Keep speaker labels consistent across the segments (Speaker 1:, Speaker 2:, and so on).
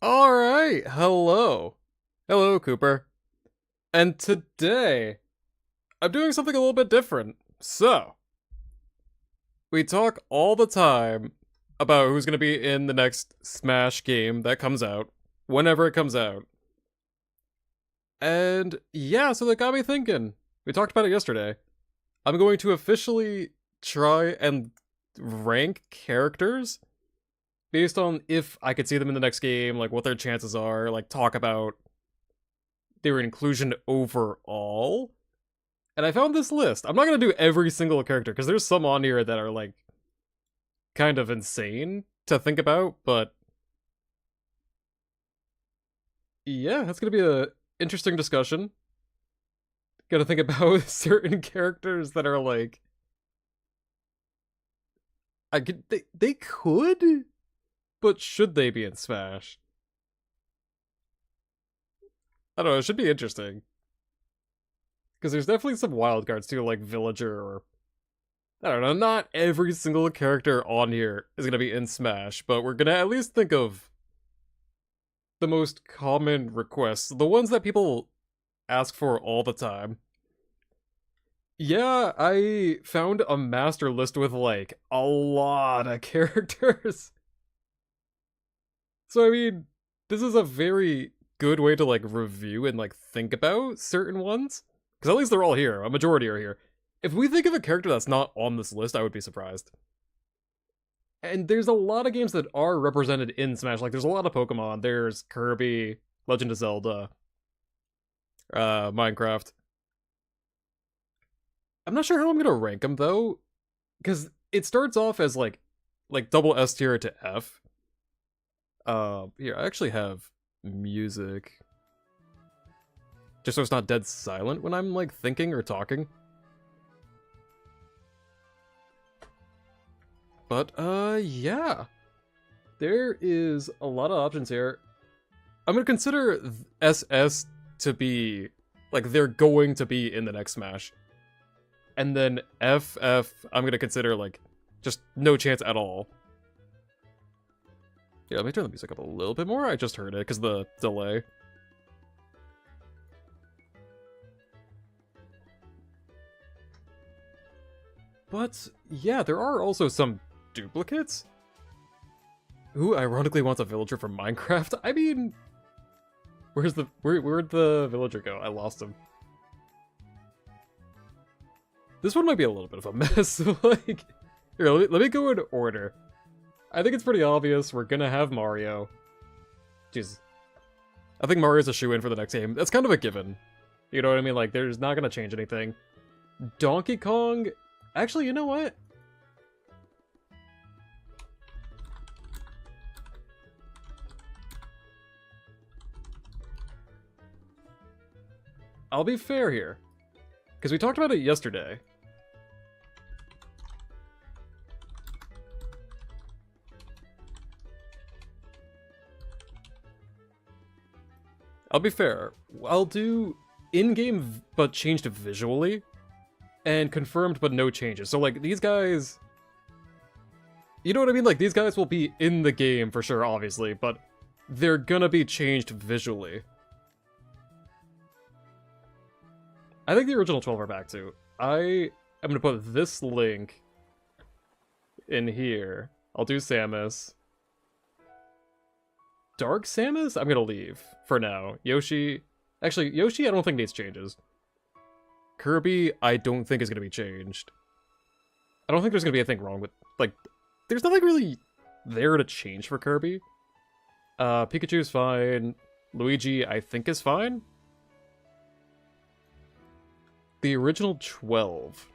Speaker 1: All right, hello. Hello, Cooper. And today, I'm doing something a little bit different. So, we talk all the time about who's going to be in the next Smash game that comes out, whenever it comes out. And yeah, so that got me thinking. We talked about it yesterday. I'm going to officially try and rank characters based on if I could see them in the next game, like what their chances are, like talk about their inclusion overall. And I found this list. I'm not gonna do every single character because there's some on here that are like kind of insane to think about, but yeah, that's gonna be a interesting discussion. Gotta think about certain characters that are like they could, but should they be in Smash? I don't know, it should be interesting. Because there's definitely some wild cards too, like Villager or I don't know, not every single character on here is gonna be in Smash, but we're gonna at least think of the most common requests, the ones that people ask for all the time. Yeah, I found a master list with like a lot of characters. So I mean, this is a very good way to like review and like think about certain ones. Because at least they're all here. A majority are here. If we think of a character that's not on this list, I would be surprised. And there's a lot of games that are represented in Smash. Like there's a lot of Pokemon. There's Kirby, Legend of Zelda, Minecraft. I'm not sure how I'm gonna rank them though, because it starts off as like double S tier to F. Here I actually have music, just so it's not dead silent when I'm like thinking or talking. But yeah, there is a lot of options here. I'm gonna consider SS to be like they're going to be in the next Smash, and then FF I'm gonna consider like just no chance at all. Yeah, let me turn the music up a little bit more. I just heard it because the delay. But yeah, there are also some duplicates. Who ironically wants a villager from Minecraft? I mean, where'd the villager go? I lost him. This one might be a little bit of a mess. Like, here, let me go in order. I think it's pretty obvious we're gonna have Mario. Jesus. I think Mario's a shoe-in for the next game. That's kind of a given. You know what I mean? Like, there's not gonna change anything. Donkey Kong... Actually, you know what? I'll be fair here. Because we talked about it yesterday. I'll be fair. I'll do in-game but changed visually, and confirmed but no changes. So like these guys, you know what I mean? Like these guys will be in the game for sure, obviously, but they're gonna be changed visually. I think the original 12 are back too. I am gonna put this link in here. I'll do Samus. Dark Samus? I'm gonna leave for now. Yoshi... Actually, Yoshi I don't think needs changes. Kirby, I don't think is going to be changed. I don't think there's going to be anything wrong with... Like, there's nothing really there to change for Kirby. Pikachu's fine. Luigi, I think, is fine. The original 12.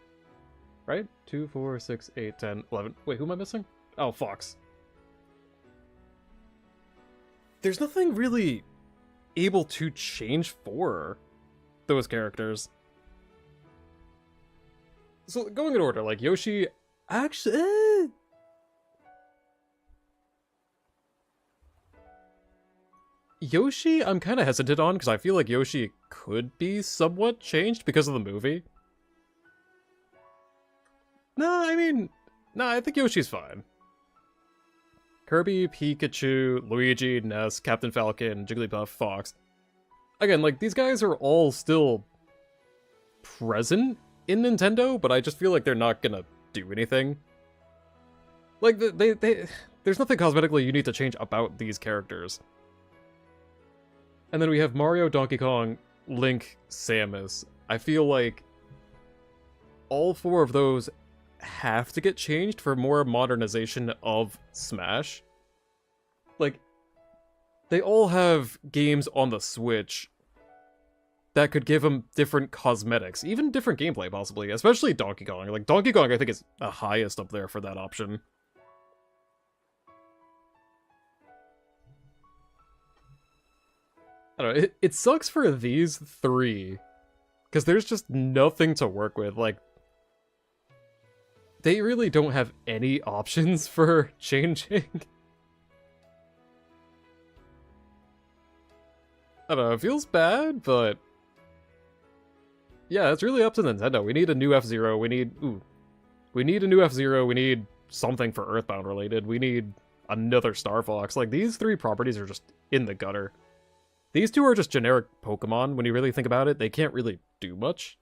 Speaker 1: Right? 2, 4, 6, 8, 10, 11. Wait, who am I missing? Oh, Fox. There's nothing really able to change for those characters. So going in order, like Yoshi, actually, Yoshi, I'm kind of hesitant on because I feel like Yoshi could be somewhat changed because of the movie. No, I mean, no, I think Yoshi's fine. Kirby, Pikachu, Luigi, Ness, Captain Falcon, Jigglypuff, Fox. Again, like, these guys are all still present in Nintendo, but I just feel like they're not gonna do anything. Like, there's nothing cosmetically you need to change about these characters. And then we have Mario, Donkey Kong, Link, Samus. I feel like all four of those have to get changed for more modernization of Smash. Like, they all have games on the Switch that could give them different cosmetics, even different gameplay, possibly, especially Donkey Kong. Like, Donkey Kong, I think, is the highest up there for that option. I don't know, it sucks for these three, because there's just nothing to work with. Like, they really don't have any options for changing. I don't know, it feels bad, but yeah, it's really up to Nintendo. We need a new F-Zero, we need a new F-Zero, we need something for Earthbound related, we need another Star Fox. Like, these three properties are just in the gutter. These two are just generic Pokemon, when you really think about it. They can't really do much.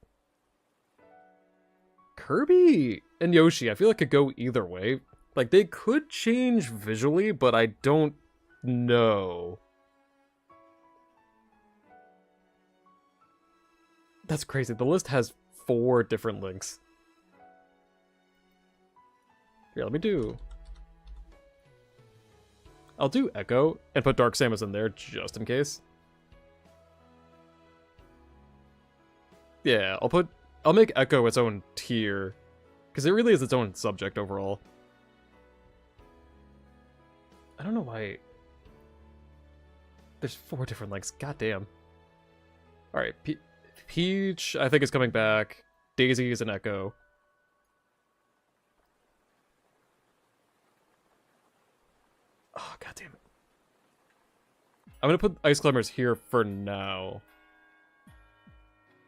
Speaker 1: Kirby and Yoshi, I feel like could go either way. Like, they could change visually, but I don't know. That's crazy. The list has 4 different links. Here, let me do... I'll do Echo and put Dark Samus in there just in case. Yeah, I'll make Echo its own tier, because it really is its own subject overall. I don't know why... There's 4 different links, goddamn. Alright, Peach, I think, is coming back. Daisy is an Echo. Oh, goddamn it. I'm gonna put Ice Climbers here for now.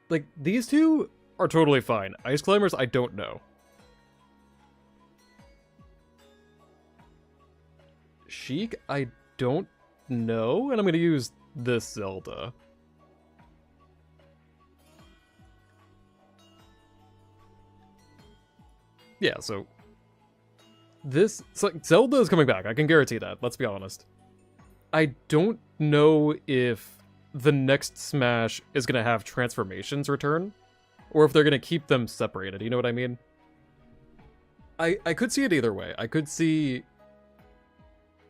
Speaker 1: Like, these two are totally fine. Ice Climbers, I don't know. Sheik, I don't know, and I'm gonna use this Zelda. Yeah, so... Zelda is coming back, I can guarantee that, let's be honest. I don't know if the next Smash is gonna have transformations return, or if they're gonna keep them separated, you know what I mean? I could see it either way. I could see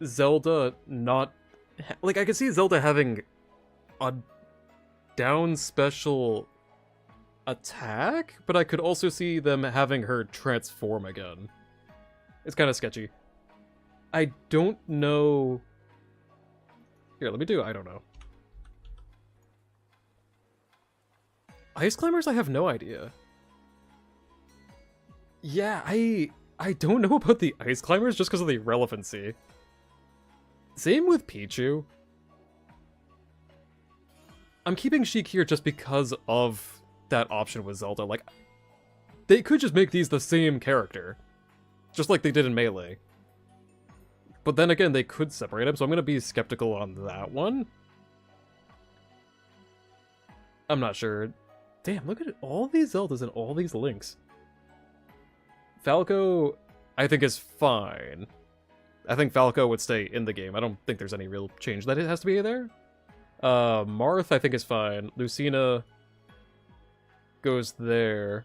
Speaker 1: Zelda not... Like, I could see Zelda having a down special attack, but I could also see them having her transform again. It's kind of sketchy. I don't know... Here, let me do... I don't know. Ice Climbers, I have no idea. Yeah, I don't know about the Ice Climbers just because of the relevancy. Same with Pichu. I'm keeping Sheik here just because of that option with Zelda. Like, they could just make these the same character, just like they did in Melee. But then again, they could separate them, so I'm going to be skeptical on that one. I'm not sure. Damn, look at it. All these Zeldas and all these Links. Falco, I think, is fine. I think Falco would stay in the game. I don't think there's any real change that it has to be there. Marth, I think, is fine. Lucina goes there.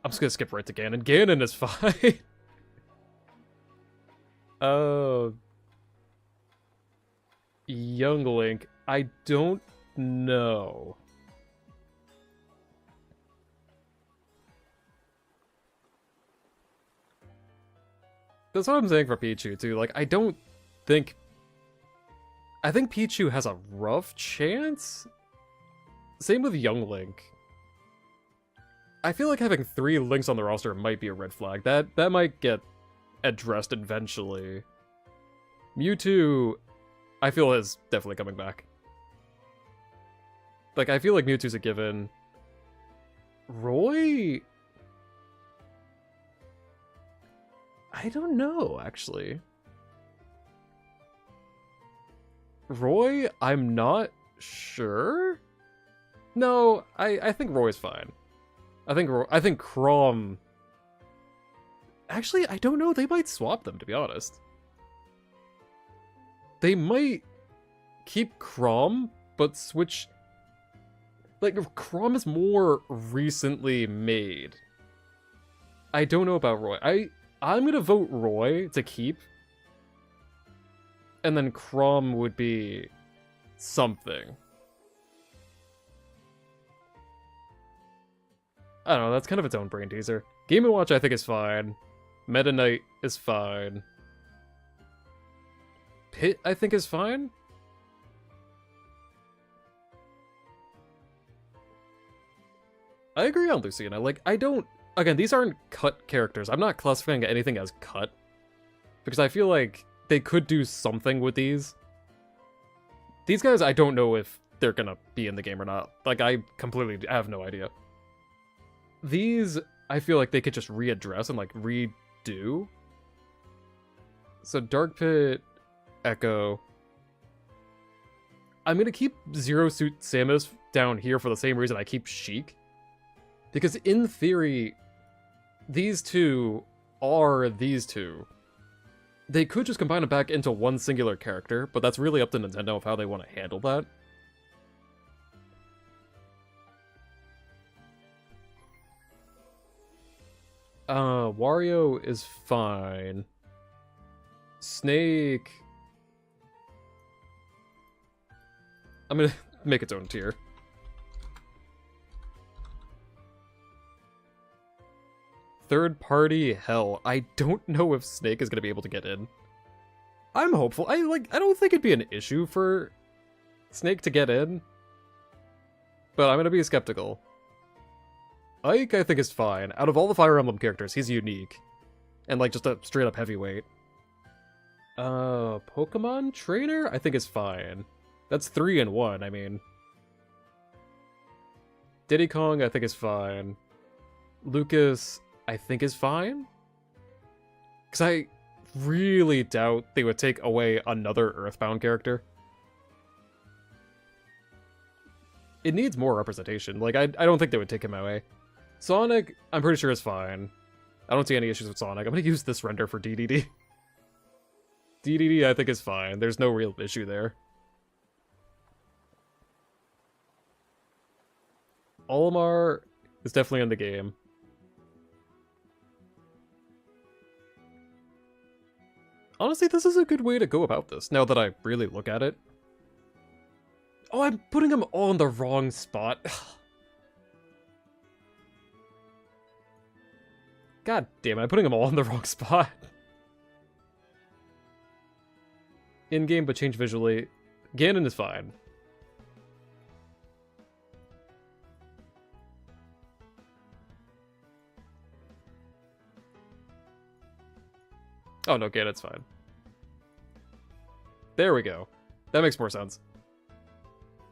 Speaker 1: I'm just gonna skip right to Ganon. Ganon is fine. Young Link, I don't know. That's what I'm saying for Pichu, too. Like, I think Pichu has a rough chance? Same with Young Link. I feel like having 3 Links on the roster might be a red flag. That might get addressed eventually. Mewtwo, I feel, is definitely coming back. Like, I feel like Mewtwo's a given. Roy... I don't know, actually. Roy, I'm not sure. No, I think Roy's fine. I think Chrom. Actually, I don't know. They might swap them, to be honest. They might keep Chrom, but switch. Like, Chrom is more recently made. I don't know about Roy. I'm gonna vote Roy to keep. And then Chrom would be something. I don't know, that's kind of its own brain teaser. Game & Watch I think is fine. Meta Knight is fine. Pit I think is fine. I agree on Lucina. Like, I don't... Again, these aren't cut characters. I'm not classifying anything as cut. Because I feel like they could do something with these. These guys, I don't know if they're gonna be in the game or not. Like, I completely have no idea. These, I feel like they could just readdress and, like, redo. So, Dark Pit, Echo. I'm gonna keep Zero Suit Samus down here for the same reason I keep Sheik. Because in theory, these two are these two. They could just combine them back into one singular character, but that's really up to Nintendo of how they want to handle that. Wario is fine. Snake... I'm gonna make its own tier. Third party, hell. I don't know if Snake is gonna be able to get in. I'm hopeful. I don't think it'd be an issue for Snake to get in. But I'm gonna be skeptical. Ike, I think, is fine. Out of all the Fire Emblem characters, he's unique. And, like, just a straight-up heavyweight. Pokemon Trainer, I think, is fine. That's 3 in 1, I mean. Diddy Kong, I think, is fine. Lucas, I think, is fine. Because I really doubt they would take away another Earthbound character. It needs more representation. Like, I don't think they would take him away. Sonic, I'm pretty sure is fine. I don't see any issues with Sonic. I'm gonna use this render for DDD. DDD, I think, is fine. There's no real issue there. Olimar is definitely in the game. Honestly, this is a good way to go about this, now that I really look at it. Oh, I'm putting them all in the wrong spot. God damn it, I'm putting them all in the wrong spot. In-game, but change visually. Ganon is fine. Oh no, Ganon's fine. There we go. That makes more sense.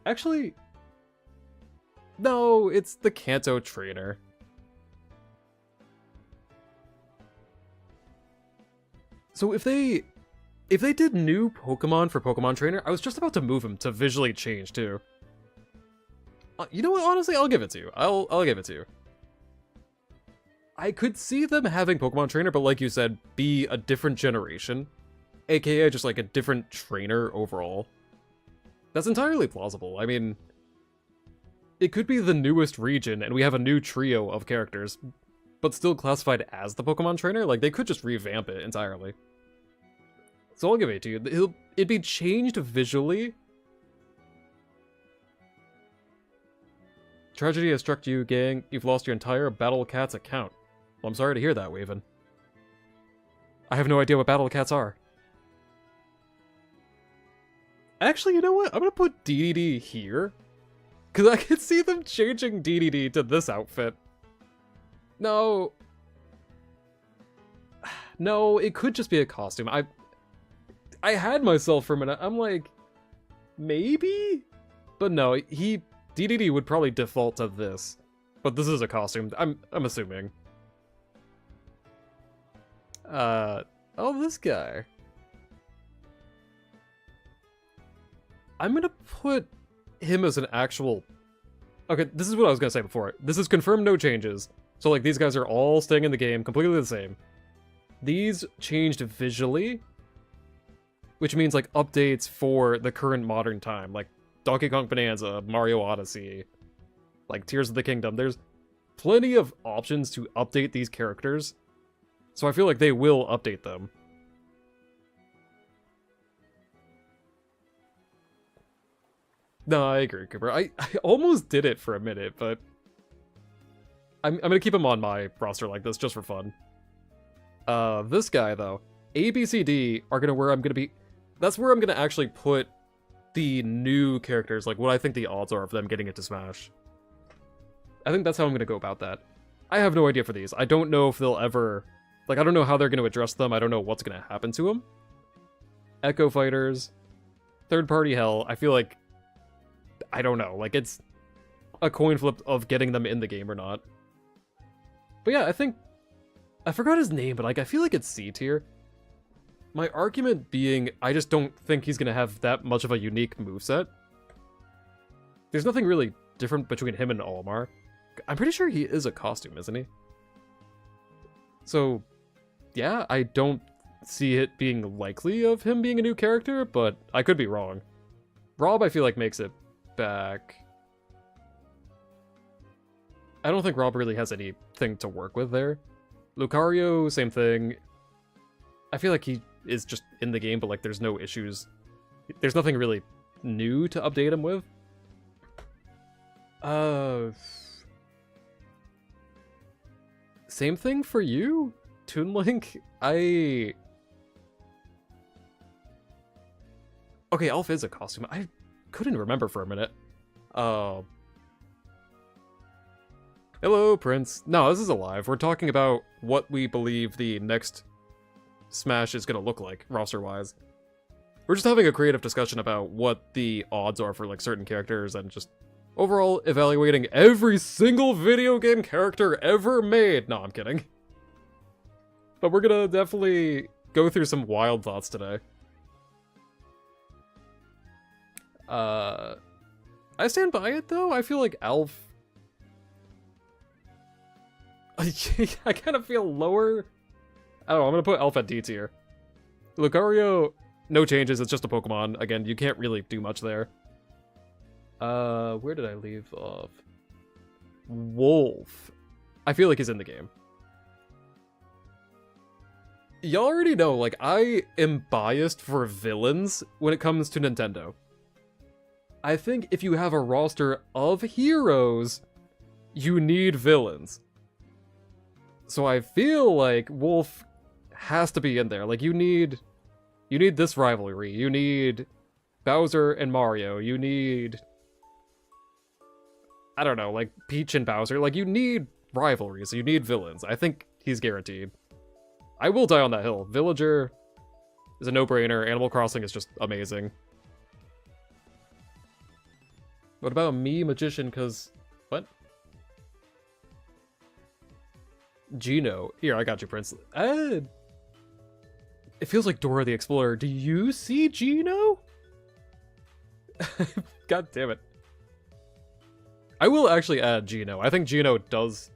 Speaker 1: Actually... No, it's the Kanto trainer. So if they did new Pokemon for Pokemon Trainer, I was just about to move him to visually change too. You know what? Honestly, I'll give it to you. I'll give it to you. I could see them having Pokemon Trainer, but like you said, be a different generation, aka just like a different trainer overall. That's entirely plausible. I mean, it could be the newest region and we have a new trio of characters, but still classified as the Pokemon Trainer. Like, they could just revamp it entirely. So I'll give it to you. It'd be changed visually. Tragedy has struck you, gang. You've lost your entire Battle Cats account. Well, I'm sorry to hear that, Waven. I have no idea what Battle Cats are. Actually, you know what? I'm gonna put DDD here. Because I can see them changing DDD to this outfit. No. No, it could just be a costume. I had myself for a minute. I'm like, maybe? But no, DDD would probably default to this. But this is a costume. I'm assuming. Oh, this guy. I'm gonna put him as an actual... Okay, this is what I was gonna say before. This is confirmed no changes. So, like, these guys are all staying in the game, completely the same. These changed visually, which means, like, updates for the current modern time. Like, Donkey Kong Bonanza, Mario Odyssey, like, Tears of the Kingdom. There's plenty of options to update these characters. So I feel like they will update them. No, I agree, Cooper. I almost did it for a minute, but I'm gonna keep him on my roster like this just for fun. This guy though, A, B, C, D are that's where I'm gonna actually put the new characters, like what I think the odds are of them getting into Smash. I think that's how I'm gonna go about that. I have no idea for these. I don't know if they'll ever, like, I don't know how they're gonna address them. I don't know what's gonna happen to them. Echo Fighters, Third Party Hell. I feel like, I don't know, like, it's a coin flip of getting them in the game or not. But yeah, I forgot his name, but like, I feel like it's C tier. My argument being, I just don't think he's gonna have that much of a unique moveset. There's nothing really different between him and Olimar. I'm pretty sure he is a costume, isn't he? So, yeah, I don't see it being likely of him being a new character, but I could be wrong. Rob, I feel like, makes it back. I don't think Rob really has anything to work with there. Lucario, same thing. I feel like he is just in the game, but like there's no issues. There's nothing really new to update him with. Same thing for you, Toon Link. Okay, Elf is a costume. I couldn't remember for a minute. Hello, Prince. No, this is alive. We're talking about what we believe the next Smash is gonna look like, roster-wise. We're just having a creative discussion about what the odds are for, like, certain characters and just overall evaluating every single video game character ever made. No, I'm kidding. But we're gonna definitely go through some wild thoughts today. I stand by it, though. I feel like Elf... I kind of feel lower. I don't know, I'm gonna put Elf at D tier. Lucario, no changes, it's just a Pokemon. Again, you can't really do much there. Where did I leave off? Wolf. I feel like he's in the game. Y'all already know, like, I am biased for villains when it comes to Nintendo. I think if you have a roster of heroes, you need villains. So I feel like Wolf has to be in there. Like, you need this rivalry. You need Bowser and Mario. You need, I don't know, like Peach and Bowser. Like, you need rivalries. You need villains. I think he's guaranteed. I will die on that hill. Villager is a no-brainer. Animal Crossing is just amazing. What about me, Magician? Because what? Geno. Here, I got you, Prince. It feels like Dora the Explorer. Do you see Geno? God damn it. I will actually add Geno. I think Geno does...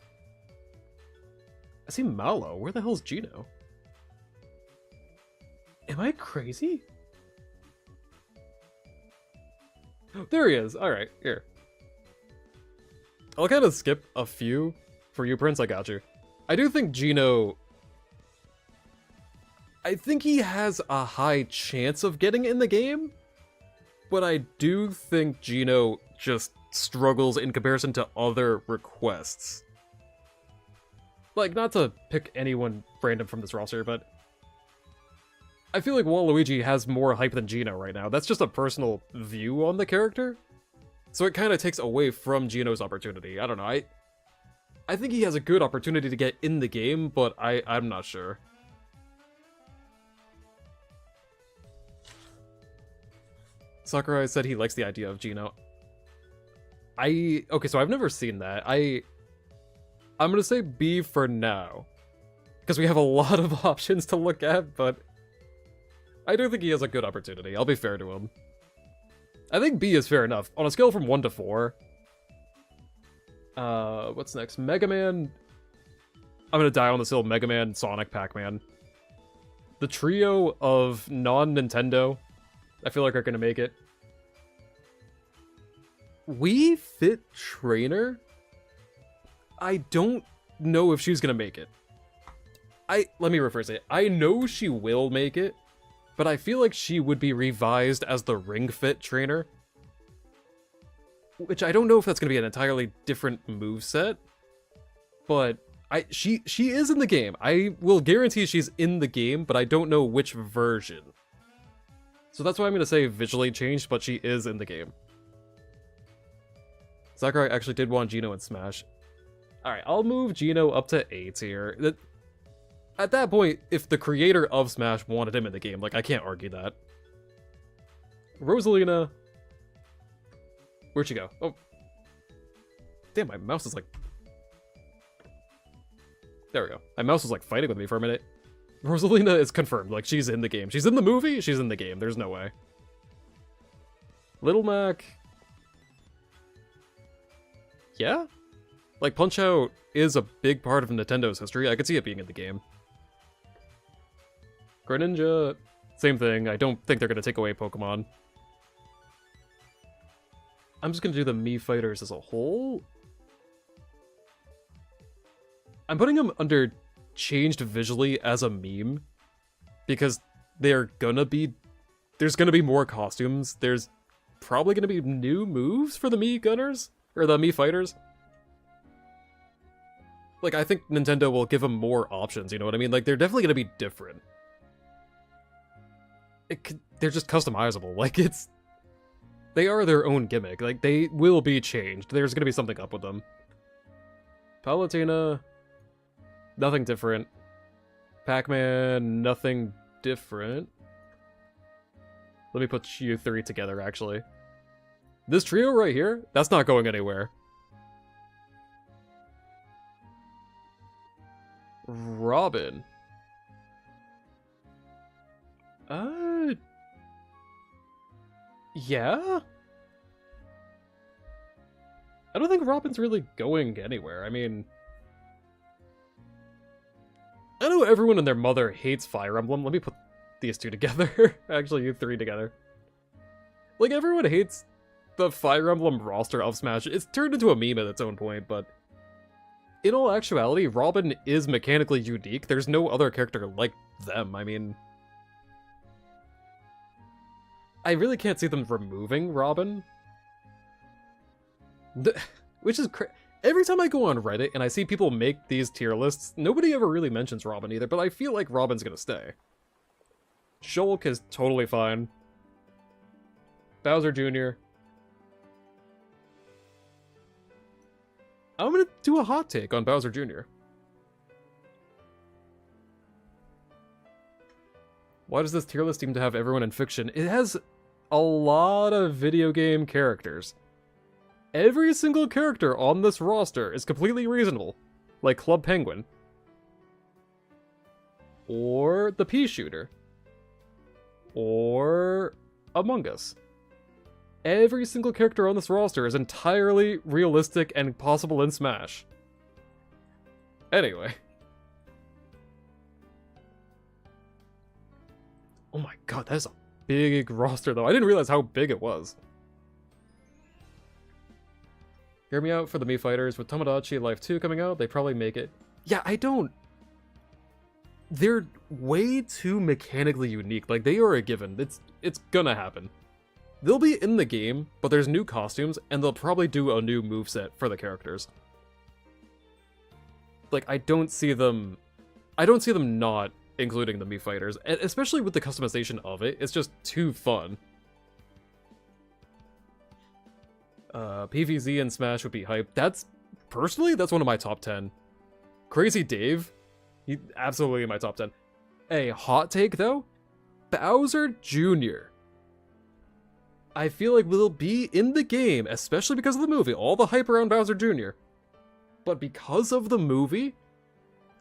Speaker 1: I see Mallow. Where the hell's Geno? Am I crazy? There he is. Alright, here. I'll kind of skip a few. For you, Prince, I got you. I do think Geno... I think he has a high chance of getting in the game, but I do think Geno just struggles in comparison to other requests. Like, not to pick anyone random from this roster, but I feel like Waluigi has more hype than Geno right now. That's just a personal view on the character, so it kind of takes away from Geno's opportunity. I don't know, I think he has a good opportunity to get in the game, but I'm not sure. Sakurai said he likes the idea of Geno. Okay, so I've never seen that. I'm gonna say B for now. because we have a lot of options to look at, but I do think he has a good opportunity. I'll be fair to him. I think B is fair enough. On a scale from 1 to 4, what's next? Mega Man. I'm gonna die on this hill. Mega Man, Sonic, Pac-Man. The trio of non-Nintendo, I feel like are gonna make it. Wii Fit Trainer? I don't know if she's gonna make it. Let me rephrase it. I know she will make it, but I feel like she would be revised as the Ring Fit Trainer. Which I don't know if that's gonna be an entirely different moveset, but she is in the game. I will guarantee she's in the game, but I don't know which version. So that's why I'm gonna say visually changed, but she is in the game. Sakurai actually did want Geno in Smash. Alright, I'll move Geno up to A tier. At that point, if the creator of Smash wanted him in the game, like, I can't argue that. Rosalina. Where'd she go? Oh. Damn, my mouse is like... There we go. My mouse was like fighting with me for a minute. Rosalina is confirmed. Like, she's in the game. She's in the movie, she's in the game. There's no way. Little Mac... Yeah? Like, Punch-Out is a big part of Nintendo's history. I could see it being in the game. Greninja, same thing. I don't think they're going to take away Pokemon. I'm just going to do the Mii Fighters as a whole. I'm putting them under changed visually as a meme, because there's gonna be more costumes. There's probably gonna be new moves for the Mii Gunners, or the Mii Fighters. Like, I think Nintendo will give them more options, you know what I mean? Like, they're definitely gonna be different. They're just customizable. Like, they are their own gimmick. Like, they will be changed. There's gonna be something up with them. Palutena, nothing different. Pac-Man, nothing different. Let me put you three together, actually. This trio right here, that's not going anywhere. Robin. Yeah? I don't think Robin's really going anywhere. I mean... I know everyone and their mother hates Fire Emblem. Let me put these two together. Actually, you three together. Like, everyone hates the Fire Emblem roster of Smash. It's turned into a meme at its own point, but... in all actuality, Robin is mechanically unique. There's no other character like them. I mean... I really can't see them removing Robin. Which is every time I go on Reddit and I see people make these tier lists, nobody ever really mentions Robin either, but I feel like Robin's gonna stay. Shulk is totally fine. Bowser Jr. I'm gonna do a hot take on Bowser Jr. Why does this tier list seem to have everyone in fiction? It has a lot of video game characters. Every single character on this roster is completely reasonable, like Club Penguin, or the Pea Shooter, or Among Us. Every single character on this roster is entirely realistic and possible in Smash. Anyway. Oh my god, that is a big roster though. I didn't realize how big it was. Hear me out for the Mii Fighters. With Tomodachi Life 2 coming out, they probably make it. Yeah, I don't... They're way too mechanically unique. Like, they are a given. It's gonna happen. They'll be in the game, but there's new costumes, and they'll probably do a new moveset for the characters. Like, I don't see them not including the Mii Fighters, and especially with the customization of it. It's just too fun. PvZ and Smash would be hype. Personally, that's one of my top 10. Crazy Dave, he absolutely in my top 10. A hot take though, Bowser Jr. I feel like will be in the game, especially because of the movie, all the hype around Bowser Jr. But because of the movie,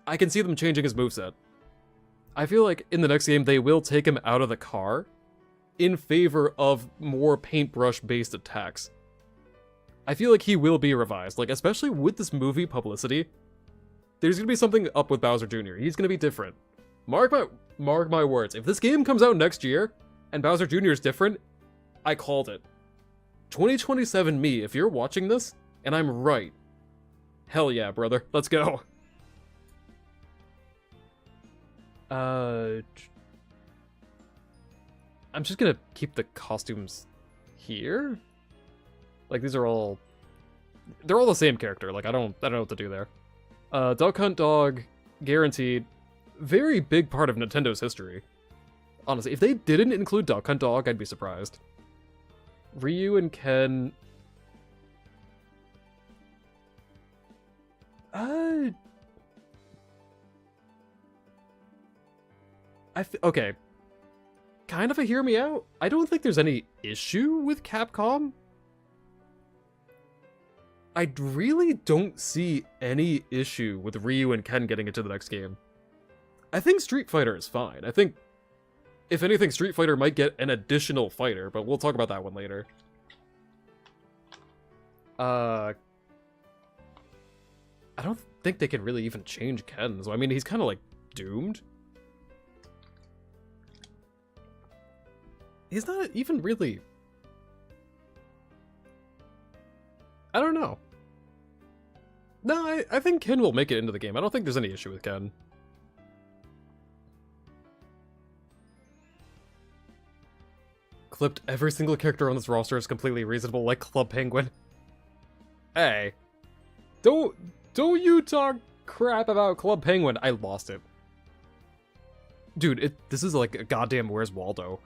Speaker 1: I can see them changing his moveset. I feel like in the next game they will take him out of the car in favor of more paintbrush-based attacks. I feel like he will be revised, like, especially with this movie publicity. There's gonna be something up with Bowser Jr. He's gonna be different. Mark my words. If this game comes out next year and Bowser Jr. is different, I called it. 2027 me, if you're watching this, and I'm right. Hell yeah, brother. Let's go. I'm just gonna keep the costumes here. Like, these are all... They're all the same character. Like, I don't know what to do there. Duck Hunt Dog, guaranteed. Very big part of Nintendo's history. Honestly, if they didn't include Duck Hunt Dog, I'd be surprised. Ryu and Ken... okay. Kind of a hear me out. I don't think there's any issue with Capcom. I really don't see any issue with Ryu and Ken getting into the next game. I think Street Fighter is fine. I think, if anything, Street Fighter might get an additional fighter, but we'll talk about that one later. I don't think they can really even change Ken, so I mean, he's kind of like doomed. He's not even really... I don't know. No, I think Ken will make it into the game. I don't think there's any issue with Ken. Clipped every single character on this roster is completely reasonable, like Club Penguin. Hey. Don't you talk crap about Club Penguin. I lost it. Dude, this is like a goddamn Where's Waldo.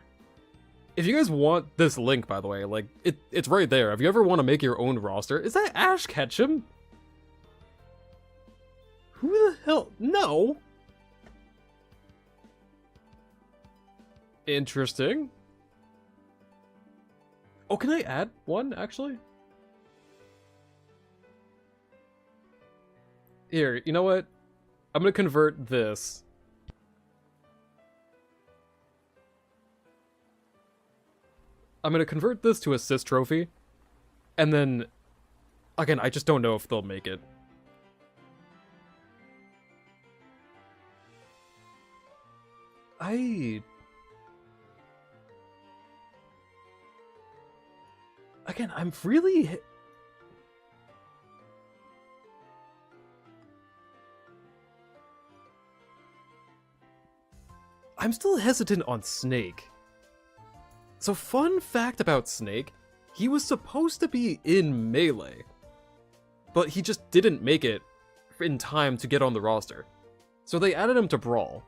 Speaker 1: If you guys want this link, by the way, like, it's right there. If you ever want to make your own roster... Is that Ash Ketchum? Who the hell? No! Interesting. Oh, can I add one, actually? Here, you know what? I'm gonna convert this. I'm gonna convert this to assist trophy. And then, again, I just don't know if they'll make it. Again, I'm really... I'm still hesitant on Snake. So, fun fact about Snake, he was supposed to be in Melee, but he just didn't make it in time to get on the roster. So they added him to Brawl.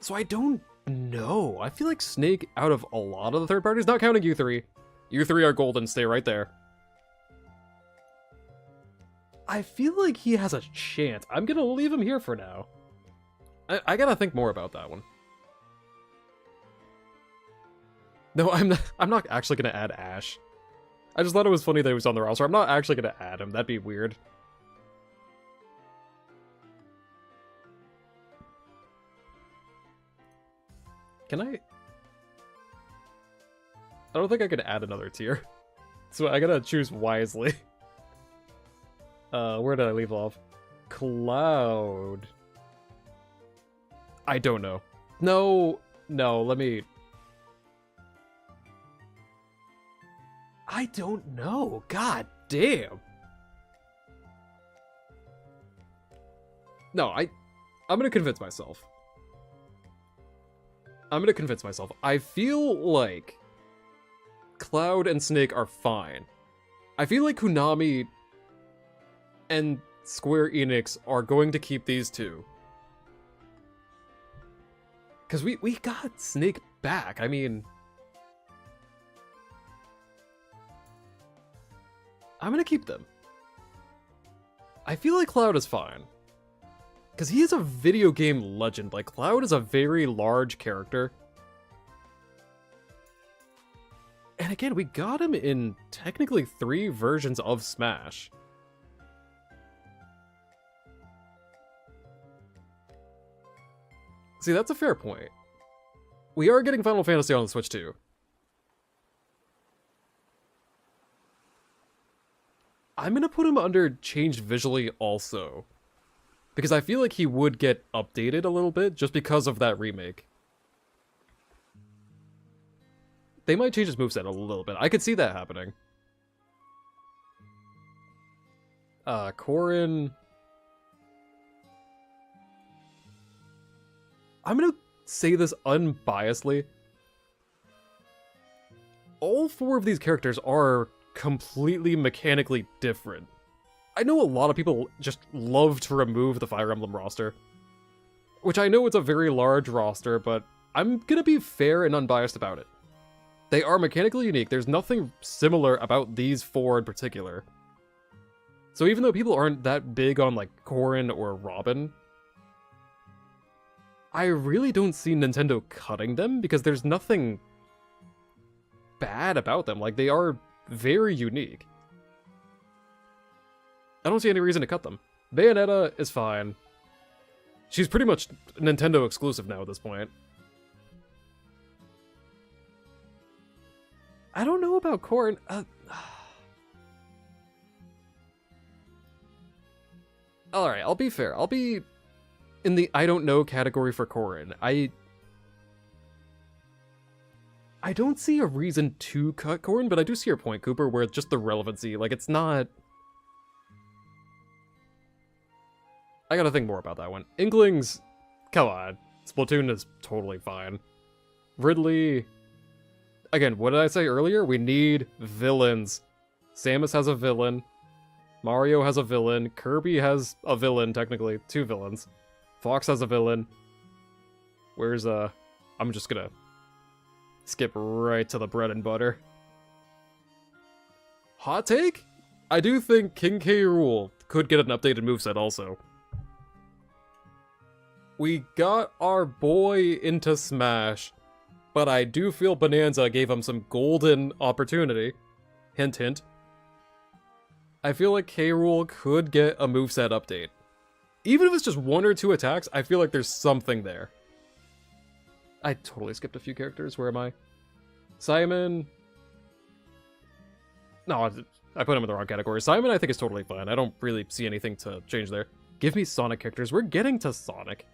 Speaker 1: So I don't know. I feel like Snake, out of a lot of the third parties, not counting you three. You three are golden, stay right there. I feel like he has a chance. I'm gonna leave him here for now. I gotta think more about that one. No, I'm not actually gonna add Ash. I just thought it was funny that he was on the roster. I'm not actually gonna add him. That'd be weird. Can I don't think I could add another tier. So I gotta choose wisely. Where did I leave off? Cloud. I don't know. No, let me... I don't know. God damn. No, I'm gonna convince myself. I feel like Cloud and Snake are fine. I feel like Konami and Square Enix are going to keep these two. Because we got Snake back. I mean... I'm gonna keep them. I feel like Cloud is fine. Because he is a video game legend. Like, Cloud is a very large character. And again, we got him in technically 3 versions of Smash. See, that's a fair point. We are getting Final Fantasy on the Switch too. I'm gonna put him under changed visually also. Because I feel like he would get updated a little bit just because of that remake. They might change his moveset a little bit. I could see that happening. Corrin. I'm gonna say this unbiasedly. All 4 of these characters are completely mechanically different. I know a lot of people just love to remove the Fire Emblem roster. Which I know it's a very large roster, but I'm gonna be fair and unbiased about it. They are mechanically unique. There's nothing similar about these 4 in particular. So even though people aren't that big on, like, Corrin or Robin, I really don't see Nintendo cutting them because there's nothing bad about them. Like, they are very unique. I don't see any reason to cut them. Bayonetta is fine. She's pretty much Nintendo exclusive now at this point. I don't know about Corrin. Alright, I'll be fair. I'll be in the I don't know category for Corrin. I don't see a reason to cut Corrin, but I do see your point, Cooper, where just the relevancy, like, it's not... I gotta think more about that one. Inklings, come on. Splatoon is totally fine. Ridley... Again, what did I say earlier? We need villains. Samus has a villain. Mario has a villain. Kirby has a villain, technically. 2 villains. Fox has a villain. Where's, I'm just gonna skip right to the bread and butter. Hot take? I do think King K. Rool could get an updated moveset also. We got our boy into Smash, but I do feel Bonanza gave him some golden opportunity. Hint, hint. I feel like K. Rool could get a moveset update. Even if it's just 1 or 2 attacks, I feel like there's something there. I totally skipped a few characters. Where am I? Simon. No, I put him in the wrong category. Simon, I think, is totally fine. I don't really see anything to change there. Give me Sonic characters. We're getting to Sonic.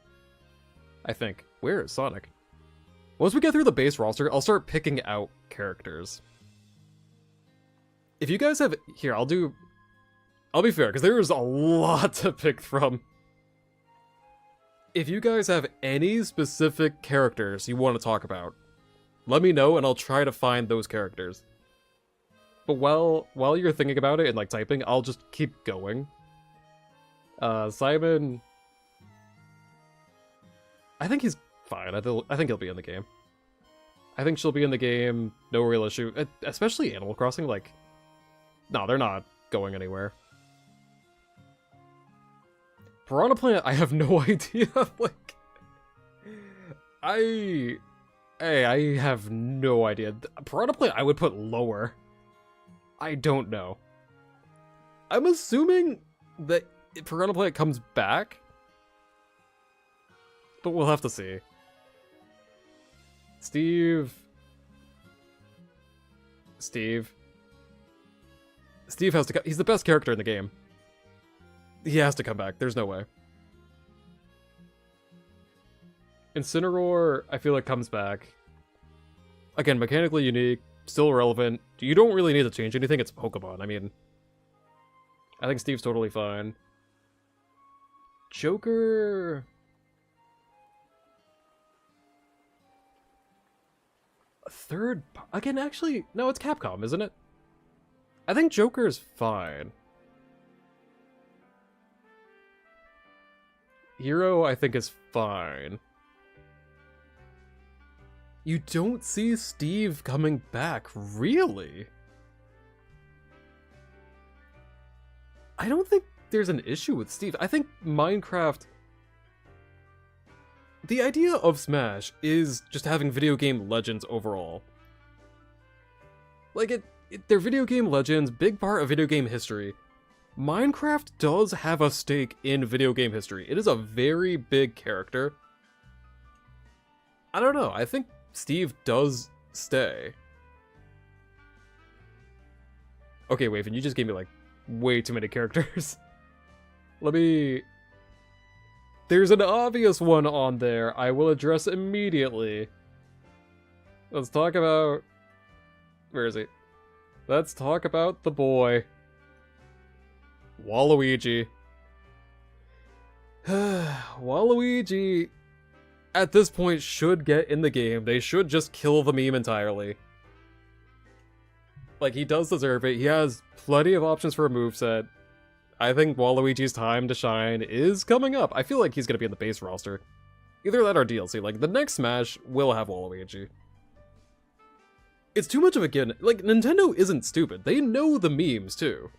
Speaker 1: I think. Where is Sonic? Once we get through the base roster, I'll start picking out characters. If you guys have... Here, I'll be fair, because there is a lot to pick from. If you guys have any specific characters you want to talk about, let me know and I'll try to find those characters. But while you're thinking about it and, like, typing, I'll just keep going. Simon... I think he's fine. I think he'll be in the game. I think she'll be in the game, no real issue. Especially Animal Crossing, like... No, they're not going anywhere. Piranha Plant, I have no idea. Like... I have no idea. Piranha Plant, I would put lower. I don't know. I'm assuming that Piranha Plant comes back, but we'll have to see. Steve has to come. He's the best character in the game. He has to come back. There's no way. Incineroar, I feel like, comes back. Again, mechanically unique, still relevant. You don't really need to change anything. It's Pokemon. I mean, I think Steve's totally fine. Joker... Third... Again, actually... No, it's Capcom, isn't it? I think Joker's fine. Hero, I think, is fine. You don't see Steve coming back, really? I don't think there's an issue with Steve. I think Minecraft... The idea of Smash is just having video game legends overall. Like, they're video game legends, big part of video game history. Minecraft does have a stake in video game history. It is a very big character. I don't know. I think Steve does stay. Okay, Waven, you just gave me, like, way too many characters. Let me... There's an obvious one on there I will address immediately. Let's talk about... Where is he? Let's talk about the boy. Waluigi. Waluigi, at this point, should get in the game. They should just kill the meme entirely. Like, he does deserve it. He has plenty of options for a moveset. I think Waluigi's time to shine is coming up. I feel like he's gonna be in the base roster. Either that or DLC. Like, the next Smash will have Waluigi. It's too much of a given. Like, Nintendo isn't stupid. They know the memes, too.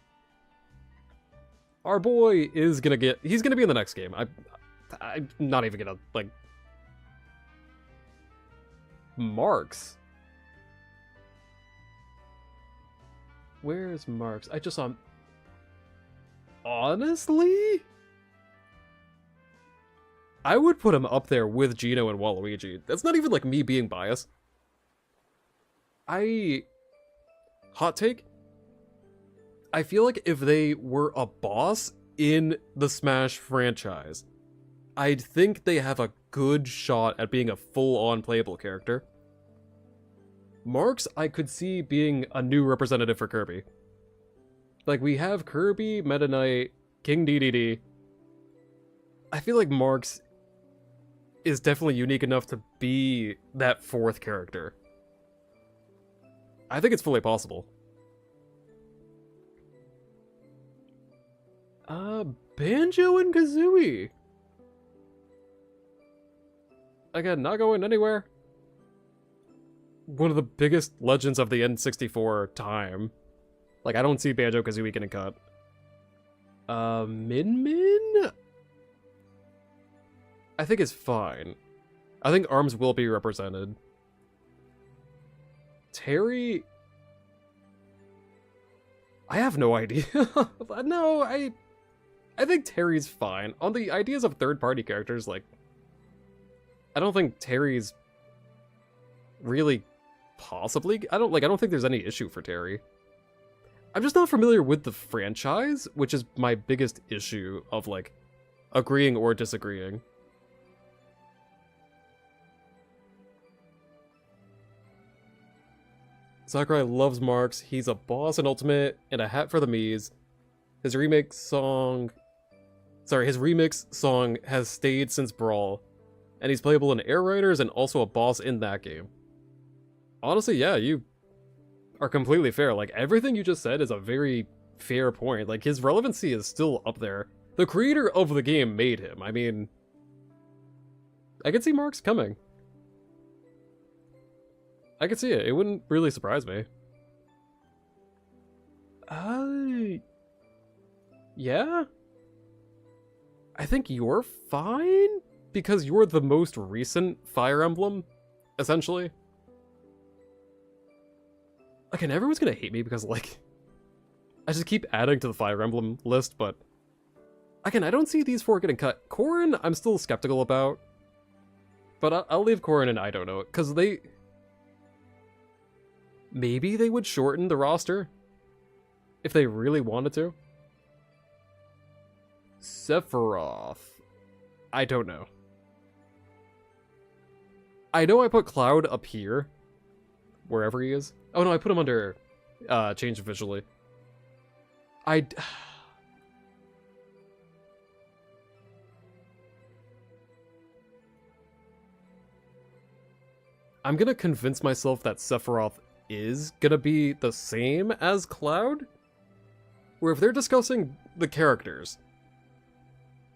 Speaker 1: Our boy is gonna get... He's gonna be in the next game. I'm not even gonna, like... Marks. Where's Marks? I just saw him... Honestly? I would put him up there with Geno and Waluigi. That's not even, like, me being biased. Hot take? I feel like if they were a boss in the Smash franchise, I'd think they have a good shot at being a full-on playable character. Marks, I could see being a new representative for Kirby. Like, we have Kirby, Meta Knight, King Dedede. I feel like Marks is definitely unique enough to be that fourth character. I think it's fully possible. Banjo and Kazooie. Again, not going anywhere. One of the biggest legends of the N64 time. Like, I don't see Banjo-Kazooie getting cut. Min Min? I think it's fine. I think ARMS will be represented. Terry? I have no idea. No, I think Terry's fine. On the ideas of third-party characters, like... I don't think Terry's really possibly... I don't think there's any issue for Terry. I'm just not familiar with the franchise, which is my biggest issue of, like, agreeing or disagreeing. Sakurai loves Marks. He's a boss in Ultimate and a hat for the Mii's. His remix song has stayed since Brawl, and he's playable in Air Riders and also a boss in that game. Honestly, yeah, you are completely fair. Like, everything you just said is a very fair point. Like, his relevancy is still up there. The creator of the game made him. I mean, I could see Marks coming. I could see it. It wouldn't really surprise me. Yeah? I think you're fine? Because you're the most recent Fire Emblem, essentially. Again, everyone's gonna hate me because, like, I just keep adding to the Fire Emblem list, but... Again, I don't see these four getting cut. Corrin, I'm still skeptical about. But I'll leave Corrin and I don't know, because they... Maybe they would shorten the roster if they really wanted to. Sephiroth. I don't know. I know I put Cloud up here, wherever he is. Oh no, I put him under change visually. I'm gonna convince myself that Sephiroth is gonna be the same as Cloud, where if they're discussing the characters,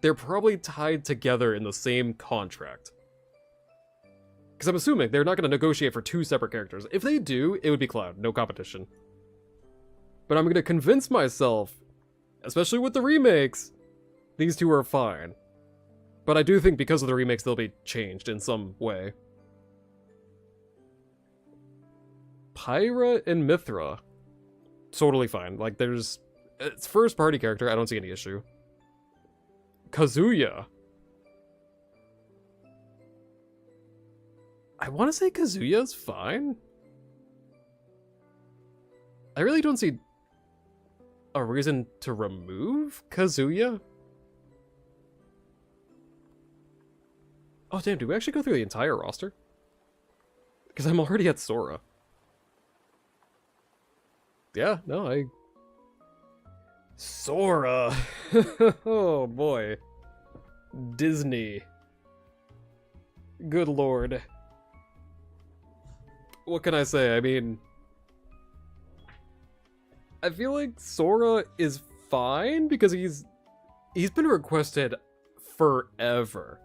Speaker 1: they're probably tied together in the same contract. Because I'm assuming they're not going to negotiate for two separate characters. If they do, it would be Cloud, no competition. But I'm going to convince myself, especially with the remakes, these two are fine. But I do think because of the remakes, they'll be changed in some way. Pyra and Mythra, totally fine. Like, it's first party character, I don't see any issue. Kazuya. I want to say Kazuya's fine. I really don't see a reason to remove Kazuya. Oh damn, do we actually go through the entire roster? Because I'm already at Sora. Yeah, no, Sora! Oh boy. Disney. Good lord. What can I say? I mean, I feel like Sora is fine because he's been requested forever.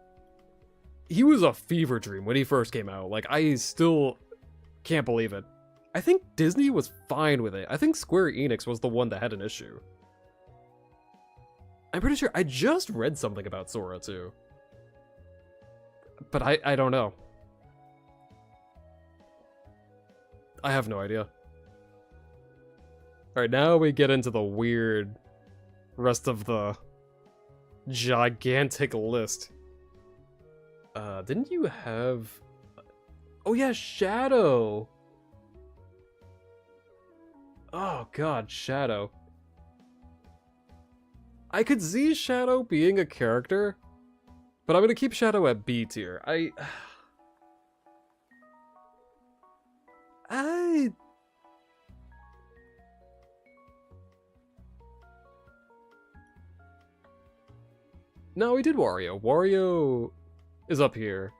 Speaker 1: He was a fever dream when he first came out. Like, I still can't believe it. I think Disney was fine with it. I think Square Enix was the one that had an issue. I'm pretty sure I just read something about Sora too. But I don't know. I have no idea. Alright, now we get into the weird rest of the gigantic list. Didn't you have... Oh yeah, Shadow! Oh god, Shadow. I could see Shadow being a character, but I'm gonna keep Shadow at B tier. No, we did Wario. Wario is up here.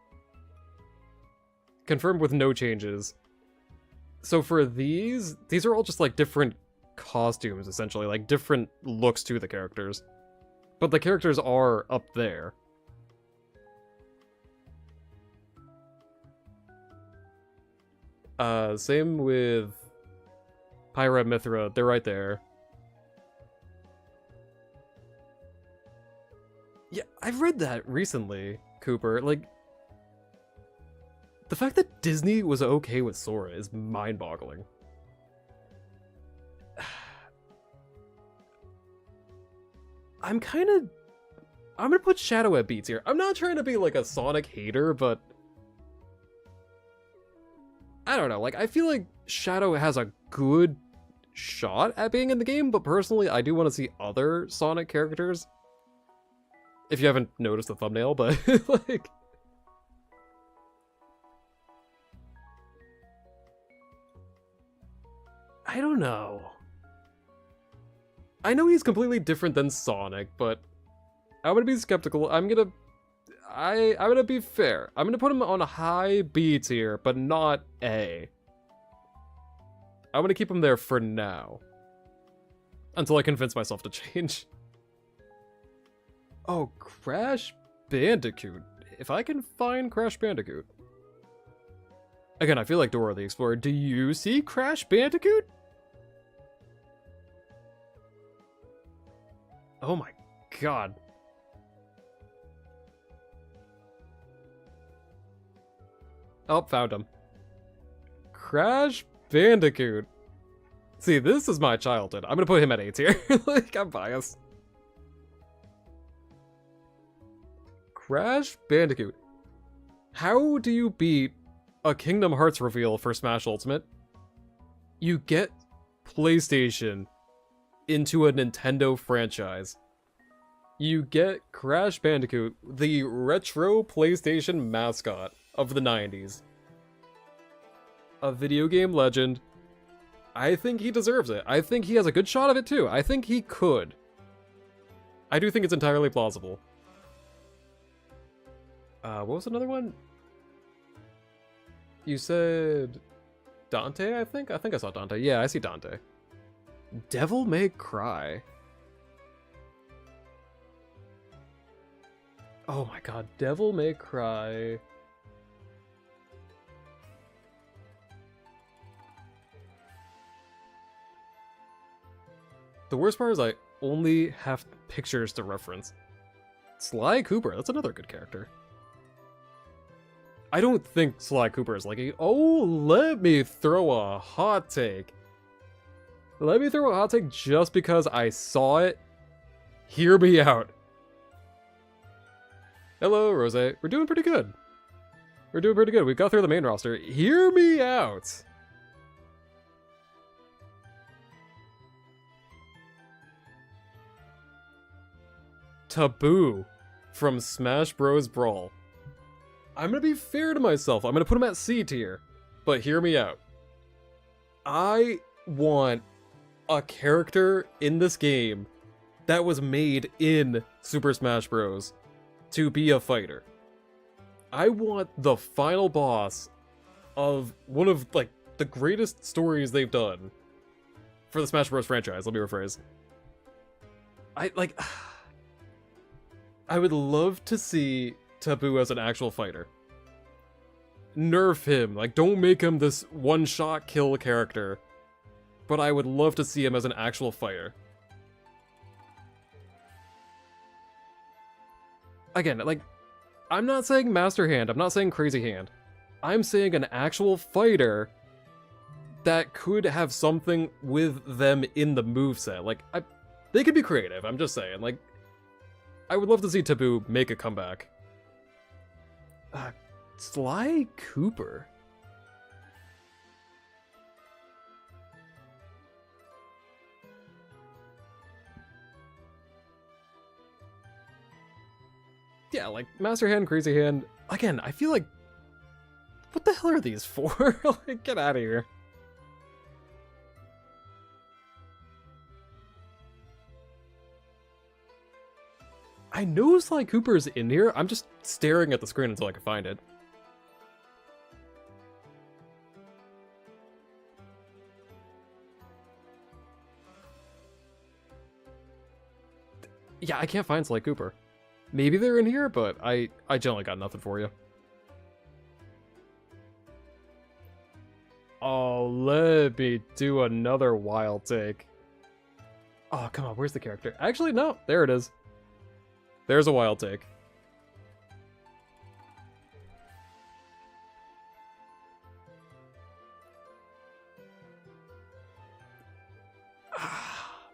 Speaker 1: Confirmed with no changes. So for these are all just like different costumes, essentially, like different looks to the characters. But the characters are up there. Same with Pyra and Mythra, they're right there. Yeah, I've read that recently, Cooper. Like, the fact that Disney was okay with Sora is mind-boggling. I'm gonna put Shadow at B tier. I'm not trying to be like a Sonic hater, but I don't know, like, I feel like Shadow has a good shot at being in the game, but personally, I do want to see other Sonic characters. If you haven't noticed the thumbnail, but, like... I don't know. I know he's completely different than Sonic, but I'm gonna be skeptical. I'm gonna be fair. I'm gonna put him on a high B tier, but not A. I'm gonna keep him there for now. Until I convince myself to change. Oh, Crash Bandicoot. If I can find Crash Bandicoot. Again, I feel like Dora the Explorer. Do you see Crash Bandicoot? Oh my god. Oh, found him. Crash Bandicoot. See, this is my childhood. I'm gonna put him at A tier. Like, I'm biased. Crash Bandicoot. How do you beat a Kingdom Hearts reveal for Smash Ultimate? You get PlayStation into a Nintendo franchise. You get Crash Bandicoot, the retro PlayStation mascot of the 90s. A video game legend. I think he deserves it. I think he has a good shot of it too. I think he could. I do think it's entirely plausible. What was another one? You said Dante, I think? I think I saw Dante. Yeah, I see Dante. Devil May Cry. Oh my god, Devil May Cry. The worst part is I only have pictures to reference. Sly Cooper, that's another good character. I don't think Sly Cooper is like a... Oh, let me throw a hot take. Let me throw a hot take just because I saw it. Hear me out. Hello, Rose. We're doing pretty good. We're doing pretty good. We got through the main roster. Hear me out. Taboo from Smash Bros. Brawl. I'm gonna be fair to myself. I'm gonna put him at C tier. But hear me out. I want a character in this game that was made in Super Smash Bros. To be a fighter. I want the final boss of one of, like, the greatest stories they've done for the Smash Bros. Franchise. Let me rephrase. I would love to see Taboo as an actual fighter. Nerf him. Like, don't make him this one-shot kill character. But I would love to see him as an actual fighter. Again, like, I'm not saying Master Hand, I'm not saying Crazy Hand. I'm saying an actual fighter that could have something with them in the moveset. Like, they could be creative, I'm just saying. Like, I would love to see Taboo make a comeback. Sly Cooper. Yeah, like, Master Hand, Crazy Hand. Again, I feel like... What the hell are these for? Like, get out of here. I know Sly Cooper's in here. I'm just staring at the screen until I can find it. Yeah, I can't find Sly Cooper. Maybe they're in here, but I generally got nothing for you. Oh, let me do another wild take. Oh, come on, where's the character? Actually, no, there it is. There's a wild take.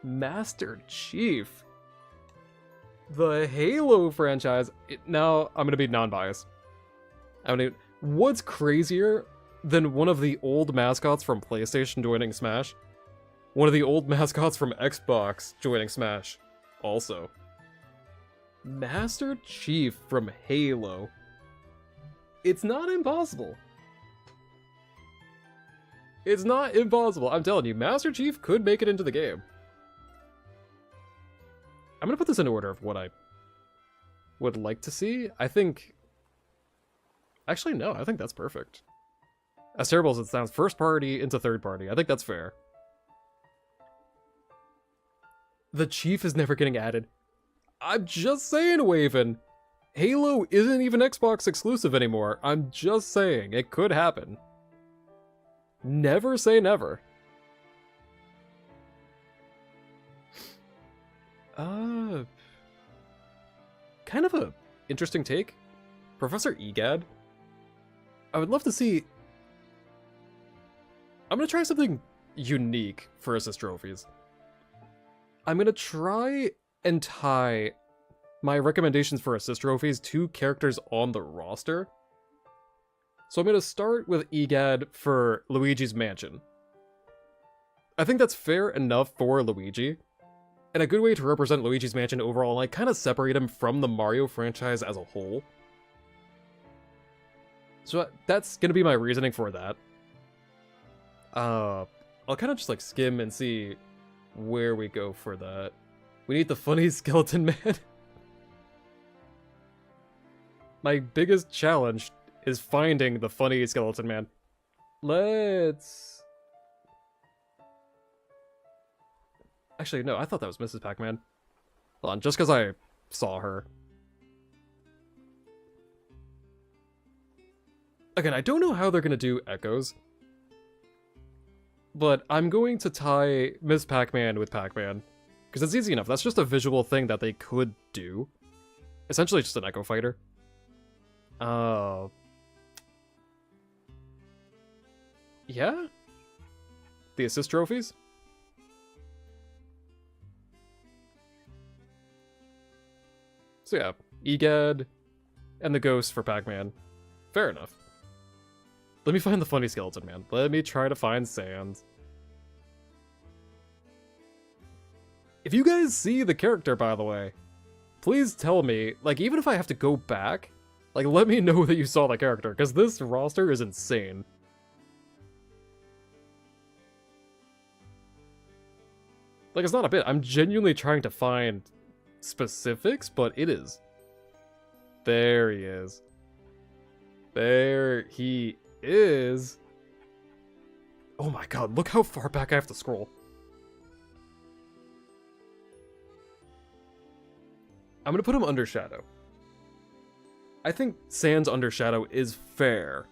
Speaker 1: Master Chief. The Halo franchise. Now, I'm gonna be non-biased. What's crazier than one of the old mascots from PlayStation joining Smash? One of the old mascots from Xbox joining Smash. Also. Master Chief from Halo. It's not impossible. It's not impossible. I'm telling you, Master Chief could make it into the game. I'm gonna put this in order of what I would like to see. I think... Actually, no, I think that's perfect. As terrible as it sounds, first party into third party. I think that's fair. The Chief is never getting added. I'm just saying, Waven. Halo isn't even Xbox exclusive anymore. I'm just saying, it could happen. Never say never. Kind of a interesting take. Professor Egad. I would love to see... I'm gonna try something unique for assist trophies. I'm gonna try and tie my recommendations for assist trophies to characters on the roster. So I'm gonna start with Egad for Luigi's Mansion. I think that's fair enough for Luigi, and a good way to represent Luigi's Mansion overall, and like kind of separate him from the Mario franchise as a whole. So that's gonna be my reasoning for that. I'll kind of just like skim and see where we go for that. We need the funny skeleton man. My biggest challenge is finding the funny skeleton man. Let's... Actually, no, I thought that was Mrs. Pac-Man. Hold on, just because I saw her. Again, I don't know how they're going to do echoes. But I'm going to tie Ms. Pac-Man with Pac-Man. Because it's easy enough. That's just a visual thing that they could do. Essentially just an echo fighter. Yeah? The assist trophies? So yeah, Egad and the Ghost for Pac-Man. Fair enough. Let me find the funny skeleton man. Let me try to find Sans. If you guys see the character, by the way, please tell me, like, even if I have to go back, like, let me know that you saw the character, because this roster is insane. Like, it's not a bit. I'm genuinely trying to find specifics, but it is. There he is. There he is. Oh my god, look how far back I have to scroll. I'm gonna put him under Shadow. I think Sans under Shadow is fair.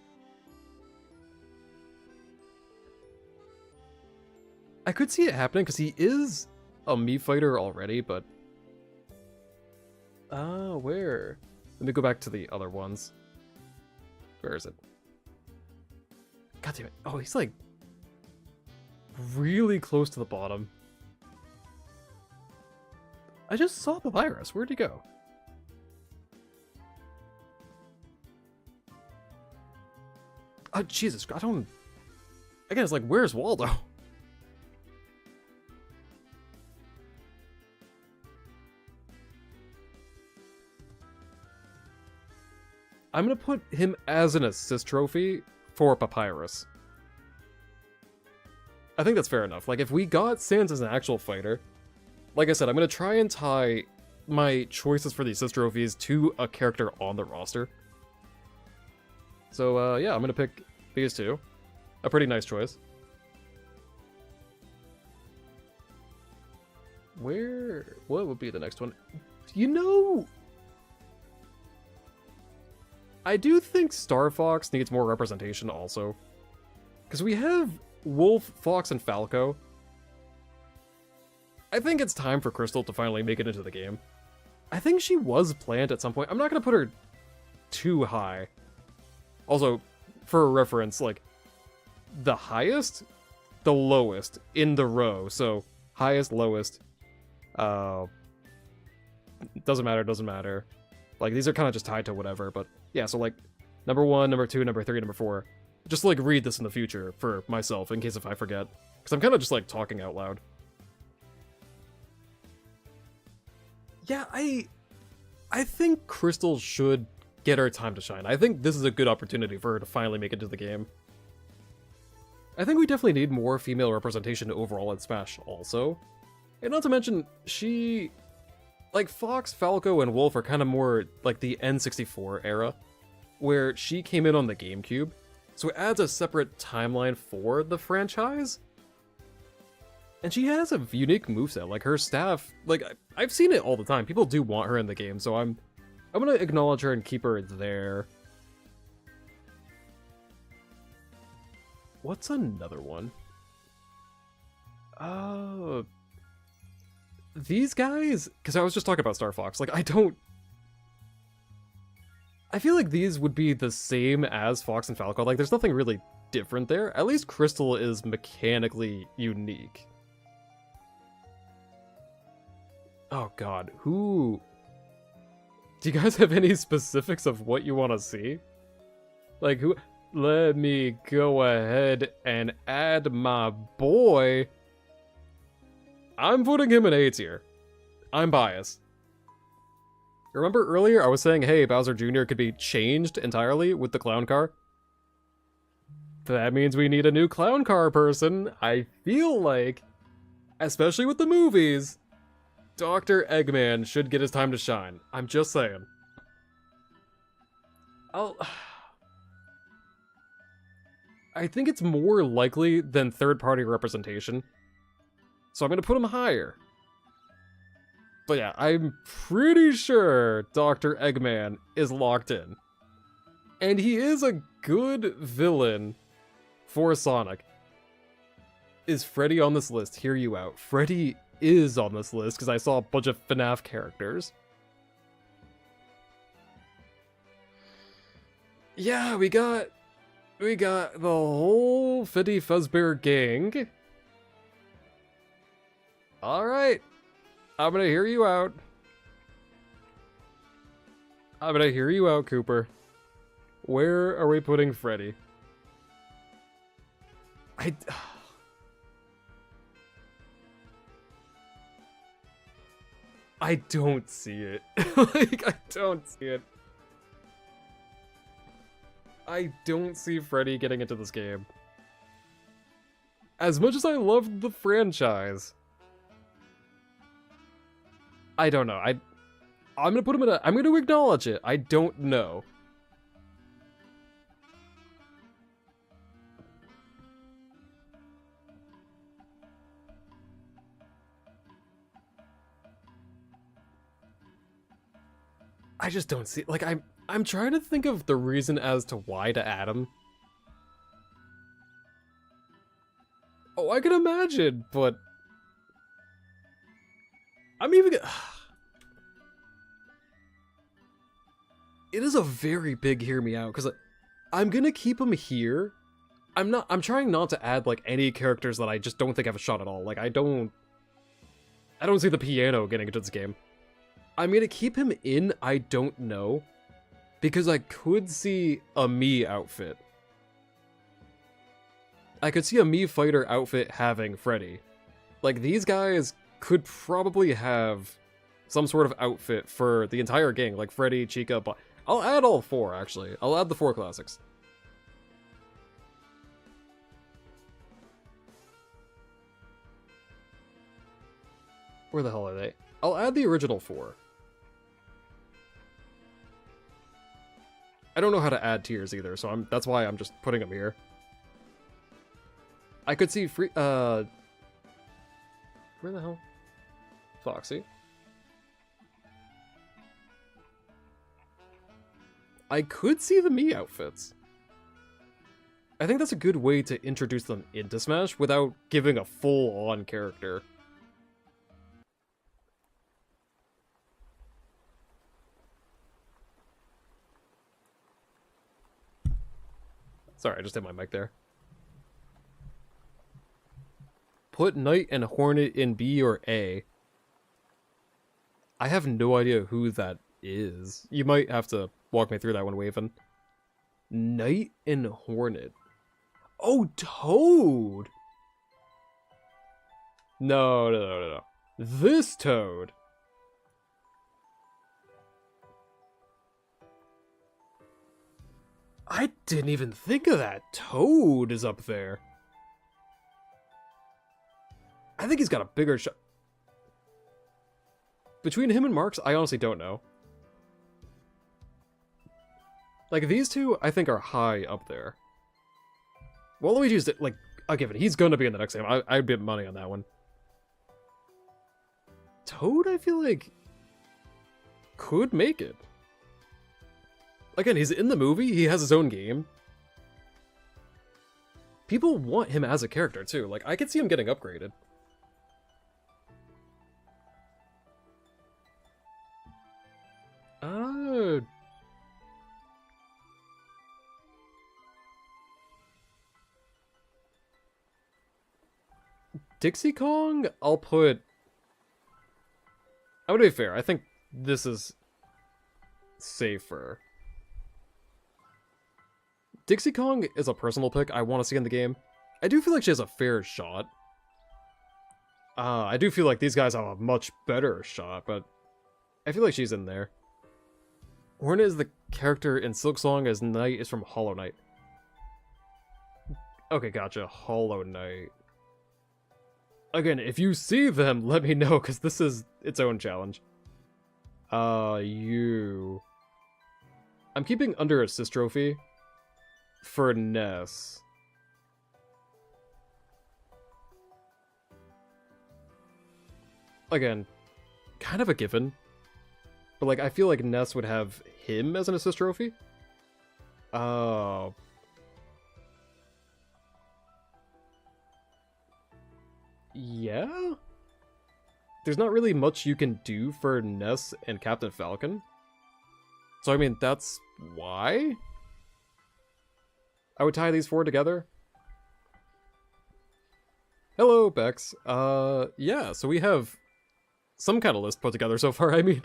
Speaker 1: I could see it happening because he is a Mii fighter already, but... where? Let me go back to the other ones. Where is it? God damn it. Oh, he's like... really close to the bottom. I just saw Papyrus. Where'd he go? Oh, Jesus. I don't... Again, it's like, where's Waldo? I'm gonna put him as an assist trophy for Papyrus. I think that's fair enough. Like, if we got Sans as an actual fighter, like I said, I'm gonna try and tie my choices for the assist trophies to a character on the roster. So, yeah, I'm gonna pick these two. A pretty nice choice. What would be the next one? You know... I do think Star Fox needs more representation also. Because we have Wolf, Fox, and Falco. I think it's time for Crystal to finally make it into the game. I think she was planned at some point. I'm not going to put her too high. Also, for a reference, like, the highest, the lowest in the row. So, highest, lowest. Doesn't matter. Like, these are kind of just tied to whatever, but yeah, so like, number 1, number 2, number 3, number 4. Just like read this in the future for myself in case if I forget. Because I'm kind of just like talking out loud. Yeah, I think Crystal should get her time to shine. I think this is a good opportunity for her to finally make it to the game. I think we definitely need more female representation overall in Smash also. And not to mention, she... Like, Fox, Falco, and Wolf are kind of more like the N64 era, where she came in on the GameCube, so it adds a separate timeline for the franchise. And she has a unique moveset, like her staff, like, I've seen it all the time. People do want her in the game, so I'm gonna acknowledge her and keep her there. What's another one? These guys, because I was just talking about Star Fox, like, I feel like these would be the same as Fox and Falco. Like, there's nothing really different there. At least Crystal is mechanically unique. Oh god, who... Do you guys have any specifics of what you want to see? Like, who... Let me go ahead and add my boy... I'm putting him in A tier. I'm biased. Remember earlier I was saying, hey, Bowser Jr. could be changed entirely with the clown car? That means we need a new clown car person. I feel like, especially with the movies, Dr. Eggman should get his time to shine. I'm just saying. I think it's more likely than third-party representation. So I'm going to put him higher. But yeah, I'm pretty sure Dr. Eggman is locked in. And he is a good villain for Sonic. Is Freddy on this list? Hear you out. Freddy is on this list because I saw a bunch of FNAF characters. Yeah, we got the whole Freddy Fazbear gang. Alright, I'm gonna hear you out. Cooper. Where are we putting Freddy? I don't see it. Like, I don't see it. I don't see Freddy getting into this game. As much as I love the franchise, I don't know. I'm gonna put him in a. I'm gonna acknowledge it. I don't know. I just don't see. Like, I'm trying to think of the reason as to why to add him. Oh, I can imagine, but I'm even. It is a very big hear me out because I'm gonna keep him here. I'm trying not to add like any characters that I just don't think have a shot at all. Like I don't see the piano getting into this game. I'm gonna keep him in I don't know because I could see a Mii outfit. I could see a Mii fighter outfit having Freddy. Like these guys could probably have some sort of outfit for the entire gang, like Freddy, Chica, but I'll add all 4 actually. I'll add the 4 classics. Where the hell are they? I'll add the original 4. I don't know how to add tiers either, so that's why I'm just putting them here. I could see where the hell? Foxy. I could see the Mii outfits. I think that's a good way to introduce them into Smash without giving a full-on character. Sorry, I just hit my mic there. Put Knight and Hornet in B or A. I have no idea who that is. You might have to walk me through that one, Waven. Knight and Hornet. Oh, Toad! No. This Toad. I didn't even think of that. Toad is up there. I think he's got a bigger shot. Between him and Marks, I honestly don't know. Like, these two, I think, are high up there. Waluigi's, like, I'll give it. He's gonna be in the next game. I'd bet money on that one. Toad, I feel like, could make it. Again, he's in the movie. He has his own game. People want him as a character, too. Like, I could see him getting upgraded. Dixie Kong, I'll put... I'm gonna be fair, I think this is safer. Dixie Kong is a personal pick I want to see in the game. I do feel like she has a fair shot. I do feel like these guys have a much better shot, but I feel like she's in there. Hornet is the character in Silksong as Knight is from Hollow Knight. Okay, gotcha. Hollow Knight. Again, if you see them, let me know, because this is its own challenge. You... I'm keeping under assist trophy for Ness. Again, kind of a given. But, like, I feel like Ness would have him as an assist trophy. Yeah? There's not really much you can do for Ness and Captain Falcon. So, I mean, that's why I would tie these 4 together. Hello, Bex. Yeah, so we have some kind of list put together so far, I mean.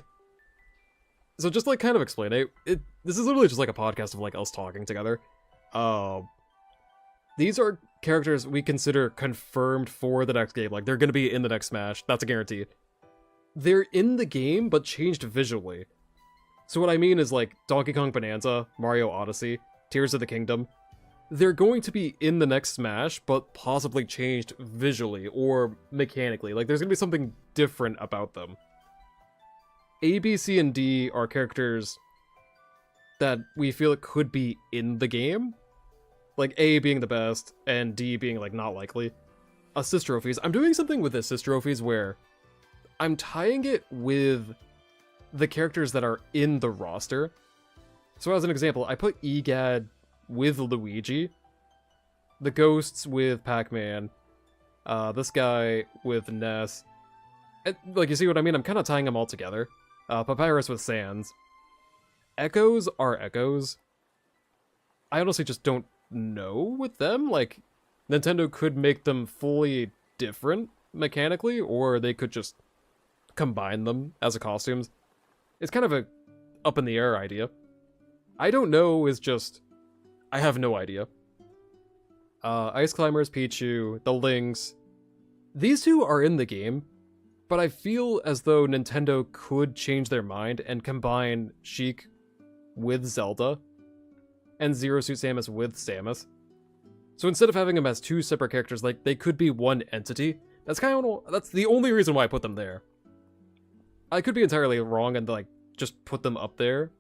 Speaker 1: So just, like, kind of explain it. This is literally just, like, a podcast of, like, us talking together. These are characters we consider confirmed for the next game. Like, they're going to be in the next Smash. That's a guarantee. They're in the game, but changed visually. So what I mean is, like, Donkey Kong Bonanza, Mario Odyssey, Tears of the Kingdom. They're going to be in the next Smash, but possibly changed visually or mechanically. Like, there's going to be something different about them. A, B, C, and D are characters that we feel it could be in the game. Like, A being the best, and D being, like, not likely. Assist trophies. I'm doing something with assist trophies where I'm tying it with the characters that are in the roster. So as an example, I put EGAD with Luigi, the Ghosts with Pac-Man, this guy with Ness. And, like, you see what I mean? I'm kind of tying them all together. Papyrus with Sans. Echoes are Echoes. I honestly just don't know with them. Like, Nintendo could make them fully different mechanically, or they could just combine them as a costumes. It's kind of a up in the air idea. I don't know is just, I have no idea. Ice Climbers, Pichu, the Lynx. These two are in the game, but I feel as though Nintendo could change their mind and combine Sheik with Zelda and Zero Suit Samus with Samus. So instead of having them as two separate characters, like, they could be one entity. That's the only reason why I put them there. I could be entirely wrong and, like, just put them up there,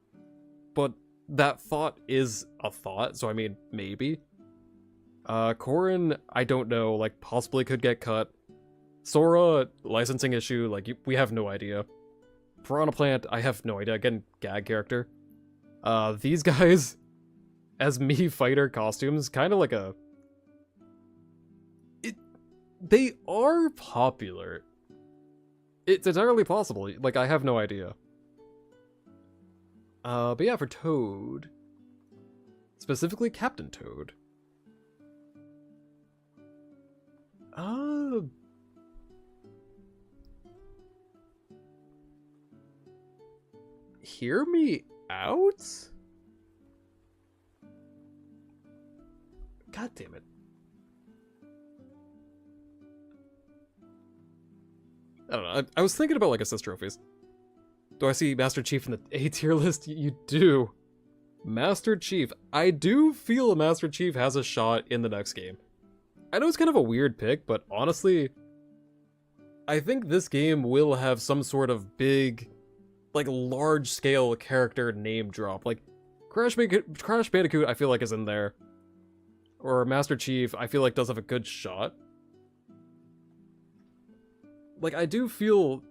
Speaker 1: but that thought is a thought, so I mean, maybe. Corrin, I don't know, like, possibly could get cut. Sora, licensing issue, like, we have no idea. Piranha Plant, I have no idea. Again, gag character. These guys, as Mii Fighter costumes, kind of like a... They are popular. It's entirely possible. Like, I have no idea. But yeah, for Toad. Specifically Captain Toad. Hear me out? God damn it. I don't know. I was thinking about, like, assist trophies. Do I see Master Chief in the A tier list? You do. Master Chief. I do feel Master Chief has a shot in the next game. I know it's kind of a weird pick, but honestly, I think this game will have some sort of big, like, large-scale character name drop. Like, Crash Bandicoot, I feel like, is in there. Or Master Chief, I feel like, does have a good shot. Like, I do feel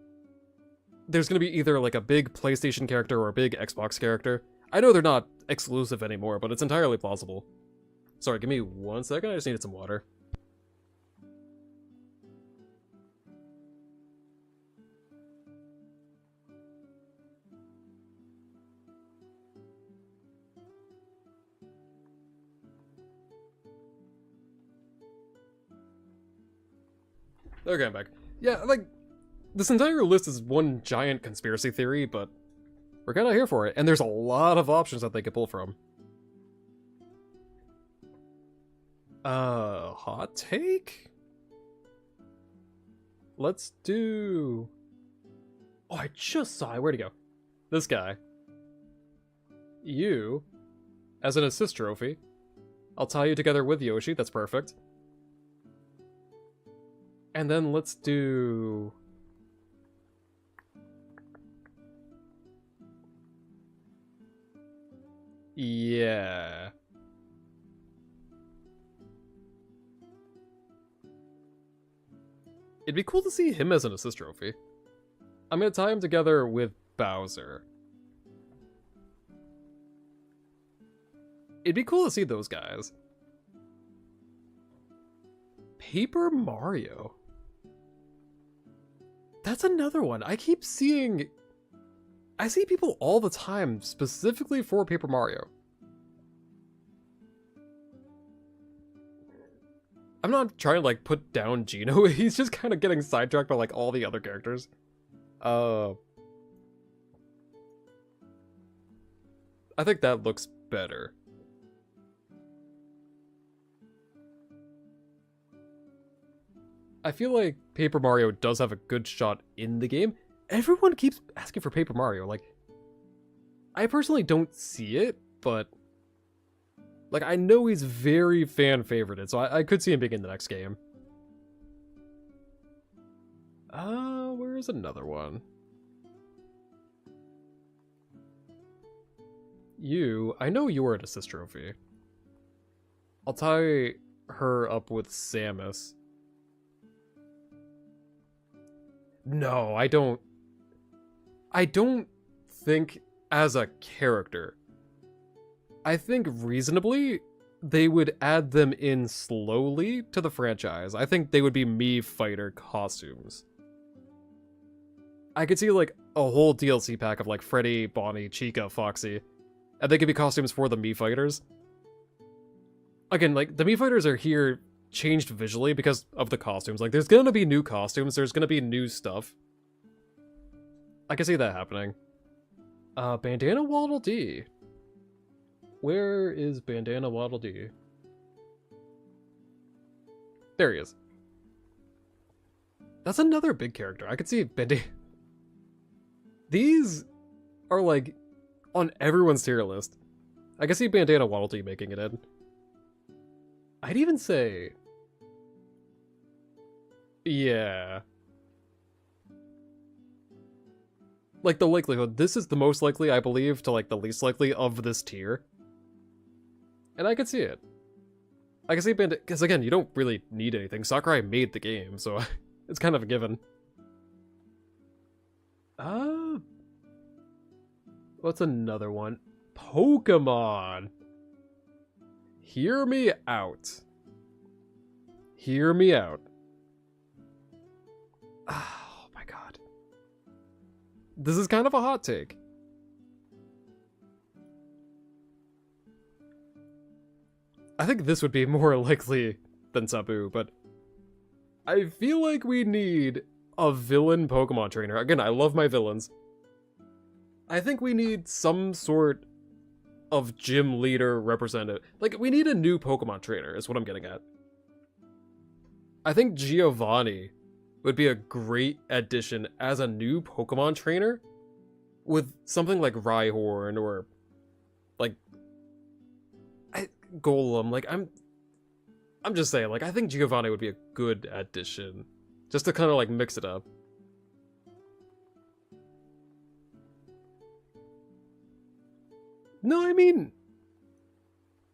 Speaker 1: there's gonna be either, like, a big PlayStation character or a big Xbox character. I know they're not exclusive anymore, but it's entirely plausible. Sorry, give me 1 second, I just needed some water. Okay, I'm back. Yeah, like, this entire list is one giant conspiracy theory, but we're kind of here for it, and there's a lot of options that they could pull from. Hot take? Let's do... Oh, I just saw it. Where'd he go? This guy. You, as an assist trophy. I'll tie you together with Yoshi, that's perfect. And then let's do... Yeah. It'd be cool to see him as an assist trophy. I'm gonna tie him together with Bowser. It'd be cool to see those guys. Paper Mario. That's another one. I keep seeing... I see people all the time specifically for Paper Mario. I'm not trying to, like, put down Geno. He's just kind of getting sidetracked by, like, all the other characters. I think that looks better. I feel like Paper Mario does have a good shot in the game. Everyone keeps asking for Paper Mario. Like, I personally don't see it, but like I know he's very fan favorited, so I could see him being in the next game. Where's another one? I know you were an assist trophy. I'll tie her up with Samus. No, I don't think as a character. I think reasonably, they would add them in slowly to the franchise. I think they would be Mii Fighter costumes. I could see like a whole DLC pack of like Freddy, Bonnie, Chica, Foxy, and they could be costumes for the Mii Fighters. Again, like the Mii Fighters are here changed visually because of the costumes. Like there's gonna be new costumes, there's gonna be new stuff. I can see that happening. Bandana Waddle Dee. Where is Bandana Waddle Dee? There he is. That's another big character. I could see Bandana. These are like on everyone's tier list. I can see Bandana Waddle Dee making it in. I'd even say, yeah. Like the likelihood, this is the most likely, I believe, to like the least likely of this tier. And I could see it. I can see Bandana, because again, you don't really need anything. Sakurai made the game, so it's kind of a given. What's another one? Pokemon! Hear me out. Hear me out. Oh my god. This is kind of a hot take. I think this would be more likely than Sabu, but I feel like we need a villain Pokemon trainer. Again, I love my villains. I think we need some sort of gym leader representative. Like, we need a new Pokemon trainer, is what I'm getting at. I think Giovanni would be a great addition as a new Pokemon trainer with something like Rhyhorn or like Golem. Like, I'm just saying, like, I think Giovanni would be a good addition just to kind of like mix it up. No, I mean,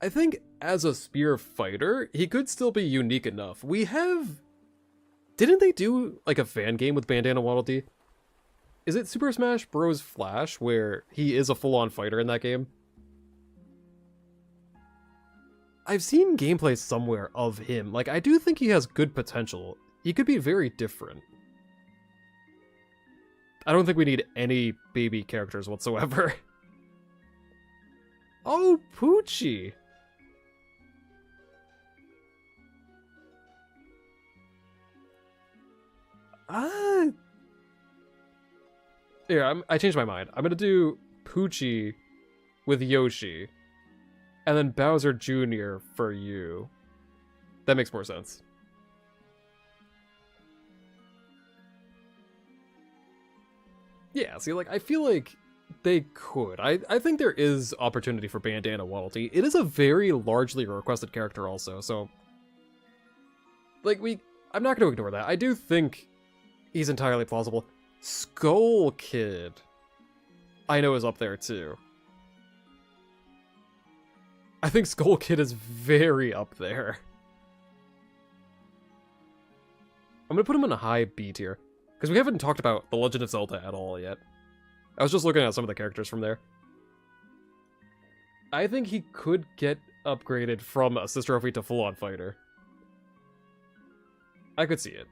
Speaker 1: I think as a spear fighter, he could still be unique enough. We have... Didn't they do, like, a fan game with Bandana Waddle Dee? Is it Super Smash Bros. Flash, where he is a full-on fighter in that game? I've seen gameplay somewhere of him. Like, I do think he has good potential. He could be very different. I don't think we need any baby characters whatsoever. Oh, Poochie! Here, I changed my mind. I'm gonna do Poochie with Yoshi, and then Bowser Jr. for you. That makes more sense. Yeah, see, like, I feel like they could. I think there is opportunity for Bandana Waddle Dee. It is a very largely requested character also, so... Like, I'm not going to ignore that. I do think he's entirely plausible. Skull Kid, I know, is up there too. I think Skull Kid is very up there. I'm going to put him in a high B tier, because we haven't talked about The Legend of Zelda at all yet. I was just looking at some of the characters from there. I think he could get upgraded from Assist Trophy to full-on fighter. I could see it.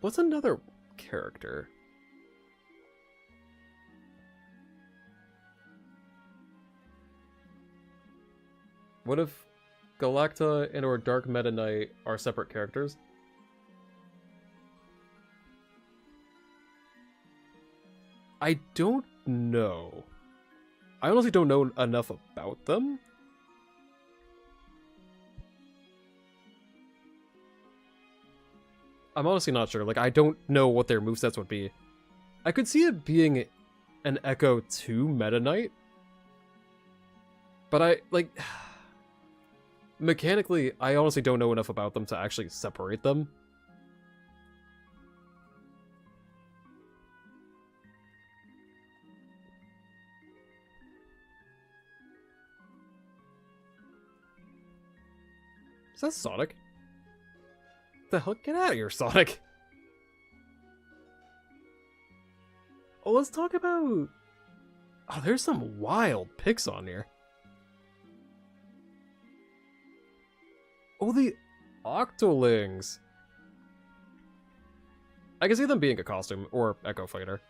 Speaker 1: What's another character? What if Galacta and or Dark Meta Knight are separate characters? I don't know. I honestly don't know enough about them. I'm honestly not sure. Like, I don't know what their movesets would be. I could see it being an Echo to Meta Knight. But mechanically, I honestly don't know enough about them to actually separate them. Is that Sonic? The hell? Get out of here, Sonic! Oh, let's talk about... Oh, there's some wild picks on here. Oh, the Octolings! I can see them being a costume, or Echo Fighter.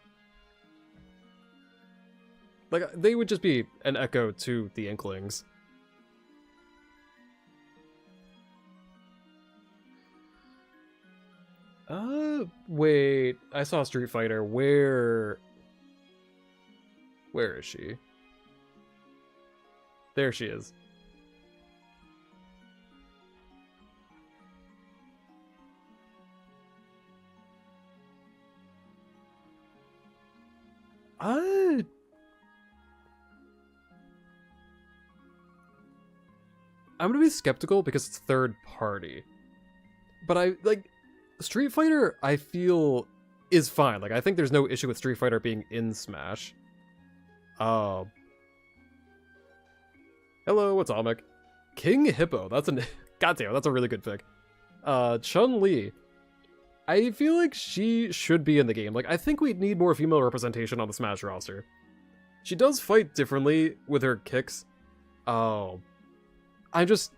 Speaker 1: Like, they would just be an echo to the Inklings. Wait, I saw Street Fighter. Where is she? There she is. I'm gonna be skeptical because it's third party. But Street Fighter, I feel, is fine. Like, I think there's no issue with Street Fighter being in Smash. Hello, what's Atomic? King Hippo, goddamn, that's a really good pick. Chun-Li. I feel like she should be in the game. Like, I think we need more female representation on the Smash roster. She does fight differently with her kicks. I'm just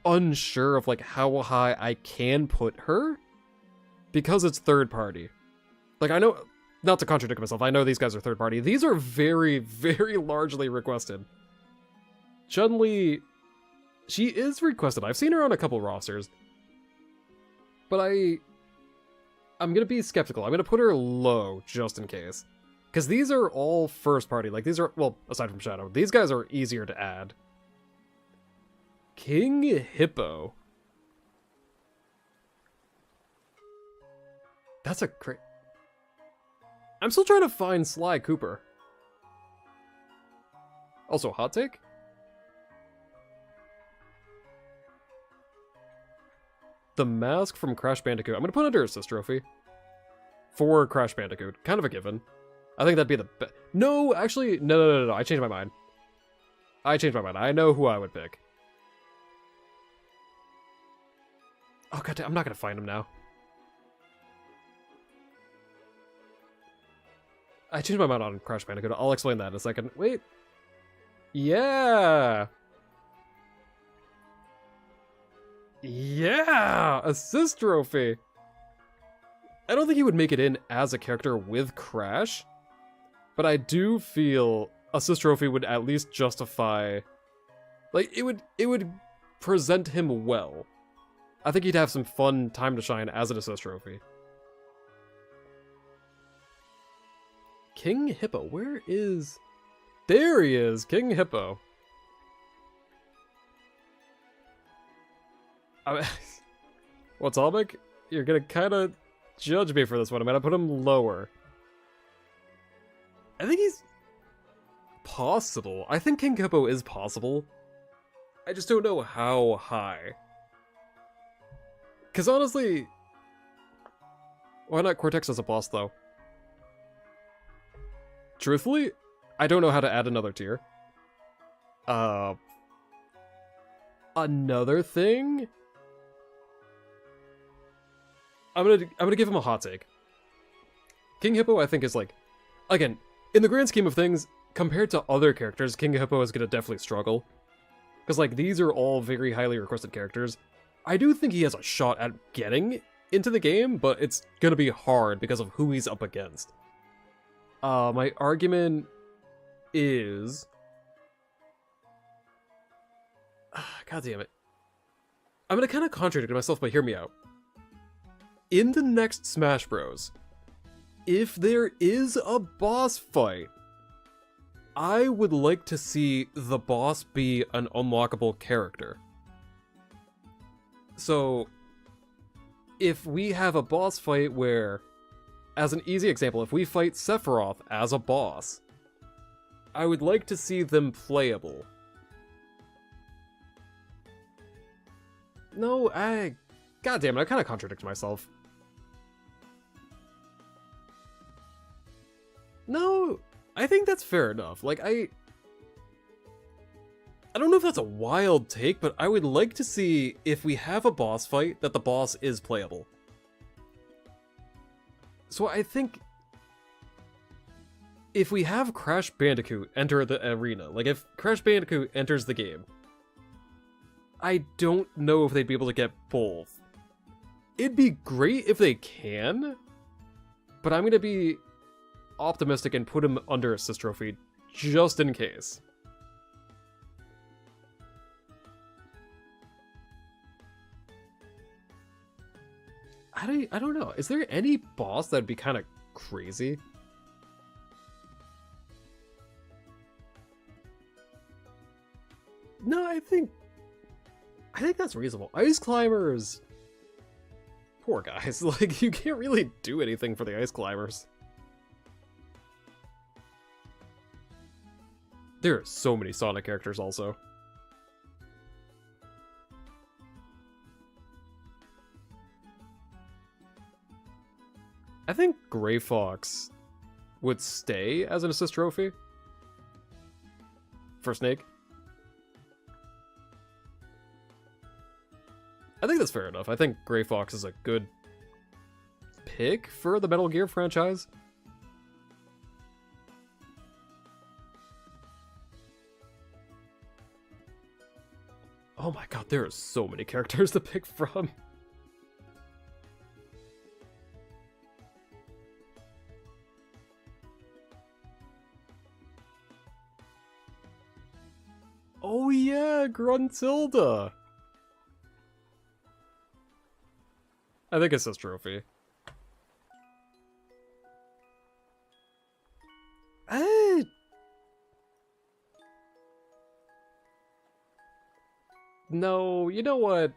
Speaker 1: unsure of, like, how high I can put her. Because it's third party. Like, I know, not to contradict myself, I know these guys are third party. These are very, very largely requested. Chun-Li, she is requested. I've seen her on a couple rosters. But I'm gonna be skeptical. I'm gonna put her low, just in case. Because these are all first party. Like, these are, well, aside from Shadow, these guys are easier to add. King Hippo. That's a great... I'm still trying to find Sly Cooper. Also, hot take? The mask from Crash Bandicoot. I'm gonna put under assist trophy. For Crash Bandicoot. Kind of a given. I think that'd be the best. No, actually, no. I changed my mind. I know who I would pick. Oh, god, I'm not gonna find him now. I changed my mind on Crash Bandicoot. I'll explain that in a second. Wait. Yeah! Yeah! Assist trophy! I don't think he would make it in as a character with Crash, but I do feel assist trophy would at least justify... Like, it would present him well. I think he'd have some fun time to shine as an assist trophy. King Hippo, where is... There he is, King Hippo. What's Atomic? You're gonna kind of judge me for this one. I'm gonna put him lower. I think he's possible. I think King Hippo is possible. I just don't know how high. Because honestly... Why not Cortex as a boss, though? Truthfully, I don't know how to add another tier. Another thing? I'm gonna give him a hot take. King Hippo, I think, is like... Again, in the grand scheme of things, compared to other characters, King Hippo is gonna definitely struggle. Because, like, these are all very highly requested characters. I do think he has a shot at getting into the game, but it's gonna be hard because of who he's up against. My argument is... God damn it. I'm gonna kind of contradict myself, but hear me out. In the next Smash Bros., if there is a boss fight, I would like to see the boss be an unlockable character. So, if we have a boss fight where, as an easy example, if we fight Sephiroth as a boss, I would like to see them playable. No, God damn it, I kind of contradict myself. No, I think that's fair enough. Like, I don't know if that's a wild take, but I would like to see, if we have a boss fight, that the boss is playable. So I think if we have Crash Bandicoot enter the arena, like if Crash Bandicoot enters the game, I don't know if they'd be able to get both. It'd be great if they can, but I'm going to be optimistic and put him under assist trophy just in case. I don't know. Is there any boss that'd be kind of crazy? No, I think that's reasonable. Ice climbers. Poor guys. Like, you can't really do anything for the ice climbers. There are so many Sonic characters also. I think Gray Fox would stay as an assist trophy for Snake. I think that's fair enough. I think Gray Fox is a good pick for the Metal Gear franchise. Oh my god, there are so many characters to pick from. Oh yeah, Gruntilda! I think it's this trophy. No, you know what?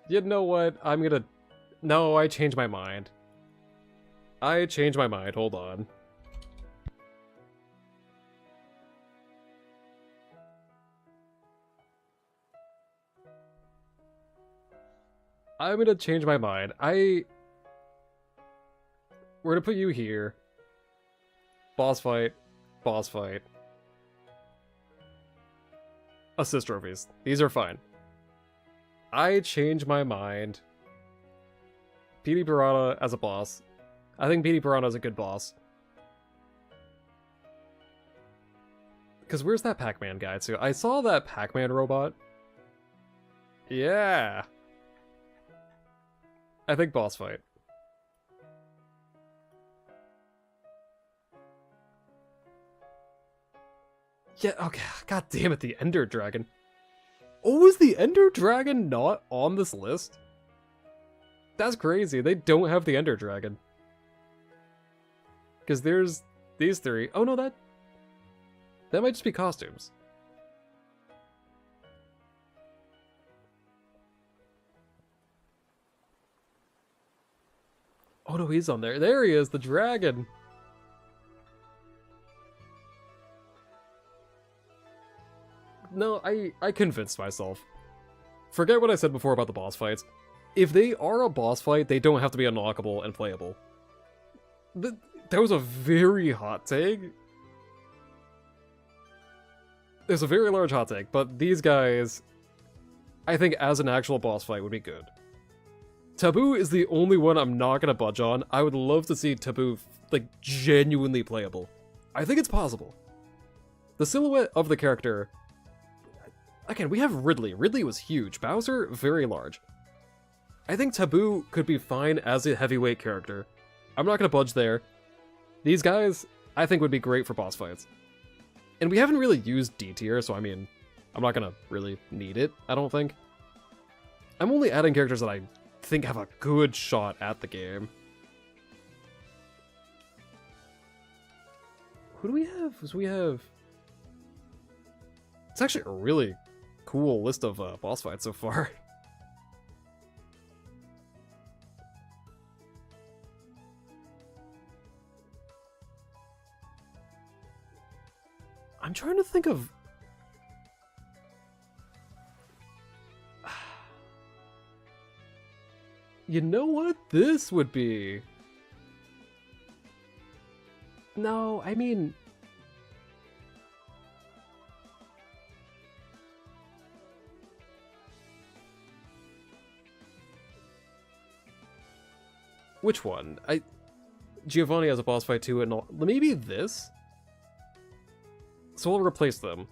Speaker 1: You know what? I'm gonna... No, I changed my mind. I changed my mind, hold on. I'm gonna change my mind. We're gonna put you here. Boss fight. Boss fight. Assist trophies. These are fine. I changed my mind. Petey Piranha as a boss. I think Petey Piranha is a good boss. Because where's that Pac-Man guy too? I saw that Pac-Man robot. Yeah. I think boss fight. Yeah, okay, god damn it, the Ender Dragon. Oh, is the Ender Dragon not on this list? That's crazy, they don't have the Ender Dragon. Because there's these three. Oh no, that might just be costumes. Oh no, he's on there. There he is, the dragon. No, I convinced myself. Forget what I said before about the boss fights. If they are a boss fight, they don't have to be unlockable and playable. That was a very hot take. There's a very large hot take, but these guys, I think as an actual boss fight would be good. Taboo is the only one I'm not gonna budge on. I would love to see Taboo, like, genuinely playable. I think it's possible. The silhouette of the character... Again, we have Ridley. Ridley was huge. Bowser, very large. I think Taboo could be fine as a heavyweight character. I'm not gonna budge there. These guys, I think would be great for boss fights. And we haven't really used D tier, so I mean, I'm not gonna really need it, I don't think. I'm only adding characters that I think have a good shot at the game. Who do we have? So we have... It's actually a really cool list of boss fights so far. I'm trying to think of... You know what this would be? No, I mean... Which one? Giovanni has a boss fight too, and maybe this? So we'll replace them.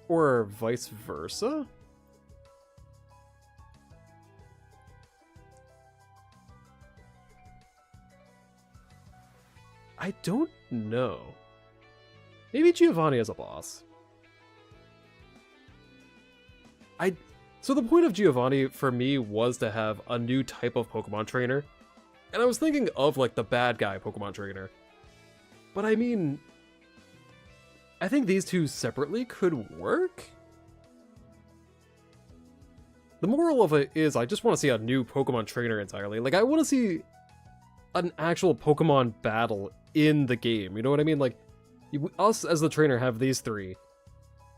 Speaker 1: Or vice versa? I don't know. Maybe Giovanni as a boss. So the point of Giovanni for me was to have a new type of Pokemon trainer. And I was thinking of like the bad guy Pokemon trainer. But I mean, I think these two separately could work. The moral of it is I just want to see a new Pokemon trainer entirely. Like I want to see an actual Pokemon battle in the game. You know what I mean? Like us as the trainer have these three.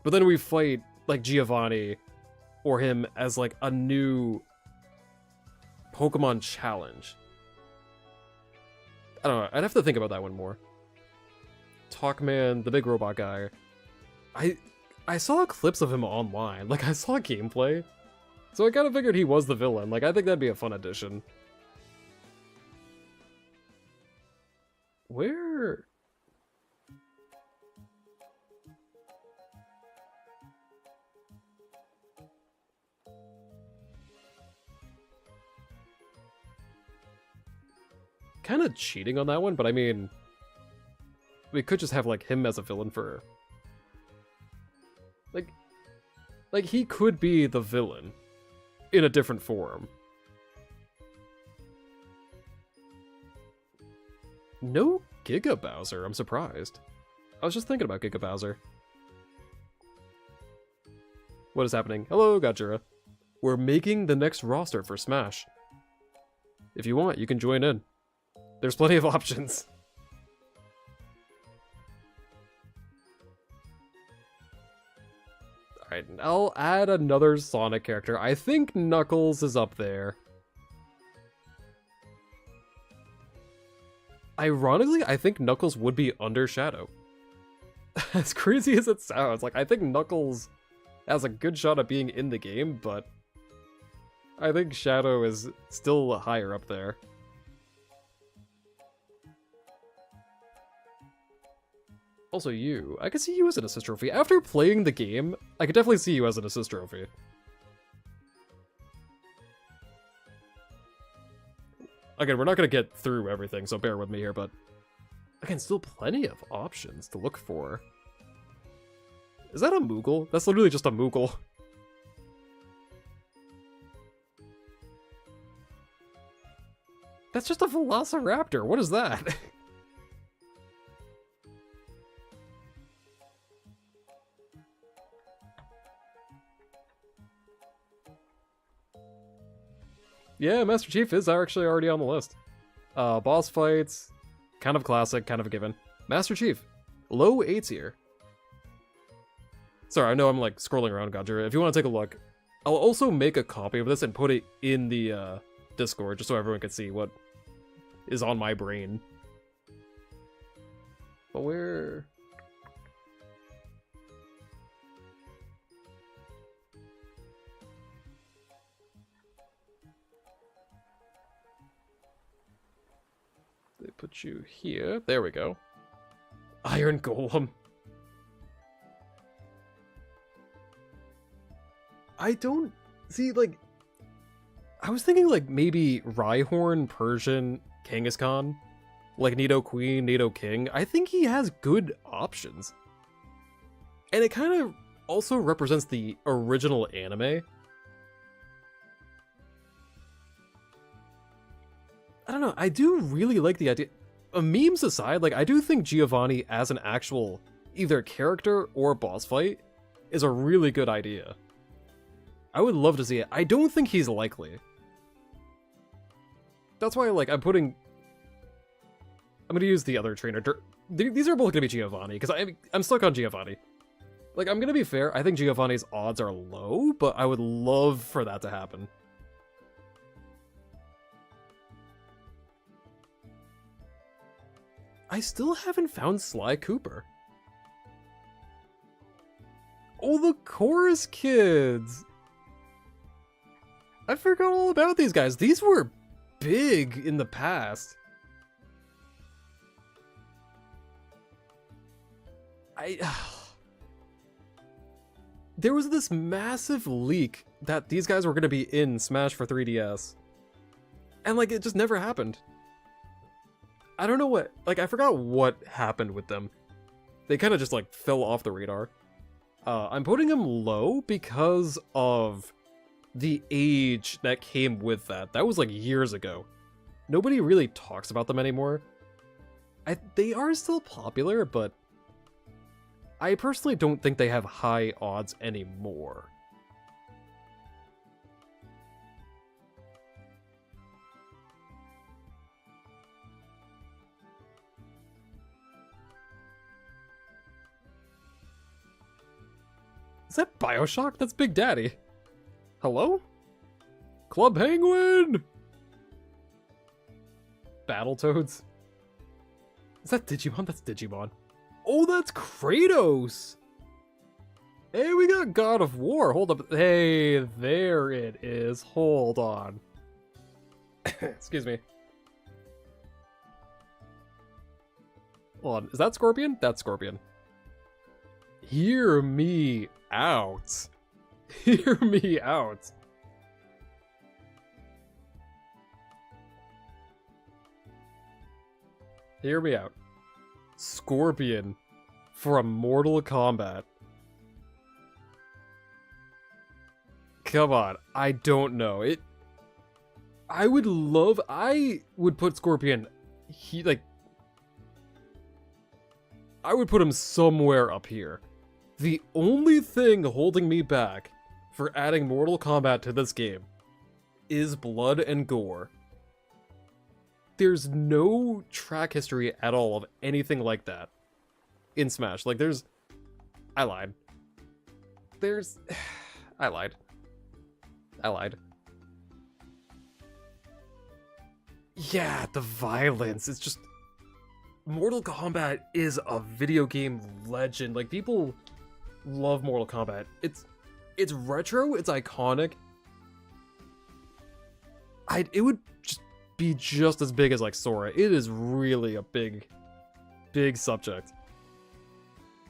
Speaker 1: But then we fight like Giovanni or him as like a new Pokemon challenge. I don't know, I'd have to think about that one more. Talkman, the big robot guy. I saw clips of him online, like I saw gameplay. So I kind of figured he was the villain, like I think that'd be a fun addition. Where... Kind of cheating on that one, but I mean, we could just have like him as a villain for like he could be the villain in a different form. No Giga Bowser, I'm surprised. I was just thinking about Giga Bowser. What is happening? Hello, Gajira. We're making the next roster for Smash. If you want, you can join in. There's plenty of options. Alright, I'll add another Sonic character. I think Knuckles is up there. Ironically, I think Knuckles would be under Shadow. As crazy as it sounds, like I think Knuckles has a good shot at being in the game, but I think Shadow is still higher up there. Also you, I could see you as an assist trophy. After playing the game, I could definitely see you as an assist trophy. Again, we're not going to get through everything, so bear with me here, but again, still plenty of options to look for. Is that a Moogle? That's literally just a Moogle. That's just a Velociraptor. What is that? Yeah, Master Chief is actually already on the list. Boss fights, kind of classic, kind of a given. Master Chief, low 8 tier. Sorry, I know I'm like scrolling around, Gajira. If you want to take a look, I'll also make a copy of this and put it in the Discord, just so everyone can see what is on my brain. But where... They put you here. There we go. Iron Golem. I don't... See, like... I was thinking, like, maybe Rhyhorn, Persian, Kangaskhan. Like, Nidoqueen, Nidoking. I think he has good options. And it kind of also represents the original anime. I don't know, I do really like the idea. Memes aside, like, I do think Giovanni as an actual either character or boss fight is a really good idea. I would love to see it. I don't think he's likely. That's why, like, I'm gonna use the other trainer. These are both gonna be Giovanni, because I'm stuck on Giovanni. Like, I'm gonna be fair, I think Giovanni's odds are low, but I would love for that to happen. I still haven't found Sly Cooper. Oh, the Chorus Kids! I forgot all about these guys. These were big in the past. There was this massive leak that these guys were going to be in Smash for 3DS. And, like, it just never happened. I don't know what, like, I forgot what happened with them. They kind of just, like, fell off the radar. I'm putting them low because of the age that came with that. That was, like, years ago. Nobody really talks about them anymore. They are still popular, but I personally don't think they have high odds anymore. Is that Bioshock? That's Big Daddy. Hello? Club Penguin! Battletoads? Is that Digimon? That's Digimon. Oh, that's Kratos! Hey, we got God of War. Hold up. Hey, there it is. Hold on. Excuse me. Hold on. Is that Scorpion? That's Scorpion. Hear me out. Hear me out. Hear me out. Scorpion from Mortal Kombat. Come on, I don't know. I would put Scorpion, I would put him somewhere up here. The only thing holding me back for adding Mortal Kombat to this game is blood and gore. There's no track history at all of anything like that in Smash. Like, I lied. I lied. Yeah, the violence. It's just... Mortal Kombat is a video game legend. Like, people love Mortal Kombat. It's retro, it's iconic. It would just be just as big as, like, Sora. It is really a big subject.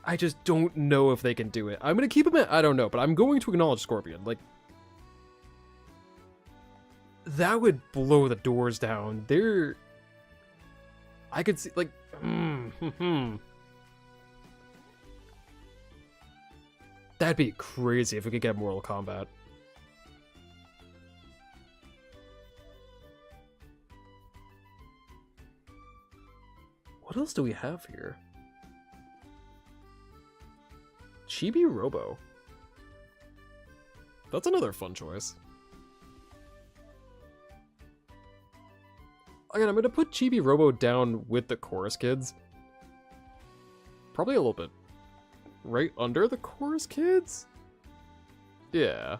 Speaker 1: I just don't know if they can do it. I'm gonna keep him at, I don't know, but I'm going to acknowledge Scorpion. Like, that would blow the doors down. I could see, like, That'd be crazy if we could get Mortal Kombat. What else do we have here? Chibi Robo. That's another fun choice. Again, I'm gonna put Chibi Robo down with the Chorus Kids. Probably a little bit right under the Chorus Kids? Yeah.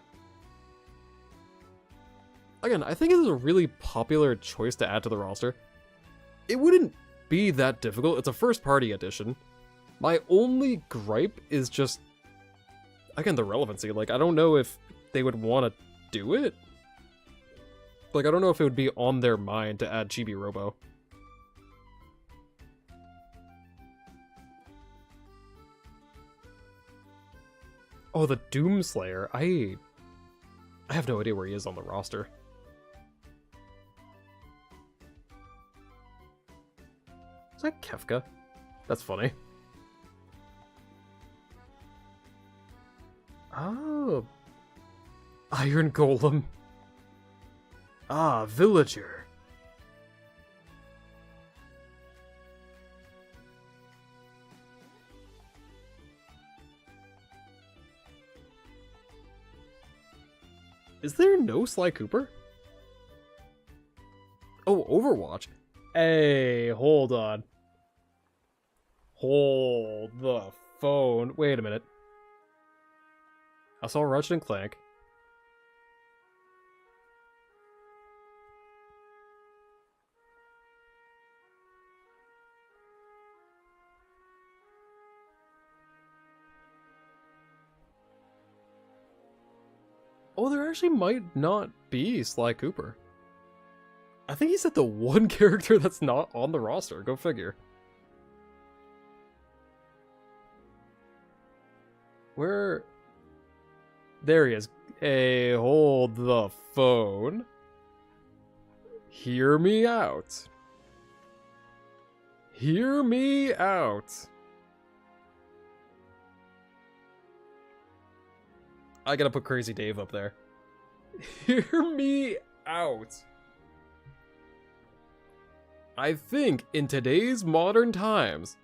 Speaker 1: Again, I think it is a really popular choice to add to the roster. It wouldn't be that difficult. It's a first-party edition. My only gripe is just, again, the relevancy. Like, I don't know if they would want to do it. Like, I don't know if it would be on their mind to add Chibi Robo. Oh, the Doomslayer. I have no idea where he is on the roster. Is that Kefka? That's funny. Oh. Iron Golem. Ah, Villager. Is there no Sly Cooper? Oh, Overwatch. Hey, hold on. Hold the phone. Wait a minute. I saw Ratchet and Clank. Oh, there actually might not be Sly Cooper. I think he's at the one character that's not on the roster. Go figure. Where? There he is. Hey, hold the phone. Hear me out. Hear me out. I gotta put Crazy Dave up there. Hear me out. I think in today's modern times,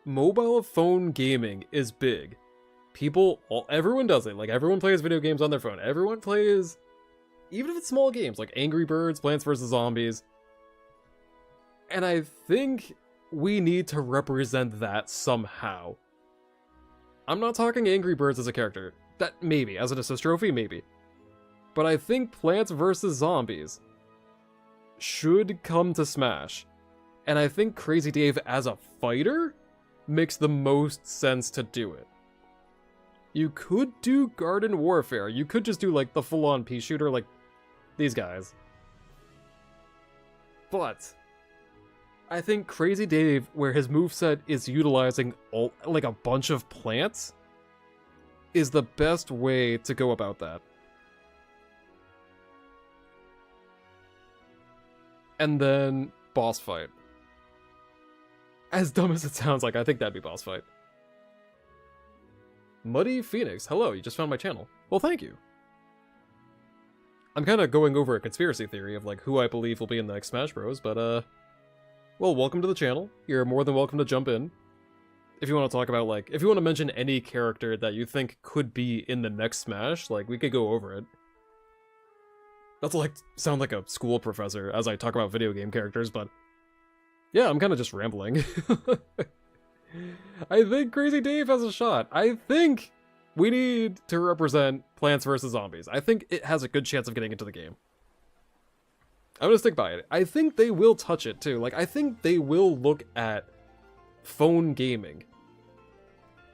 Speaker 1: mobile phone gaming is big. Everyone does it. Like, everyone plays video games on their phone. Everyone plays, even if it's small games, like Angry Birds, Plants vs. Zombies. And I think we need to represent that somehow. I'm not talking Angry Birds as a character. That maybe, as an assist trophy, maybe. But I think Plants vs. Zombies should come to Smash. And I think Crazy Dave as a fighter makes the most sense to do it. You could do Garden Warfare. You could just do like the full-on pea shooter like these guys. But I think Crazy Dave, where his moveset is utilizing like a bunch of plants, is the best way to go about that. And then boss fight. As dumb as it sounds, like, I think that'd be boss fight. Muddy Phoenix, hello, you just found my channel. Well, thank you. I'm kind of going over a conspiracy theory of, like, who I believe will be in the next Smash Bros, but, well, welcome to the channel. You're more than welcome to jump in. If you want to talk about, like, if you want to mention any character that you think could be in the next Smash, like, we could go over it. Not to, like, sound like a school professor as I talk about video game characters, but yeah, I'm kind of just rambling. I think Crazy Dave has a shot. I think we need to represent Plants vs. Zombies. I think it has a good chance of getting into the game. I'm gonna stick by it. I think they will touch it, too. Like, I think they will look at phone gaming.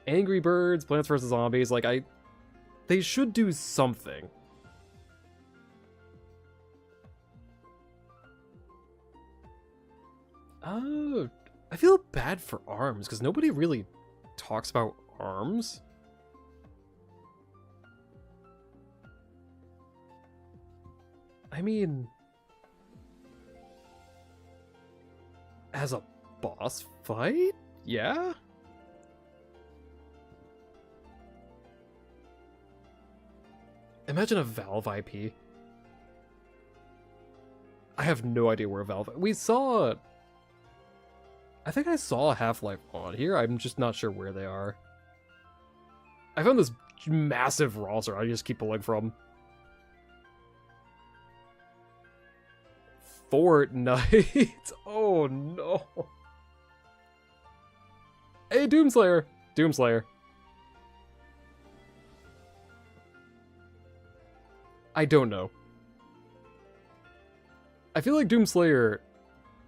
Speaker 1: Angry Birds, Plants vs. Zombies, like, they should do something. Oh, I feel bad for ARMS, because nobody really talks about ARMS. I mean, as a boss fight? Yeah? Imagine a Valve IP. I have no idea where Valve... We saw... I think I saw Half-Life on here, I'm just not sure where they are. I found this massive roster I just keep pulling from. Fortnite! Oh no! Hey, Doomslayer! Doomslayer. I don't know. I feel like Doomslayer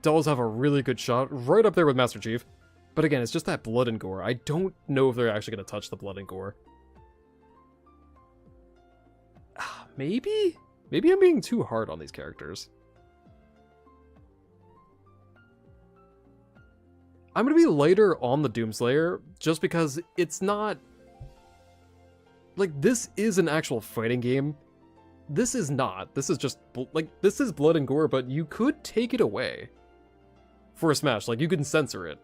Speaker 1: does have a really good shot, right up there with Master Chief. But again, it's just that blood and gore. I don't know if they're actually going to touch the blood and gore. Maybe? Maybe I'm being too hard on these characters. I'm going to be lighter on the Doomslayer, just because it's not... Like, this is an actual fighting game. This is not. This is just, like, this is blood and gore, but you could take it away. For a Smash, like, you can censor it.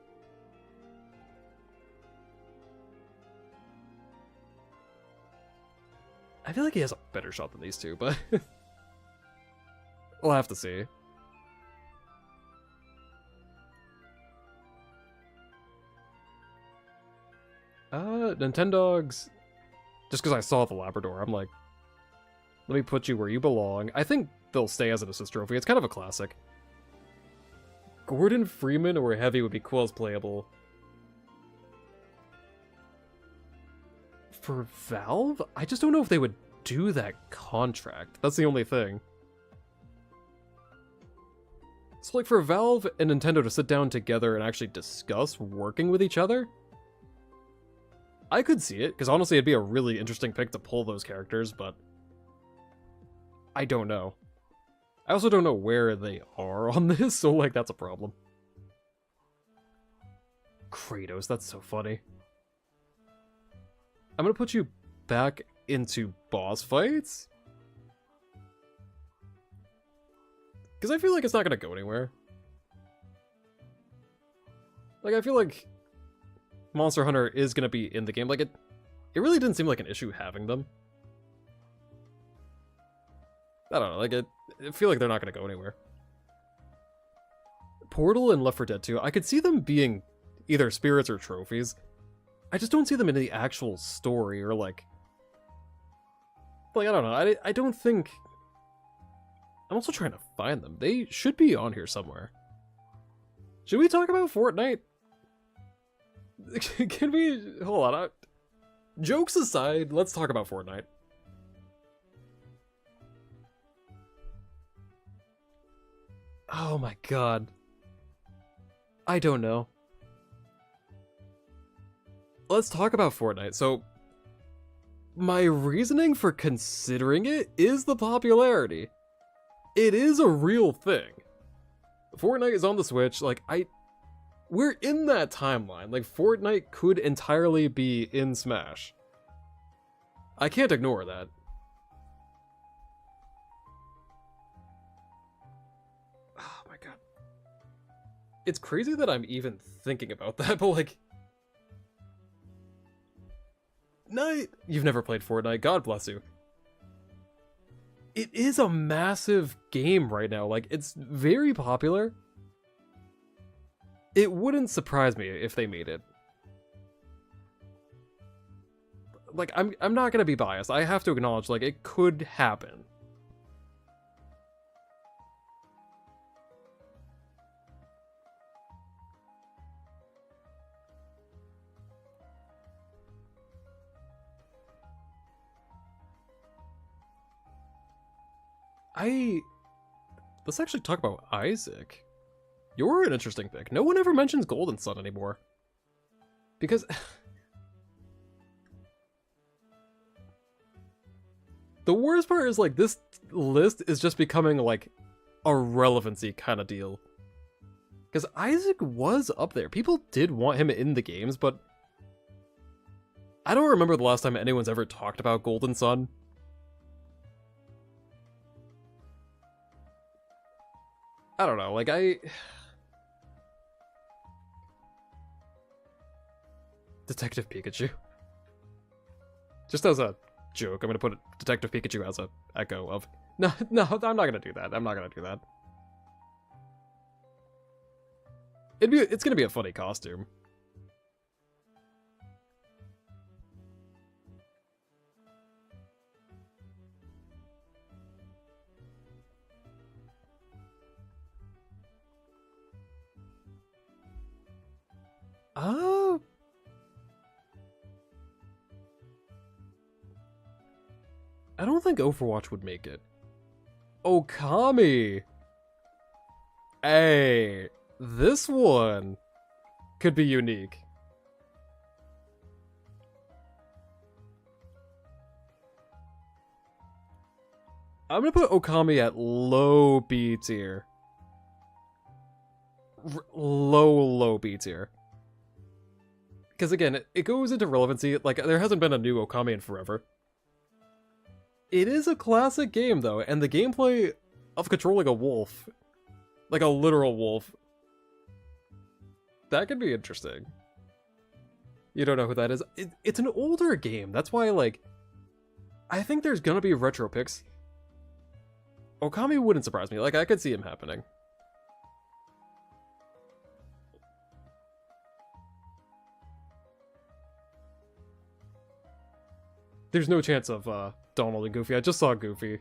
Speaker 1: I feel like he has a better shot than these two, but... we'll have to see. Nintendogs. Just because I saw the Labrador, I'm like, let me put you where you belong. I think they'll stay as an assist trophy. It's kind of a classic. Gordon Freeman or Heavy would be cool as playable. For Valve? I just don't know if they would do that contract. That's the only thing. So like for Valve and Nintendo to sit down together and actually discuss working with each other, I could see it, because honestly it'd be a really interesting pick to pull those characters, but I don't know. I also don't know where they are on this, so like that's a problem. Kratos, that's so funny. I'm gonna put you back into boss fights, because I feel like it's not gonna go anywhere. Like, I feel like Monster Hunter is gonna be in the game. Like, it really didn't seem like an issue having them. I don't know, like, I feel like they're not gonna go anywhere. Portal and Left 4 Dead 2, I could see them being either spirits or trophies. I just don't see them in the actual story, or like, I don't know, I don't think... I'm also trying to find them. They should be on here somewhere. Should we talk about Fortnite? Can we... Hold on. Jokes aside, let's talk about Fortnite. Oh my god. I don't know. Let's talk about Fortnite. So, my reasoning for considering it is the popularity. It is a real thing. Fortnite is on the Switch, like, we're in that timeline. Like, Fortnite could entirely be in Smash. I can't ignore that. Oh my god. It's crazy that I'm even thinking about that, but like... Night! You've never played Fortnite, God bless you. It is a massive game right now, like, it's very popular. It wouldn't surprise me if they made it. Like, I'm not gonna be biased, I have to acknowledge, like, it could happen. Let's actually talk about Isaac. You're an interesting pick. No one ever mentions Golden Sun anymore. Because... the worst part is, like, this list is just becoming, like, a relevancy kind of deal. Because Isaac was up there. People did want him in the games, but... I don't remember the last time anyone's ever talked about Golden Sun. I don't know, like, Detective Pikachu. Just as a joke, I'm gonna put Detective Pikachu as a echo of... No, I'm not gonna do that. I'm not gonna do that. It's gonna be a funny costume. I don't think Overwatch would make it. Okami! Hey, this one could be unique. I'm gonna put Okami at low B tier. Low B tier. Because again, it goes into relevancy, like, there hasn't been a new Okami in forever. It is a classic game, though, and the gameplay of controlling a wolf, like a literal wolf, that could be interesting. You don't know who that is? It's an older game, that's why, like, I think there's gonna be retro picks. Okami wouldn't surprise me, like, I could see him happening. There's no chance of Donald and Goofy. I just saw Goofy.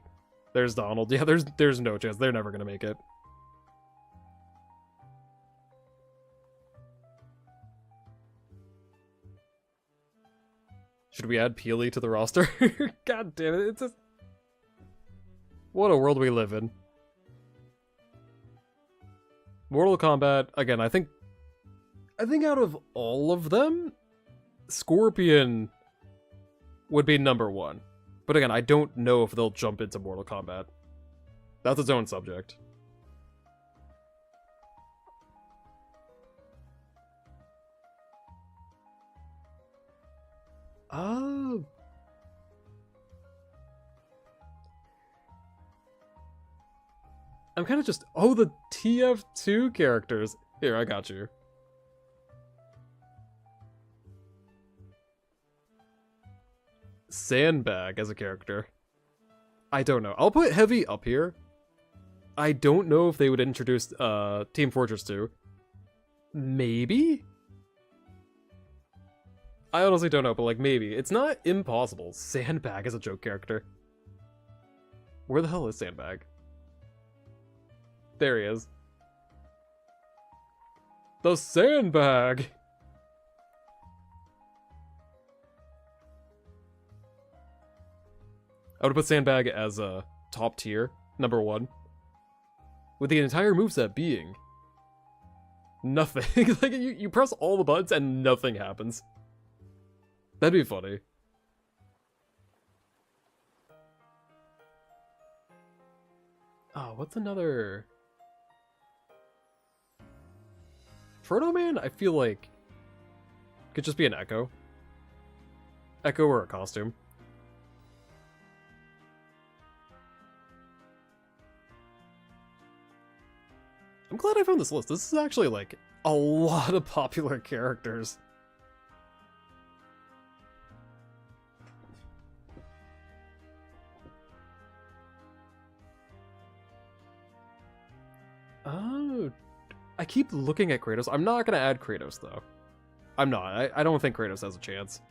Speaker 1: There's Donald. Yeah, there's no chance. They're never gonna make it. Should we add Peely to the roster? God damn it! It's just... What a world we live in. Mortal Kombat, again, I think out of all of them, Scorpion would be number one. But again, I don't know if they'll jump into Mortal Kombat. That's its own subject. Oh. I'm kind of just... Oh, the TF2 characters. Here, I got you. Sandbag as a character. I don't know. I'll put Heavy up here. I don't know if they would introduce Team Fortress 2. Maybe? I honestly don't know, but like maybe. It's not impossible. Sandbag as a joke character. Where the hell is Sandbag? There he is. The Sandbag! I would put Sandbag as a top tier, number one. With the entire moveset being nothing. Like, you press all the buttons and nothing happens. That'd be funny. Oh, what's another... Proto Man, I feel like could just be an Echo. Echo or a costume. I'm glad I found this list. This is actually like a lot of popular characters. Oh, I keep looking at Kratos. I'm not gonna add Kratos though. I'm not. I don't think Kratos has a chance.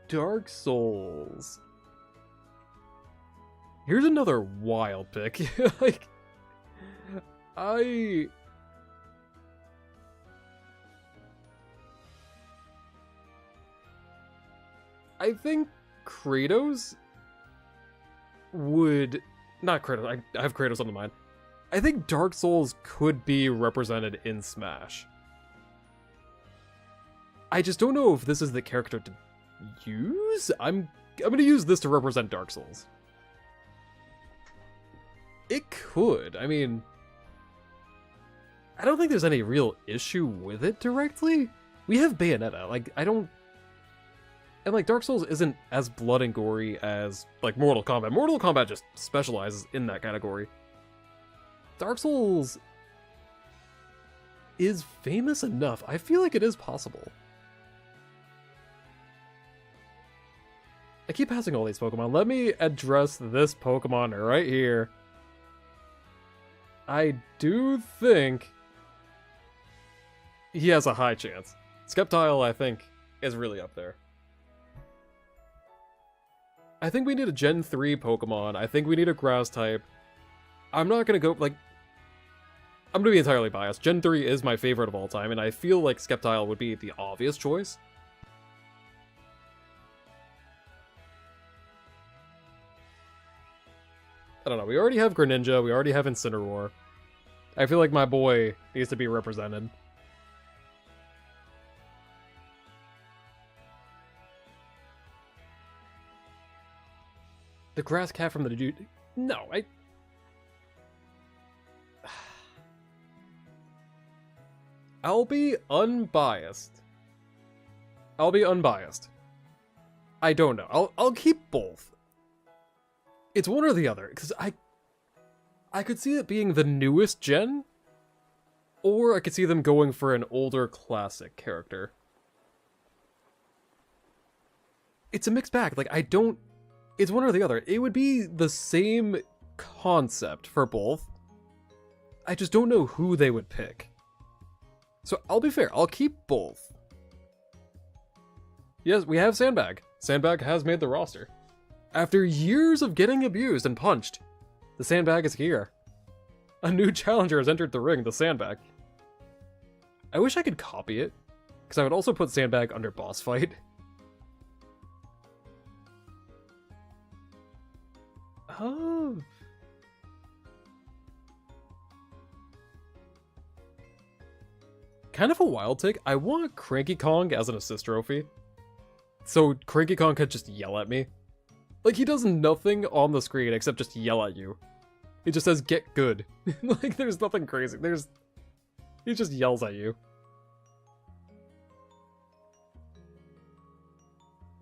Speaker 1: Dark Souls. Here's another wild pick. Like, I think Kratos would... Not Kratos, I have Kratos on the mind. I think Dark Souls could be represented in Smash. I just don't know if this is the character to use? I'm gonna use this to represent Dark Souls. It could. I mean, I don't think there's any real issue with it directly. We have Bayonetta. Like, I don't... And, like, Dark Souls isn't as blood and gory as, like, Mortal Kombat. Mortal Kombat just specializes in that category. Dark Souls is famous enough. I feel like it is possible. I keep passing all these Pokemon. Let me address this Pokemon right here. I do think he has a high chance. Sceptile, I think, is really up there. I think we need a Gen 3 Pokemon. I think we need a Grass type. I'm not gonna go, like... I'm gonna be entirely biased. Gen 3 is my favorite of all time, and I feel like Sceptile would be the obvious choice. I don't know, we already have Greninja, we already have Incineroar. I feel like my boy needs to be represented. The grass cat from the dude... No, I'll be unbiased. I don't know. I'll keep both. It's one or the other, because I could see it being the newest gen, or I could see them going for an older classic character. It's a mixed bag. Like, it's one or the other. It would be the same concept for both. I just don't know who they would pick. So I'll be fair. I'll keep both. Yes, we have Sandbag. Sandbag has made the roster. After years of getting abused and punched, the Sandbag is here. A new challenger has entered the ring, the Sandbag. I wish I could copy it, because I would also put Sandbag under boss fight. Oh. Kind of a wild take. I want Cranky Kong as an assist trophy. So Cranky Kong could just yell at me. Like, he does nothing on the screen except just yell at you. He just says, get good. Like, there's nothing crazy. He just yells at you.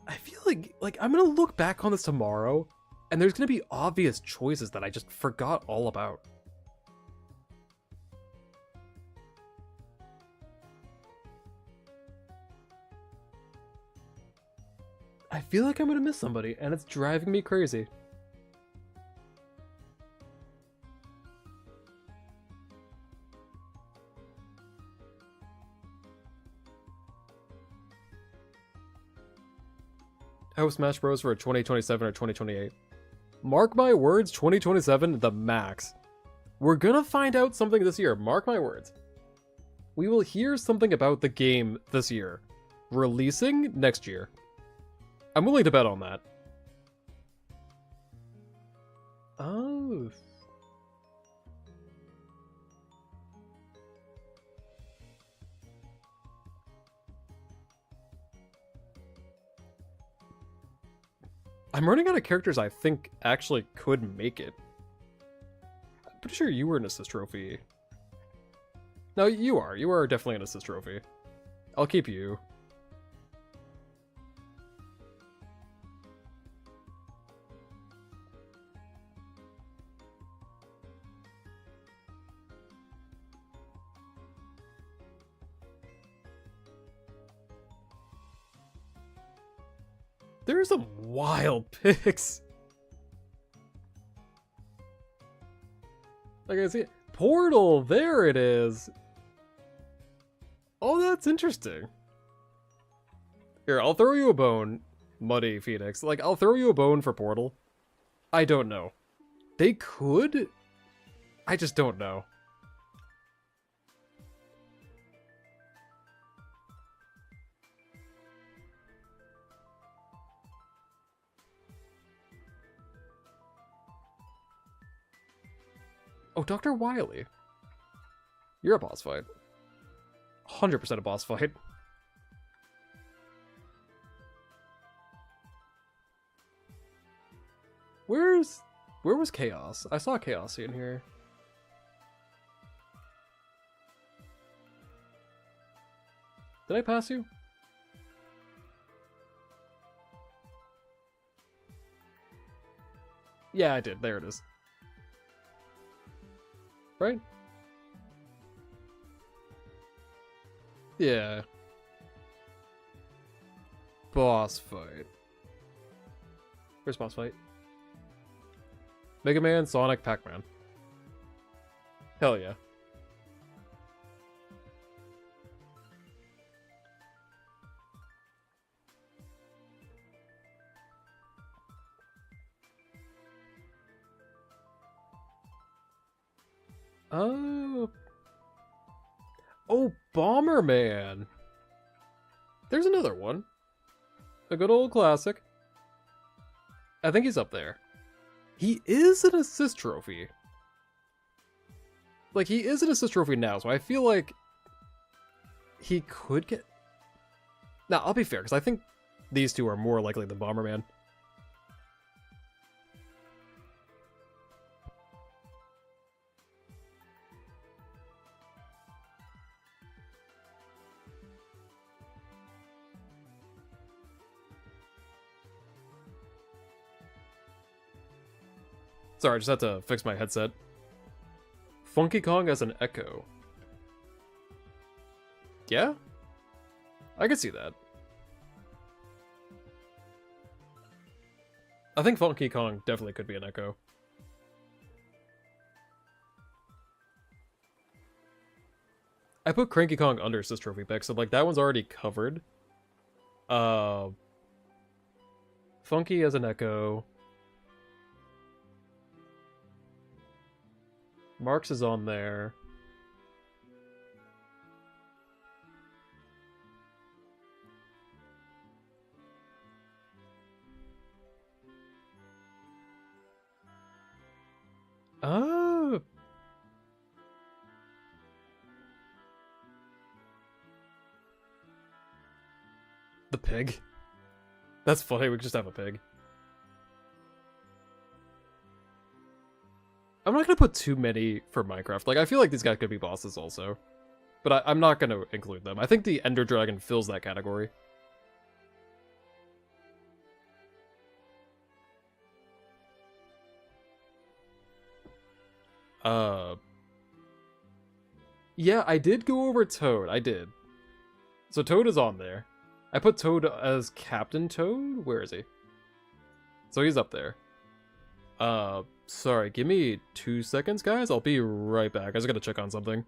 Speaker 1: I feel like I'm gonna look back on this tomorrow, and there's gonna be obvious choices that I just forgot all about. I feel like I'm gonna miss somebody, and it's driving me crazy. I hope Smash Bros. For 2027 or 2028. Mark my words, 2027, the max. We're gonna find out something this year, mark my words. We will hear something about the game this year. Releasing next year. I'm willing to bet on that. Oh. I'm running out of characters I think actually could make it. I'm pretty sure you were an assist trophy. No, you are. You are definitely an assist trophy. I'll keep you. There are some wild picks. Like I see it. Portal, there it is. Oh, that's interesting. Here, I'll throw you a bone, Muddy Phoenix. Like, I'll throw you a bone for Portal. I don't know. They could? I just don't know. Oh, Dr. Wily. You're a boss fight. 100% a boss fight. Where was Chaos? I saw Chaos in here. Did I pass you? Yeah, I did. There it is. Right? Yeah. Boss fight. Where's boss fight? Mega Man, Sonic, Pac-Man. Hell yeah. Oh. Oh, Bomberman. There's another one. A good old classic. I think he's up there. He is an assist trophy. Like, he is an assist trophy now, so I feel like he could get... Now, I'll be fair, because I think these two are more likely than Bomberman. Sorry, I just had to fix my headset. Funky Kong as an Echo. Yeah? I could see that. I think Funky Kong definitely could be an Echo. I put Cranky Kong under assist trophy pick, so like that one's already covered. Uh, Funky as an Echo. Marks is on there. Oh. The pig. That's funny, we could just have a pig. I'm not gonna put too many for Minecraft. Like, I feel like these guys could be bosses also. But I'm not gonna include them. I think the Ender Dragon fills that category. Yeah, I did go over Toad. I did. So Toad is on there. I put Toad as Captain Toad? Where is he? So he's up there. Sorry, give me 2 seconds, guys. I'll be right back. I just gotta check on something.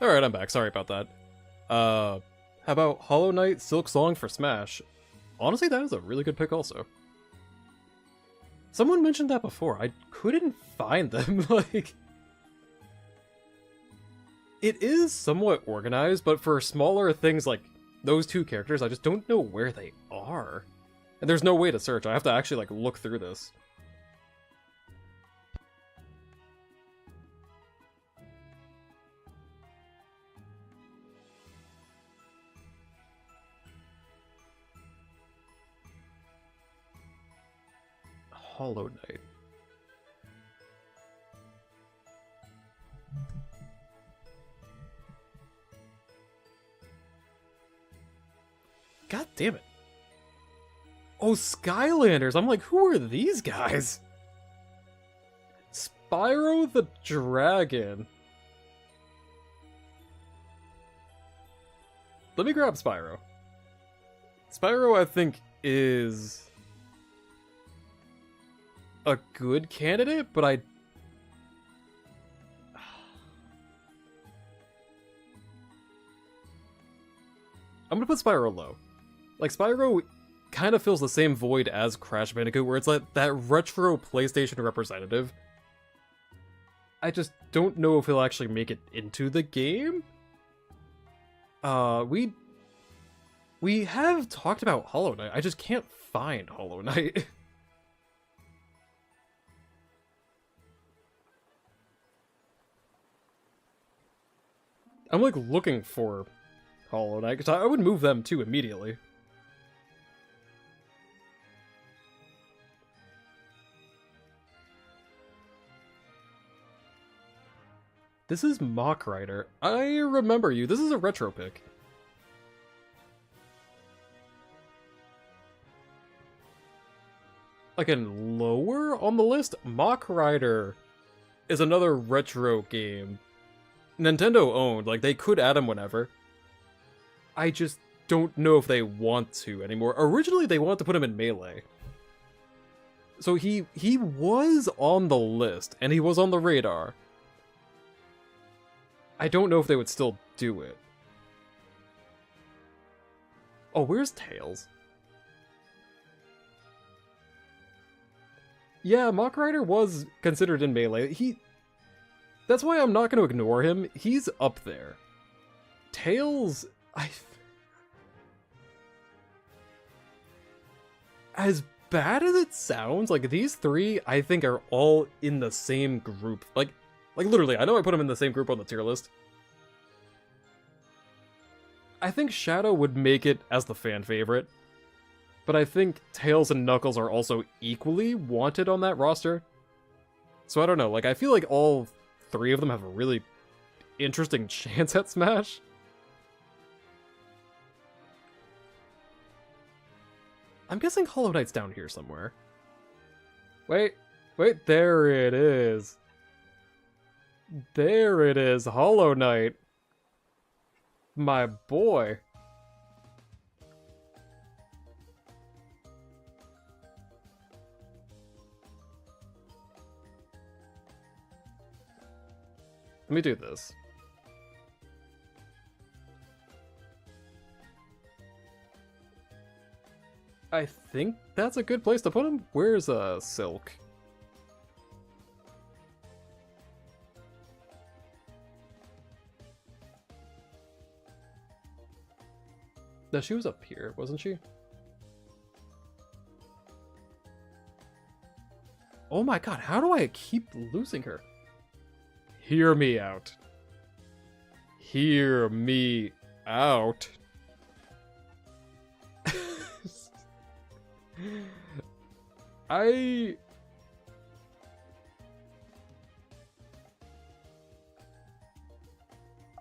Speaker 1: Alright, I'm back. Sorry about that. How about Hollow Knight Silk Song for Smash? Honestly, that is a really good pick also. Someone mentioned that before. I couldn't find them. Like, it is somewhat organized, but for smaller things like those two characters, I just don't know where they are. And there's no way to search. I have to actually, like, look through this. Hollow Knight. God damn it. Oh, Skylanders! I'm like, who are these guys? Spyro the Dragon. Let me grab Spyro. Spyro, I think, is a good candidate, but I'm gonna put Spyro low. Like, Spyro kind of fills the same void as Crash Bandicoot, where it's like that retro PlayStation representative. I just don't know if he'll actually make it into the game. We have talked about Hollow Knight. I just can't find Hollow Knight. I'm like looking for Hollow Knight, because I would move them too immediately. This is Mach Rider. I remember you. This is a retro pick. Again, lower on the list, Mach Rider is another retro game. Nintendo owned, like they could add him whenever. I just don't know if they want to anymore. Originally, they wanted to put him in Melee. So he was on the list, and he was on the radar. I don't know if they would still do it. Oh, where's Tails? Yeah, Mach Rider was considered in Melee. That's why I'm not going to ignore him. He's up there. Tails, as bad as it sounds, like these three, I think are all in the same group. Like literally, I know I put them in the same group on the tier list. I think Shadow would make it as the fan favorite, but I think Tails and Knuckles are also equally wanted on that roster. So I don't know, like I feel like all three of them have a really interesting chance at Smash. I'm guessing Hollow Knight's down here somewhere. Wait, there it is. There it is, Hollow Knight. My boy. Let me do this. I think that's a good place to put him. Where's Silk? No, she was up here, wasn't she? Oh my god, how do I keep losing her? Hear me out. Hear me out.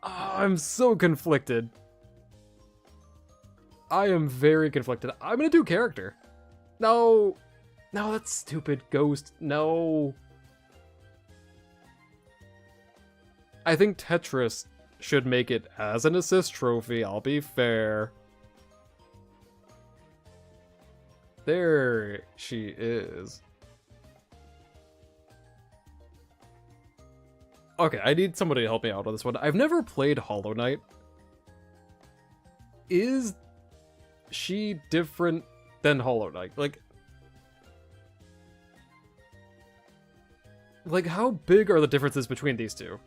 Speaker 1: I'm so conflicted. I am very conflicted. I'm gonna do character. No, that's stupid. Ghost, no. I think Tetris should make it as an assist trophy, I'll be fair. There she is. Okay, I need somebody to help me out on this one. I've never played Hollow Knight. Is she different than Hollow Knight? Like how big are the differences between these two?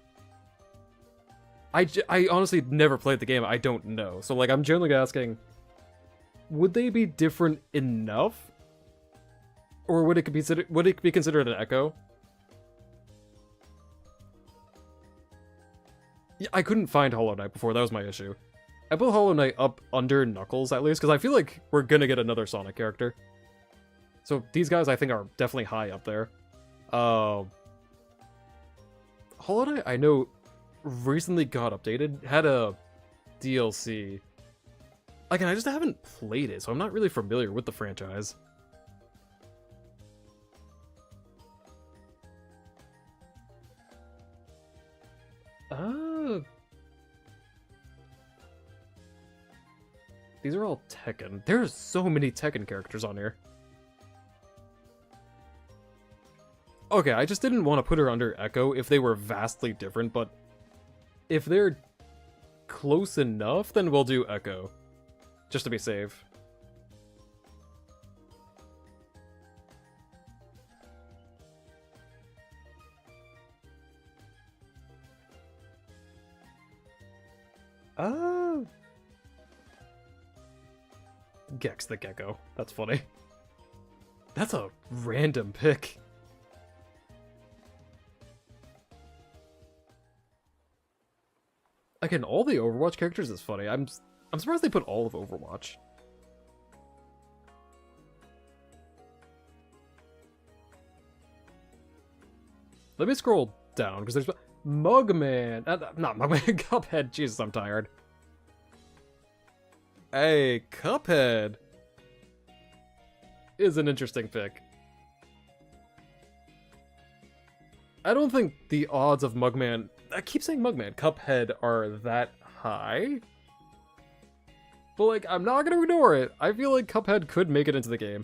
Speaker 1: I honestly never played the game. I don't know. So like I'm generally asking, would they be different enough? Or would it be considered an echo? Yeah, I couldn't find Hollow Knight before. That was my issue. I put Hollow Knight up under Knuckles at least, because I feel like we're gonna get another Sonic character. So these guys I think are definitely high up there. Hollow Knight I know recently got updated, had a DLC. Again, I just haven't played it, so I'm not really familiar with the franchise. These are all Tekken. There's so many Tekken characters on here. Okay, I just didn't want to put her under Echo if they were vastly different, but if they're close enough, then we'll do Echo. Just to be safe. Oh. Gex the Gecko. That's funny. That's a random pick. Again, all the Overwatch characters is funny. I'm surprised they put all of Overwatch. Let me scroll down, because there's Mugman. Not Mugman, Cuphead. Jesus, I'm tired. Hey, Cuphead is an interesting pick. I don't think the odds of Mugman, I keep saying Mugman, Cuphead are that high. But like, I'm not gonna ignore it. I feel like Cuphead could make it into the game.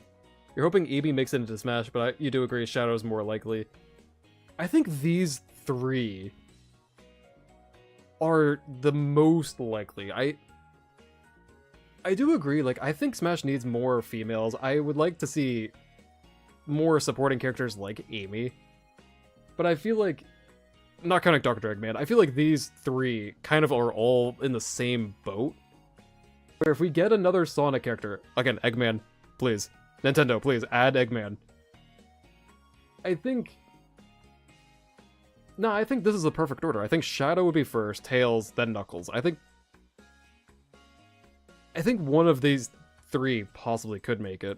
Speaker 1: You're hoping Eevee makes it into Smash, but you do agree Shadow's more likely. I think these three are the most likely. I do agree, like, I think Smash needs more females. I would like to see more supporting characters like Amy. But I feel like, not counting Dr. Eggman, I feel like these three kind of are all in the same boat. Where if we get another Sonic character, again, Eggman, please. Nintendo, please, add Eggman. I think this is the perfect order. I think Shadow would be first, Tails, then Knuckles. I think one of these three possibly could make it.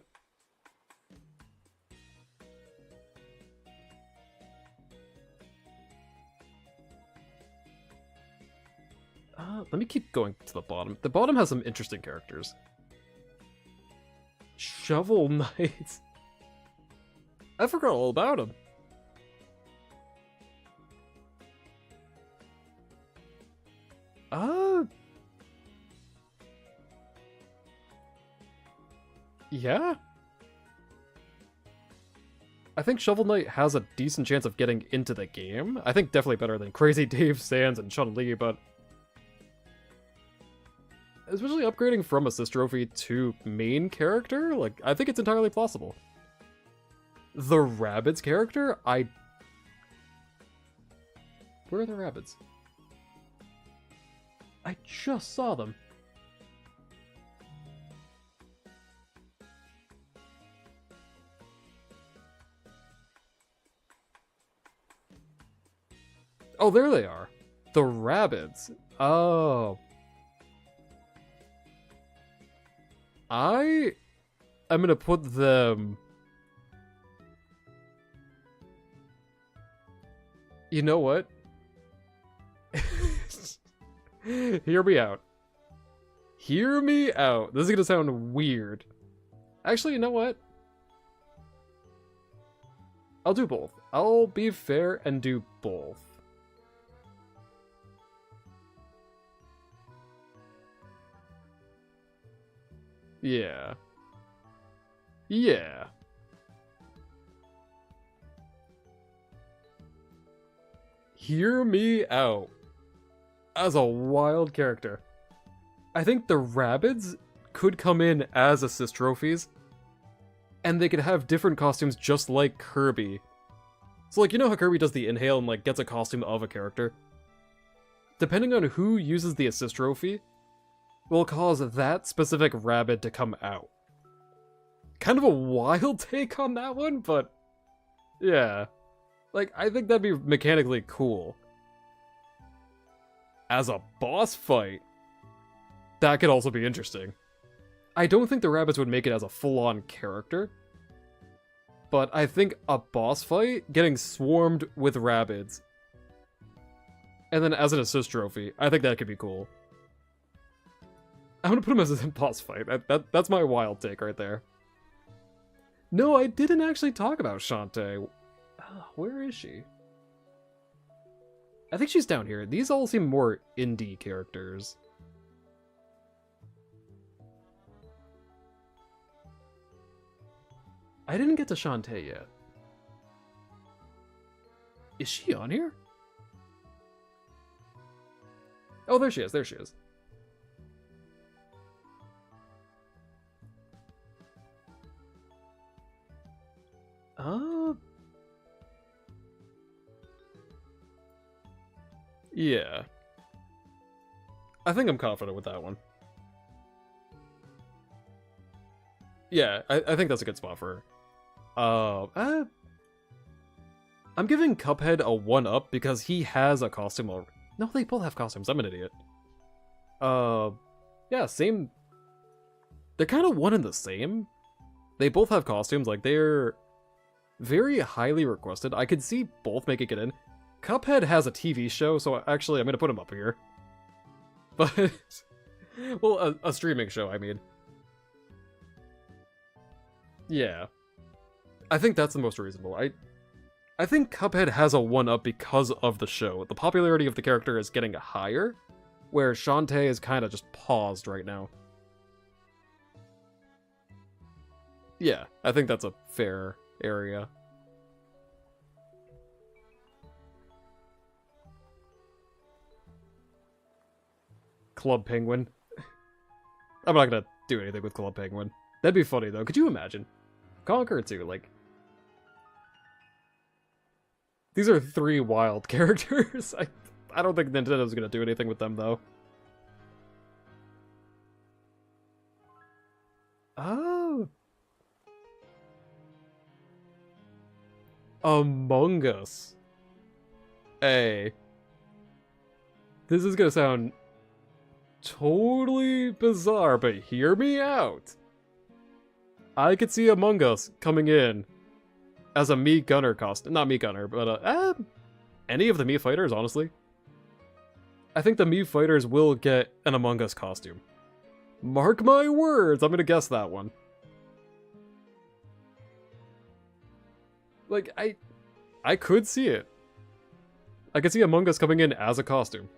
Speaker 1: Let me keep going to the bottom. The bottom has some interesting characters. Shovel Knight. I forgot all about him. Yeah. I think Shovel Knight has a decent chance of getting into the game. I think definitely better than Crazy Dave Sands and Chun-Li, but especially upgrading from Assist Trophy to main character, like, I think it's entirely possible. The Rabbids character? Where are the Rabbids? I just saw them. Oh, there they are. The Rabbids. Oh. I'm gonna put them... You know what? Hear me out. Hear me out. This is gonna sound weird. Actually, you know what? I'll do both. I'll be fair and do both. Yeah. Yeah. Hear me out. As a wild character. I think the Rabbids could come in as assist trophies, and they could have different costumes just like Kirby. So like, you know how Kirby does the inhale and like gets a costume of a character? Depending on who uses the assist trophy, will cause that specific Rabbid to come out. Kind of a wild take on that one, but yeah. Like, I think that'd be mechanically cool. As a boss fight, that could also be interesting. I don't think the Rabbids would make it as a full-on character, but I think a boss fight, getting swarmed with Rabbids, and then as an assist trophy, I think that could be cool. I'm gonna put him as a boss fight. That's my wild take right there. No, I didn't actually talk about Shantae. Where is she? I think she's down here. These all seem more indie characters. I didn't get to Shantae yet. Is she on here? Oh, there she is. There she is. Yeah. I think I'm confident with that one. Yeah, I think that's a good spot for her. I'm giving Cuphead a 1-up because he has a costume already. No, they both have costumes. I'm an idiot. Yeah, same. They're kind of one and the same. They both have costumes. Like, they're very highly requested. I could see both making it in. Cuphead has a TV show, so actually I'm going to put him up here. But, well, a streaming show, I mean. Yeah. I think that's the most reasonable. I think Cuphead has a 1-up because of the show. The popularity of the character is getting higher, where Shantae is kind of just paused right now. Yeah, I think that's a fair area. Club Penguin. I'm not gonna do anything with Club Penguin. That'd be funny, though. Could you imagine? Conquer, too, like... These are 3 wild characters. I don't think Nintendo's gonna do anything with them, though. Oh. Among Us. Hey. This is gonna sound totally bizarre, but hear me out. I could see Among Us coming in as a Mii Gunner costume. Not Mii Gunner, but any of the Mii fighters, honestly. I think the Mii fighters will get an Among Us costume. Mark my words, I'm gonna guess that one. Like, I could see it. I could see Among Us coming in as a costume.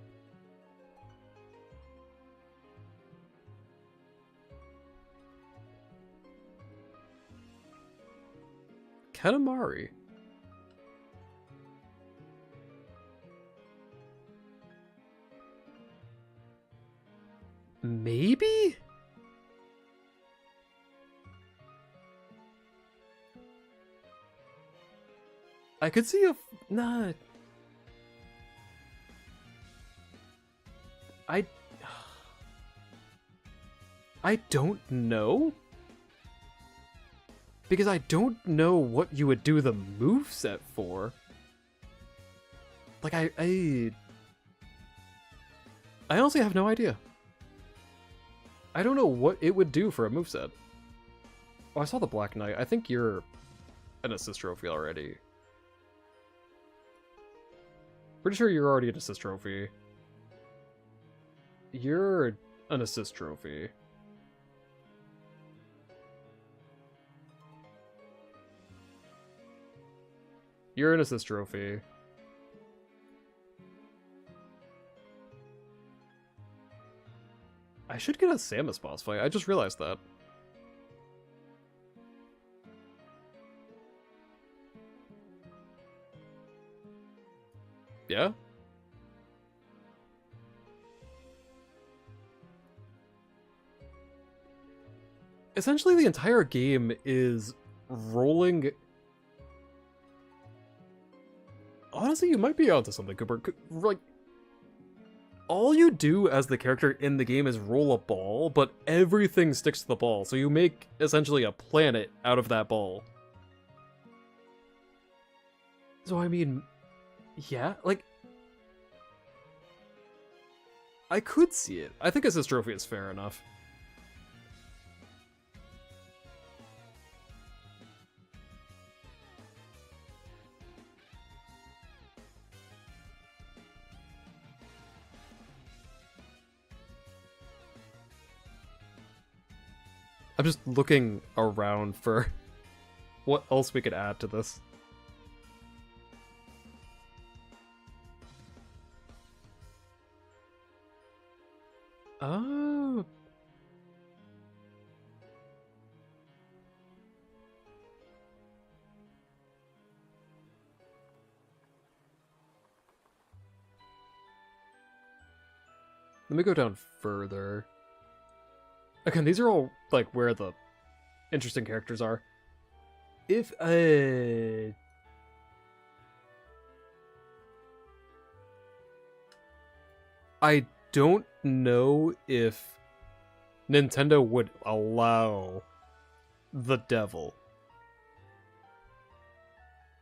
Speaker 1: Katamari. Maybe? I could see a... Nah. I don't know. Because I don't know what you would do the moveset for. Like, I honestly have no idea. I don't know what it would do for a moveset. Oh, I saw the Black Knight. I think you're an assist trophy already. Pretty sure you're already an assist trophy. You're an assist trophy. You're an assist trophy. I should get a Samus boss fight. I just realized that. Yeah? Essentially, the entire game is rolling... Honestly, you might be onto something, Cooper. Like, all you do as the character in the game is roll a ball, but everything sticks to the ball, so you make, essentially, a planet out of that ball. So, I mean... Yeah, like... I could see it. I think assist trophy is fair enough. I'm just looking around for what else we could add to this. Oh. Let me go down further. Again, these are all, like, where the interesting characters are. If, I don't know if Nintendo would allow the devil.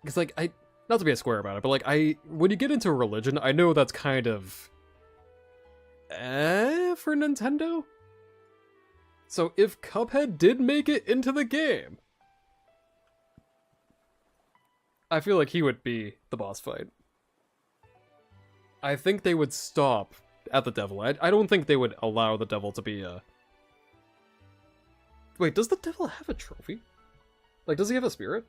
Speaker 1: Because, like, not to be a square about it, but, like, when you get into religion, I know that's kind of for Nintendo. So if Cuphead did make it into the game, I feel like he would be the boss fight. I think they would stop at the devil. I don't think they would allow the devil to be a... Wait, does the devil have a trophy? Like, does he have a spirit?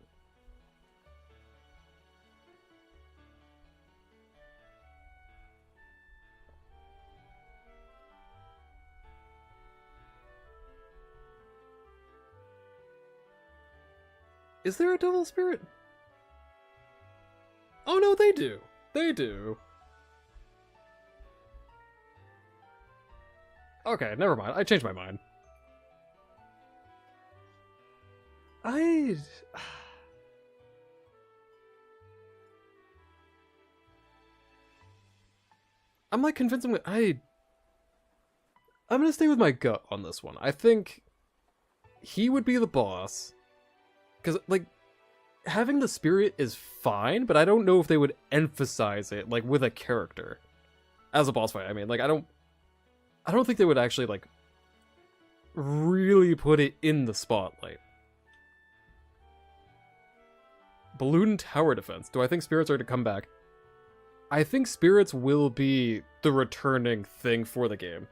Speaker 1: Is there a devil spirit? Oh no, they do. They do. Okay, never mind. I changed my mind. I'm like convincing I'm gonna stay with my gut on this one. I think he would be the boss. Because, like, having the spirit is fine, but I don't know if they would emphasize it, like, with a character. As a boss fight, I mean. Like, I don't think they would actually, like, really put it in the spotlight. Balloon Tower Defense. Do I think spirits are to come back? I think spirits will be the returning thing for the game.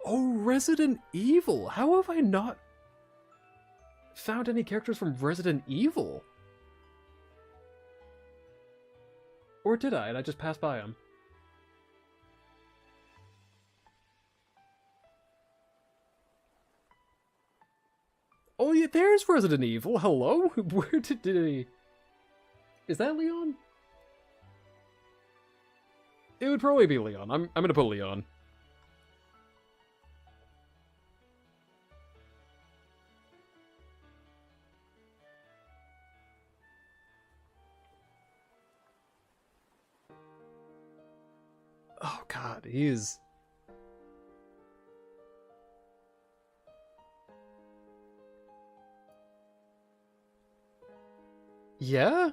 Speaker 1: Oh, Resident Evil! How have I not found any characters from Resident Evil? Or did I, and I just passed by them? Oh yeah, there's Resident Evil. Hello? Where did he... Is that Leon? It would probably be Leon. I'm gonna put Leon. Oh god, he is... Yeah?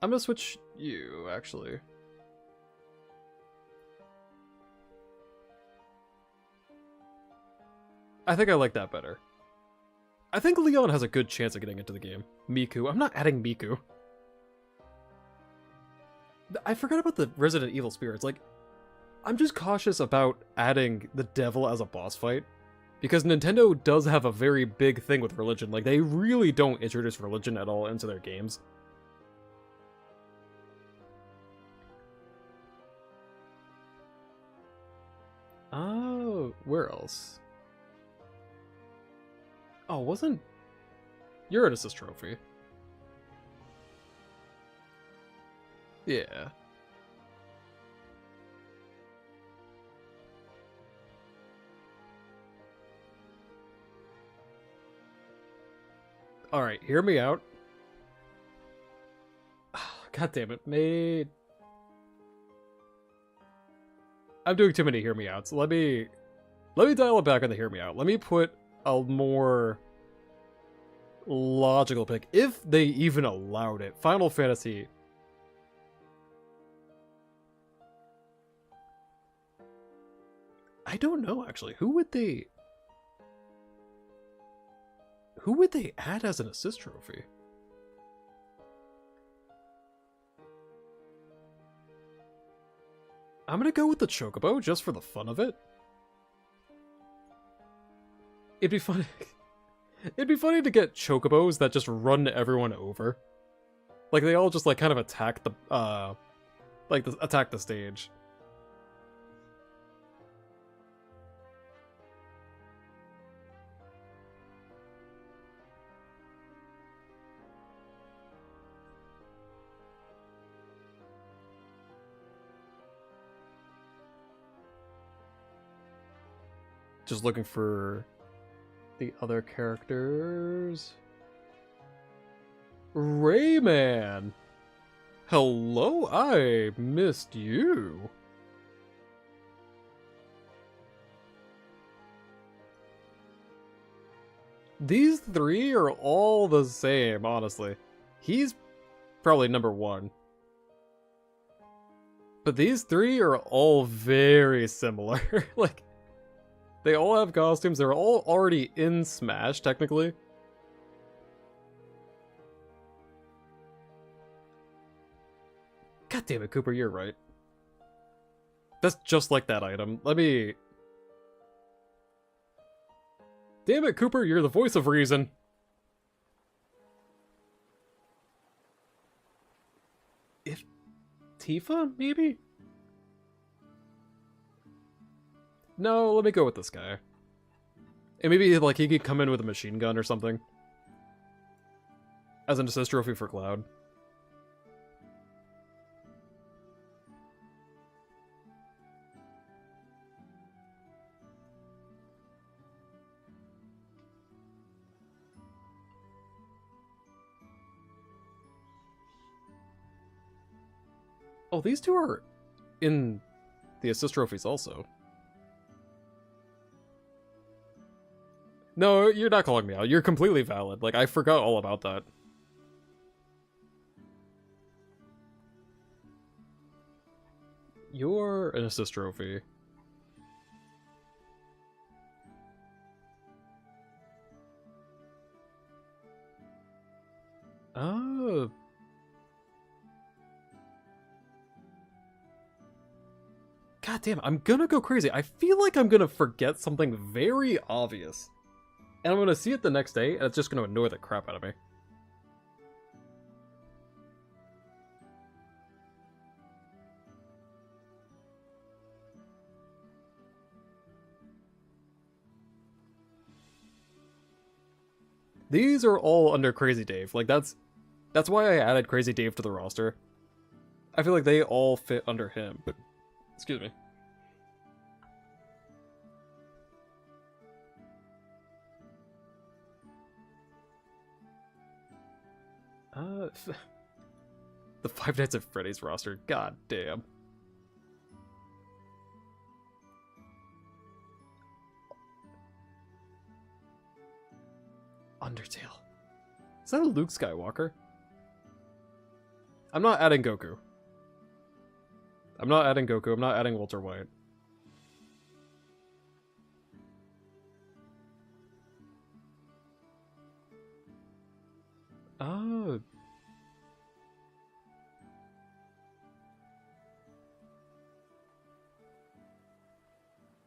Speaker 1: I'm gonna switch you, actually. I think I like that better. I think Leon has a good chance of getting into the game. Miku. I'm not adding Miku. I forgot about the Resident Evil spirits. Like, I'm just cautious about adding the devil as a boss fight. Because Nintendo does have a very big thing with religion. Like, they really don't introduce religion at all into their games. Oh, where else? Oh, wasn't Uranus's trophy? Yeah. Alright, hear me out. Oh, God damn it, mate. I'm doing too many hear me outs. Let me dial it back on the hear me out. Let me put a more logical pick, if they even allowed it. Final Fantasy. I don't know, actually. Who would they add as an assist trophy? I'm gonna go with the Chocobo, just for the fun of it. It'd be funny... It'd be funny to get Chocobos that just run everyone over. Like, they all just, like, kind of attack the, attack the stage. Just looking for the other characters. Rayman! Hello, I missed you. These three are all the same, honestly. He's probably number one. But these three are all very similar. Like, they all have costumes. They're all already in Smash, technically. God damn it, Cooper, you're right. That's just like that item. Let me... Damn it, Cooper, you're the voice of reason. If... Tifa, maybe? No, let me go with this guy. And maybe, like, he could come in with a machine gun or something. As an assist trophy for Cloud. Oh, these two are in the assist trophies also. No, you're not calling me out. You're completely valid. Like, I forgot all about that. You're an assist trophy. Oh. God damn, I'm gonna go crazy. I feel like I'm gonna forget something very obvious. And I'm gonna see it the next day, and it's just gonna annoy the crap out of me. These are all under Crazy Dave. Like, that's why I added Crazy Dave to the roster. I feel like they all fit under him, but... Excuse me. The Five Nights at Freddy's roster. God damn. Undertale. Is that a Luke Skywalker? I'm not adding Goku. I'm not adding Goku. I'm not adding Walter White. Oh.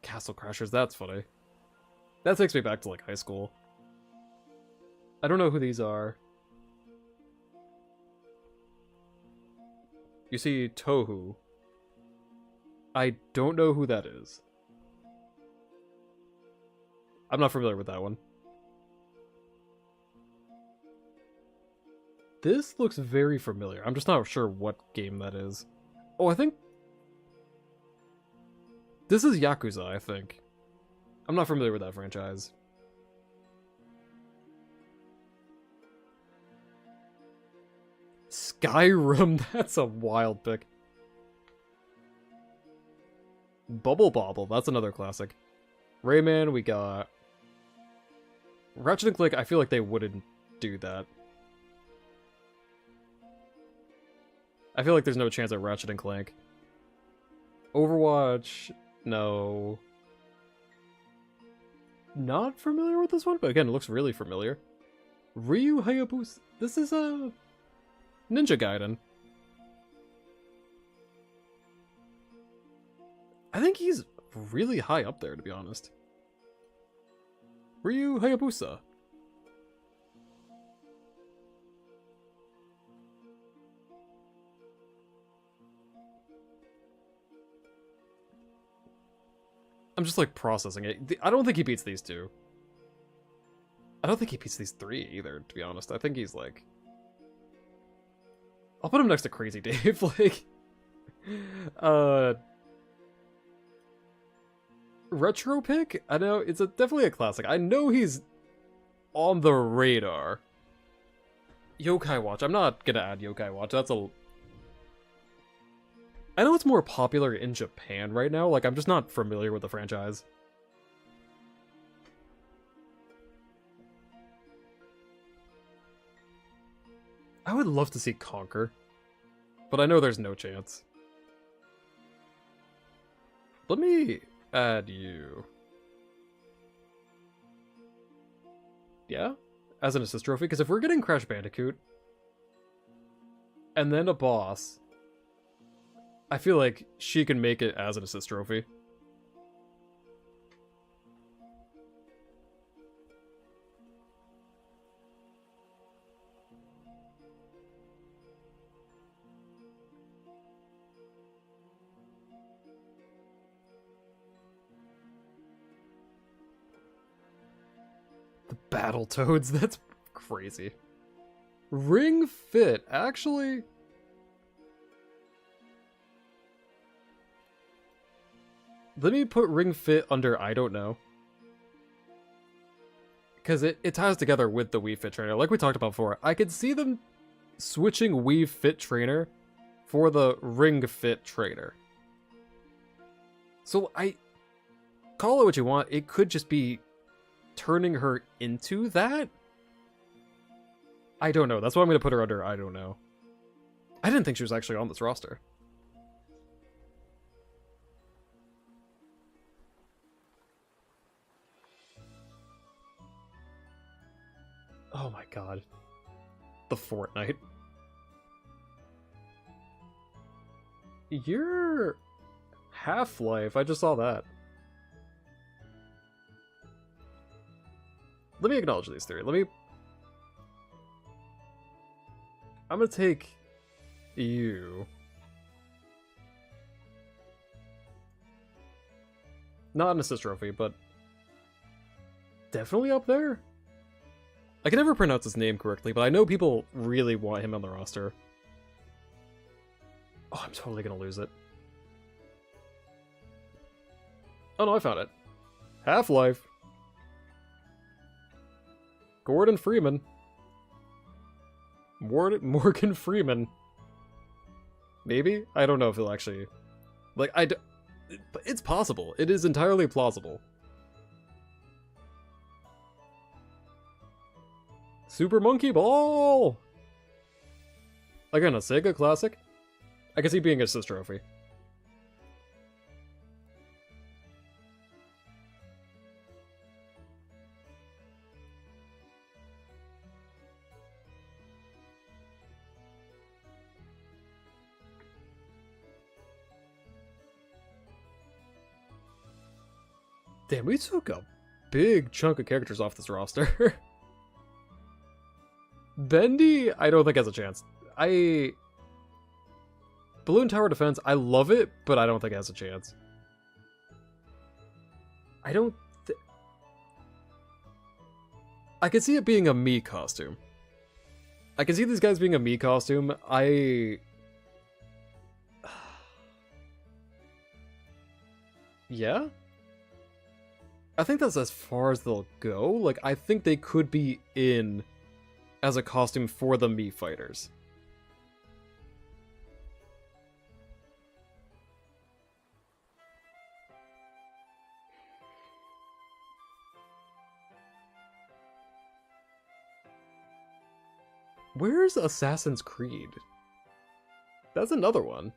Speaker 1: Castle Crashers, that's funny. That takes me back to, like, high school. I don't know who these are. You see Tohu. I don't know who that is. I'm not familiar with that one. This looks very familiar. I'm just not sure what game that is. Oh, I think... This is Yakuza, I think. I'm not familiar with that franchise. Skyrim, that's a wild pick. Bubble Bobble, that's another classic. Rayman, we got... Ratchet and Clank, I feel like they wouldn't do that. I feel like there's no chance at Ratchet and Clank. Overwatch, no. Not familiar with this one, but again, it looks really familiar. Ryu Hayabusa, this is a Ninja Gaiden. I think he's really high up there, to be honest. Ryu Hayabusa. I'm just, like, processing it. I don't think he beats these two. I don't think he beats these three, either, to be honest. I think he's, like... I'll put him next to Crazy Dave, like... Retro pick? I know, it's definitely a classic. I know he's on the radar. Yokai Watch. I'm not gonna add Yokai Watch. That's a I know it's more popular in Japan right now, like I'm just not familiar with the franchise. I would love to see Conquer, but I know there's no chance. Let me add you. Yeah? As an assist trophy, because if we're getting Crash Bandicoot, and then a boss, I feel like she can make it as an assist trophy. The Battletoads, that's crazy. Ring Fit, actually... Let me put Ring Fit under I don't know. Because it ties together with the Wii Fit Trainer. Like we talked about before, I could see them switching Wii Fit Trainer for the Ring Fit Trainer. So call it what you want, it could just be turning her into that? I don't know. That's why I'm going to put her under I don't know. I didn't think she was actually on this roster. Oh my god. The Fortnite. You're Half-Life. I just saw that. Let me acknowledge these three. I'm gonna take you. Not an assist trophy, but definitely up there. I can never pronounce his name correctly, but I know people really want him on the roster. Oh, I'm totally gonna lose it. Oh no, I found it. Half-Life. Gordon Freeman. Morgan Freeman. Maybe? I don't know if he'll actually... Like, but it's possible. It is entirely plausible. Super Monkey Ball! Again, a Sega classic. I can see being a assist trophy. Damn, we took a big chunk of characters off this roster. Bendy, I don't think has a chance. Balloon Tower Defense, I love it, but I don't think it has a chance. I can see it being a Mii costume. I can see these guys being a Mii costume. Yeah? I think that's as far as they'll go. Like, I think they could be in as a costume for the Mii fighters. Where's Assassin's Creed? That's another one.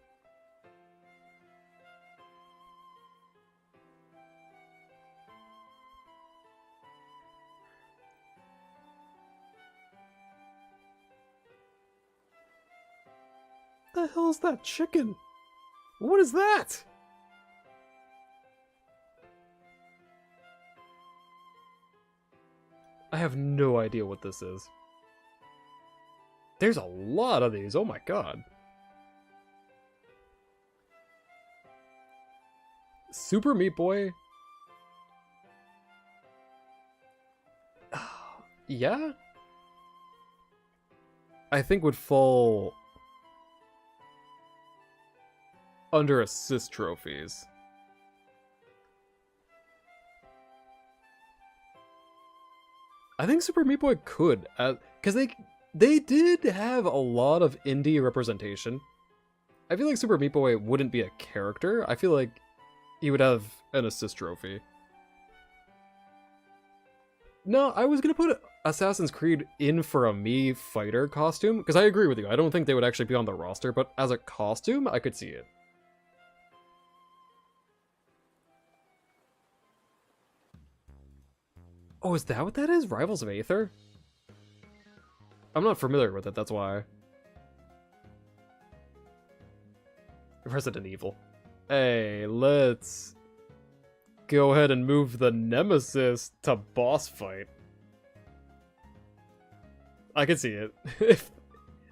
Speaker 1: The hell is that chicken? What is that? I have no idea what this is. There's a lot of these, oh my god. Super Meat Boy? Yeah? I think would fall under assist trophies. I think Super Meat Boy could, because they did have a lot of indie representation. I feel like Super Meat Boy wouldn't be a character. I feel like he would have an assist trophy. No, I was gonna put Assassin's Creed in for a Mii fighter costume, because I agree with you. I don't think they would actually be on the roster, but as a costume, I could see it. Oh, is that what that is? Rivals of Aether? I'm not familiar with it, that's why. Resident Evil. Hey, let's go ahead and move the Nemesis to boss fight. I can see it.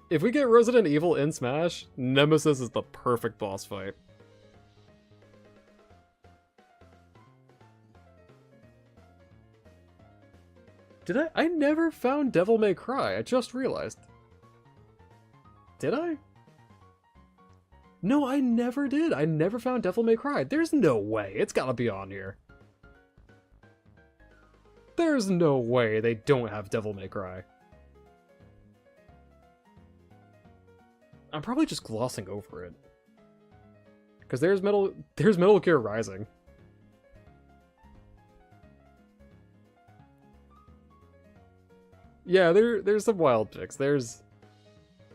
Speaker 1: If we get Resident Evil in Smash, Nemesis is the perfect boss fight. Did I? I never found Devil May Cry. I just realized. Did I? No, I never did. I never found Devil May Cry. There's no way. It's gotta be on here. There's no way they don't have Devil May Cry. I'm probably just glossing over it. Because there's Metal Gear Rising. Yeah, there's some wild picks.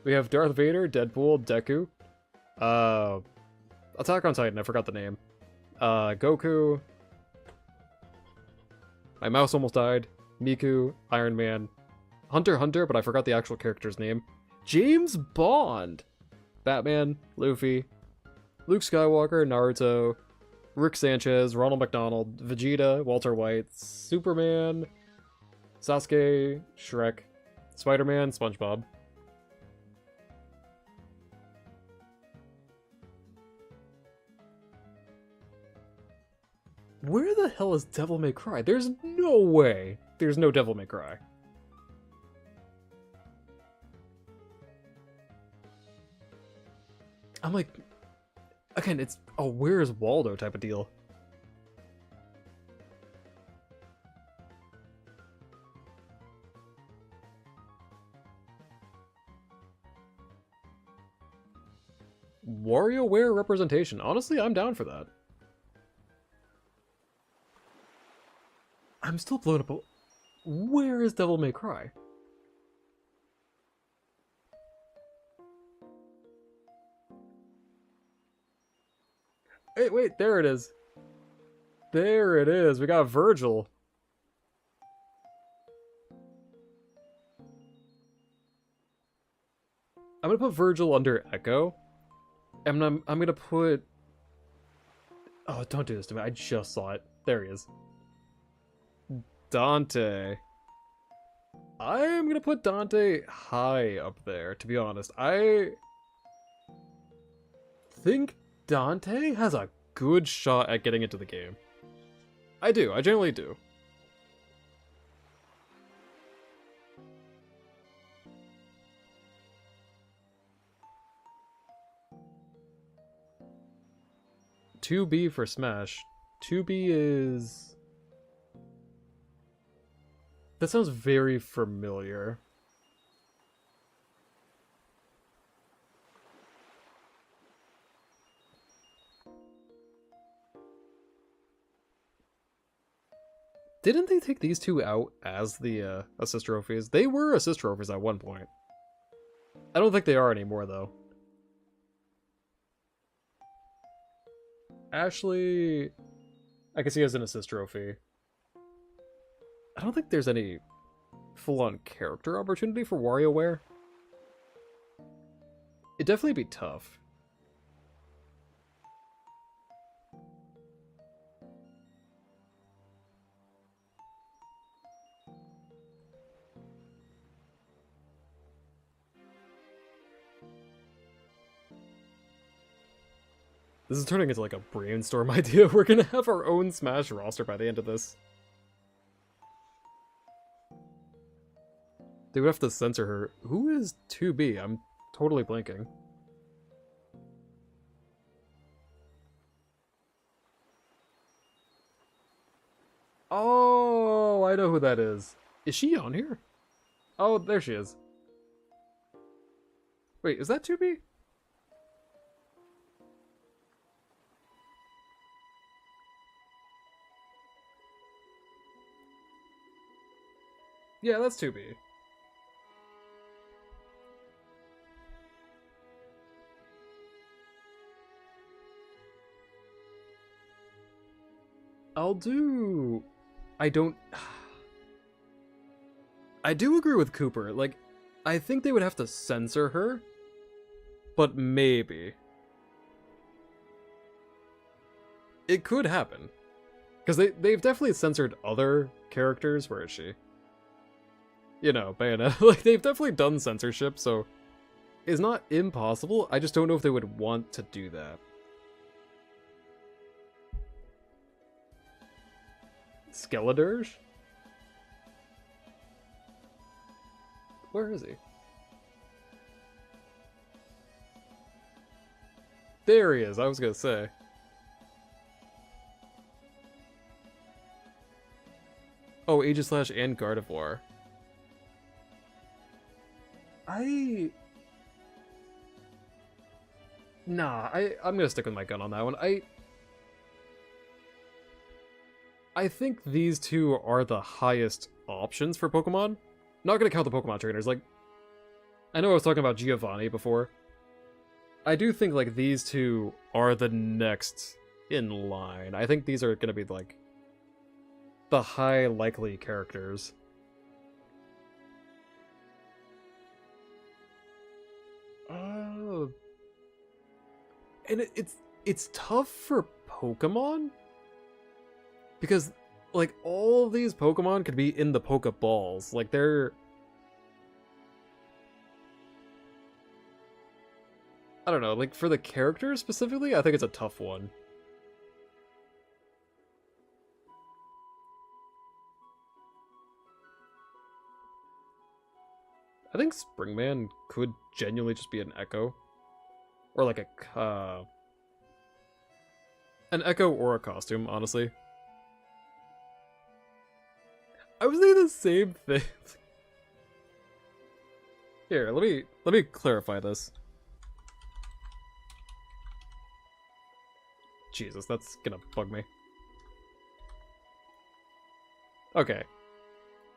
Speaker 1: We have Darth Vader, Deadpool, Deku. Attack on Titan, I forgot the name. Goku. My mouse almost died. Miku, Iron Man. Hunter x Hunter, but I forgot the actual character's name. James Bond! Batman, Luffy, Luke Skywalker, Naruto, Rick Sanchez, Ronald McDonald, Vegeta, Walter White, Superman, Sasuke, Shrek, Spider-Man, SpongeBob. Where the hell is Devil May Cry? There's no way there's no Devil May Cry. I'm like, again, it's a Where's Waldo type of deal. WarioWare representation. Honestly, I'm down for that. I'm still blown up. Where is Devil May Cry? Hey, wait, there it is. There it is. We got Virgil. I'm gonna put Virgil under Echo. And I'm gonna put... Oh, don't do this to me. I just saw it. There he is. Dante. I'm gonna put Dante high up there, to be honest. I think Dante has a good shot at getting into the game. I do. I generally do. $2B for Smash. 2B is... That sounds very familiar. Didn't they take these two out as the assist trophies? They were assist trophies at one point. I don't think they are anymore, though. Ashley, I can see as an assist trophy. I don't think there's any full-on character opportunity for WarioWare. It'd definitely be tough. This is turning into like a brainstorm idea. We're gonna have our own Smash roster by the end of this. They would have to censor her. Who is 2B? I'm totally blanking. Oh, I know who that is. Is she on here? Oh, there she is. Wait, is that 2B? Yeah, that's 2B. I'll do... I don't... I do agree with Cooper. Like, I think they would have to censor her, but maybe. It could happen. Because they've definitely censored other characters. Where is she? You know, Bayonetta. Like, they've definitely done censorship, so it's not impossible. I just don't know if they would want to do that. Skeledirge? Where is he? There he is, I was gonna say. Oh, Aegislash and Gardevoir. Nah, I'm gonna stick with my gun on that one. I think these two are the highest options for Pokemon. Not gonna count the Pokemon trainers. Like, I know I was talking about Giovanni before. I do think, like, these two are the next in line. I think these are gonna be, like, the high likely characters. Oh. And it's tough for Pokemon? Because, like, all these Pokemon could be in the Pokeballs. Like, they're... I don't know, like, for the characters specifically, I think it's a tough one. I think Springman could genuinely just be an Echo. Or like a, an Echo or a costume, honestly. I was thinking the same thing. Here, let me clarify this. Jesus, that's gonna bug me. Okay.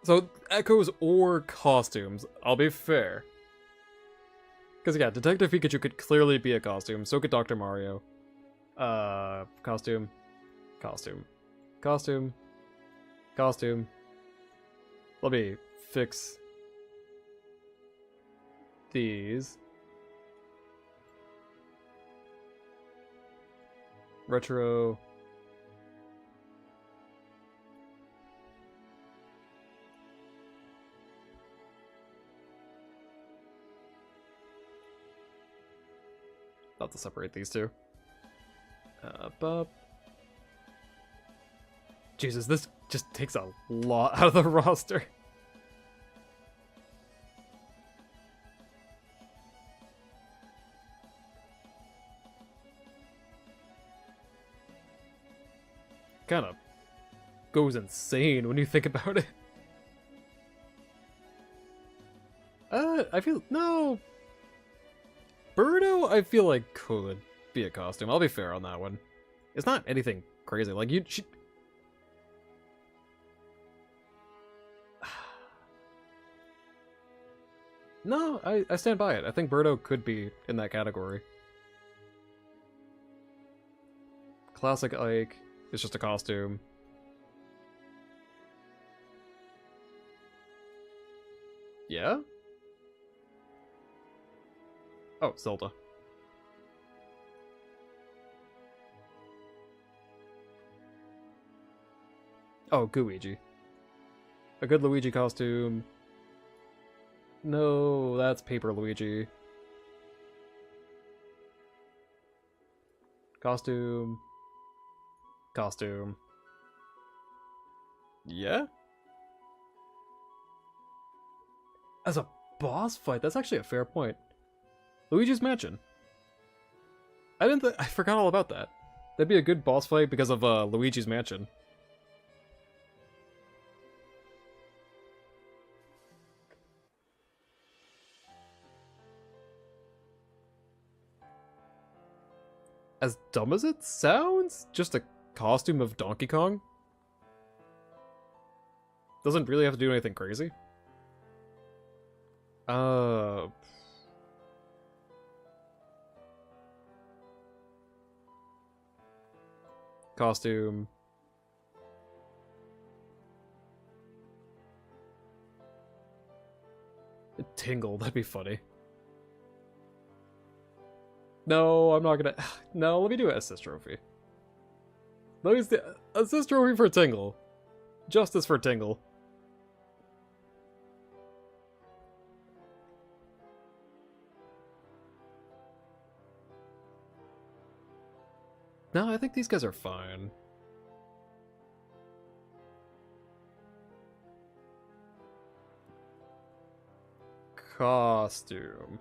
Speaker 1: So, Echoes or costumes, I'll be fair. Because, yeah, Detective Pikachu could clearly be a costume, so could Dr. Mario. Costume. Costume. Costume. Costume. Let me fix these. Retro. I'll have to separate these two. Jesus, this just takes a lot out of the roster. Kind of goes insane when you think about it. I feel... No. Birdo, I feel like could be a costume. I'll be fair on that one. It's not anything crazy. Like, she... No, I stand by it. I think Birdo could be in that category. Classic Ike. It's just a costume. Yeah? Oh, Zelda. Oh, Gooigi. A good Luigi costume. No, that's Paper Luigi. Costume. Costume. Yeah? As a boss fight, that's actually a fair point. Luigi's Mansion. I forgot all about that. That'd be a good boss fight because of Luigi's Mansion. As dumb as it sounds, just a costume of Donkey Kong. Doesn't really have to do anything crazy. Uh, costume. Tingle, that'd be funny. No, I'm not gonna. No, let me do an assist trophy. Let me assist trophy for Tingle. Justice for Tingle. No, I think these guys are fine. Costume.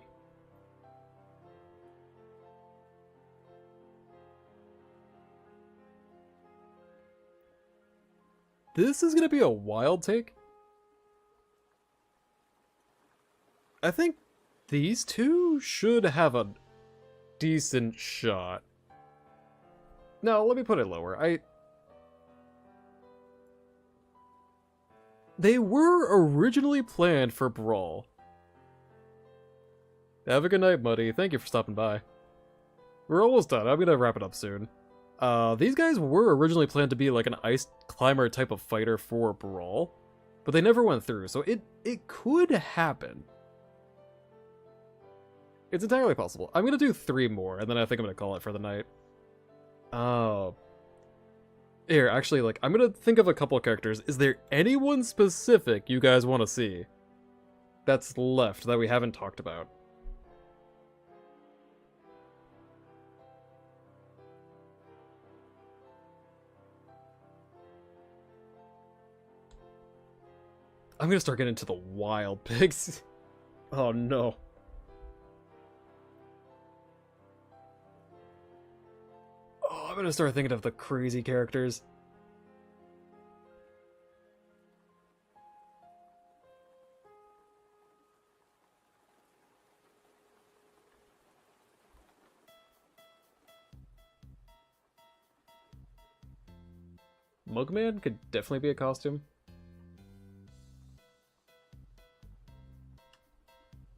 Speaker 1: This is gonna be a wild take. I think these two should have a decent shot. No, let me put it lower. They were originally planned for Brawl. Have a good night, Muddy. Thank you for stopping by. We're almost done. I'm gonna wrap it up soon. These guys were originally planned to be like an ice climber type of fighter for Brawl, but they never went through, so it could happen. It's entirely possible. I'm gonna do 3 more, and then I think I'm gonna call it for the night. Oh. Here, actually, like, I'm gonna think of a couple of characters. Is there anyone specific you guys want to see that's left that we haven't talked about? I'm gonna start getting into the wild picks. Oh no. Oh, I'm gonna start thinking of the crazy characters. Mugman could definitely be a costume.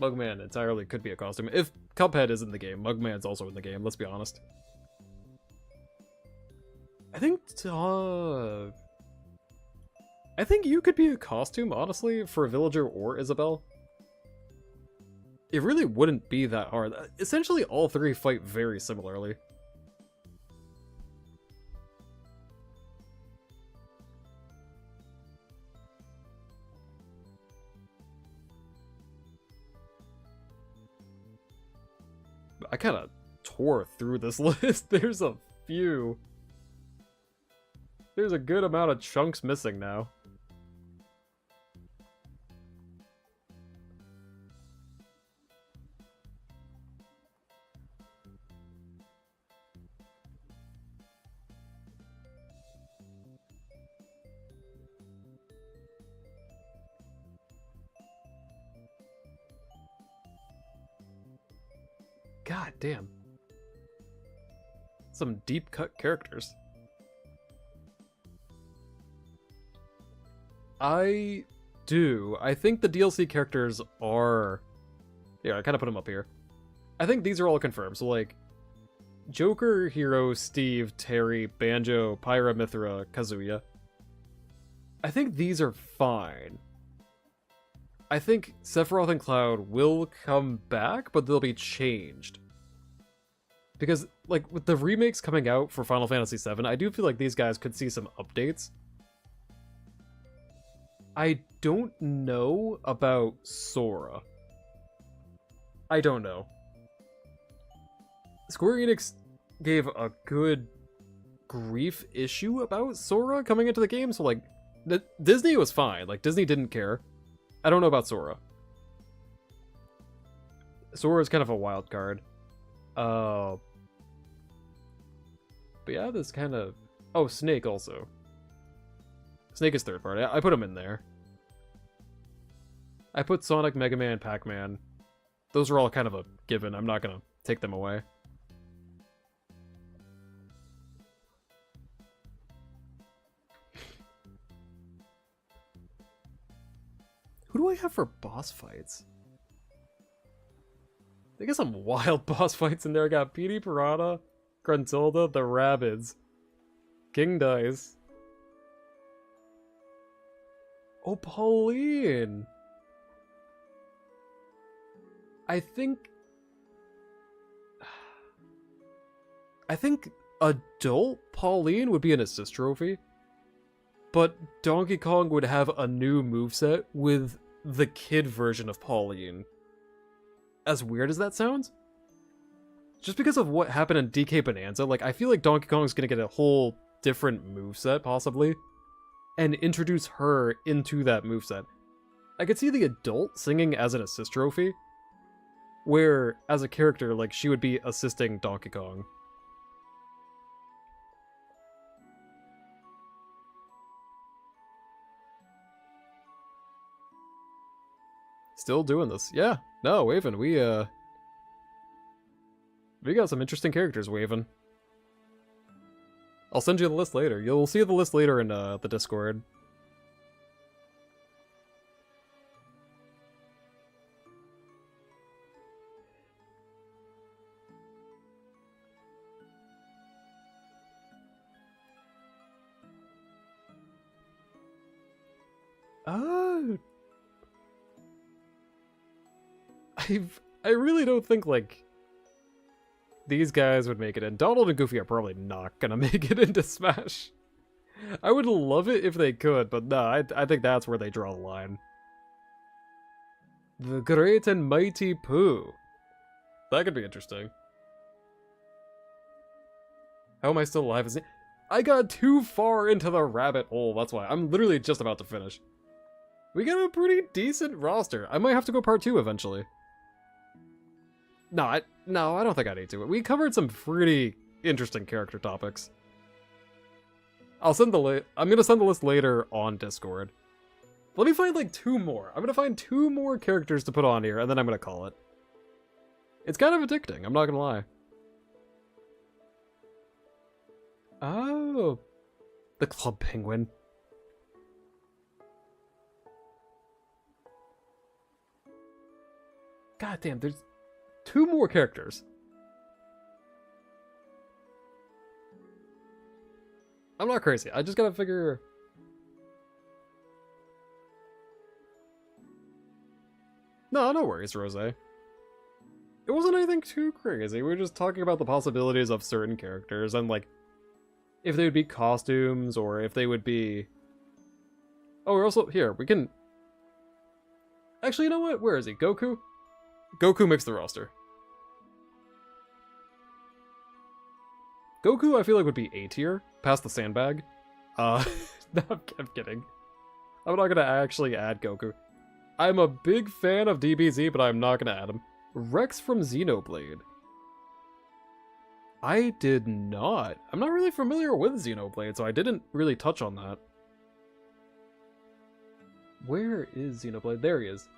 Speaker 1: Mugman entirely could be a costume. If Cuphead is in the game, Mugman's also in the game, let's be honest. I think you could be a costume, honestly, for Villager or Isabelle. It really wouldn't be that hard. Essentially, all 3 fight very similarly. I kind of tore through this list. There's a few. There's a good amount of chunks missing now. God damn. Some deep cut characters. I do. I think the DLC characters are... Yeah, I kind of put them up here. I think these are all confirmed. So, like, Joker, Hero, Steve, Terry, Banjo, Pyra, Mythra, Kazuya. I think these are fine. I think Sephiroth and Cloud will come back, but they'll be changed. Because, like, with the remakes coming out for Final Fantasy VII, I do feel like these guys could see some updates. I don't know about Sora. I don't know. Square Enix gave a good grief issue about Sora coming into the game, so, like, Disney was fine. Like, Disney didn't care. I don't know about Sora. Sora is kind of a wild card. But yeah, this kind of... Oh, Snake also. Snake is third party. I put him in there. I put Sonic, Mega Man, Pac-Man. Those are all kind of a given. I'm not gonna take them away. Who do I have for boss fights? They got some wild boss fights in there. I got Petey Piranha, Gruntilda, the Rabbids, King Dice. Oh, Pauline! I think adult Pauline would be an assist trophy, but Donkey Kong would have a new moveset with the kid version of Pauline. As weird as that sounds, just because of what happened in DK Bonanza, like, I feel like Donkey Kong's gonna get a whole different moveset, possibly, and introduce her into that moveset. I could see the adult singing as an assist trophy, where, as a character, like, she would be assisting Donkey Kong. Still doing this. Yeah. No, Waven, we got some interesting characters, Waven. I'll send you the list later. You'll see the list later in the Discord. I really don't think, like, these guys would make it in. Donald and Goofy are probably not gonna make it into Smash. I would love it if they could, but no, I think that's where they draw the line. The Great and Mighty Pooh. That could be interesting. How am I still alive? I got too far into the rabbit hole, that's why. I'm literally just about to finish. We got a pretty decent roster. I might have to go part 2 eventually. No, I don't think I need to. We covered some pretty interesting character topics. I'm gonna send the list later on Discord. Let me find like 2 more. I'm gonna find 2 more characters to put on here, and then I'm gonna call it. It's kind of addicting, I'm not gonna lie. Oh, the Club Penguin. God damn, there's 2 more characters. I'm not crazy. I just gotta figure... No worries, Rose. It wasn't anything too crazy. We were just talking about the possibilities of certain characters and, like, if they would be costumes or if they would be... Oh, we're also... Here, we can... Actually, you know what? Where is he? Goku? Goku makes the roster. Goku, I feel like, would be A tier, past the sandbag. No, I'm kidding. I'm not gonna actually add Goku. I'm a big fan of DBZ, but I'm not gonna add him. Rex from Xenoblade. I did not. I'm not really familiar with Xenoblade, so I didn't really touch on that. Where is Xenoblade? There he is.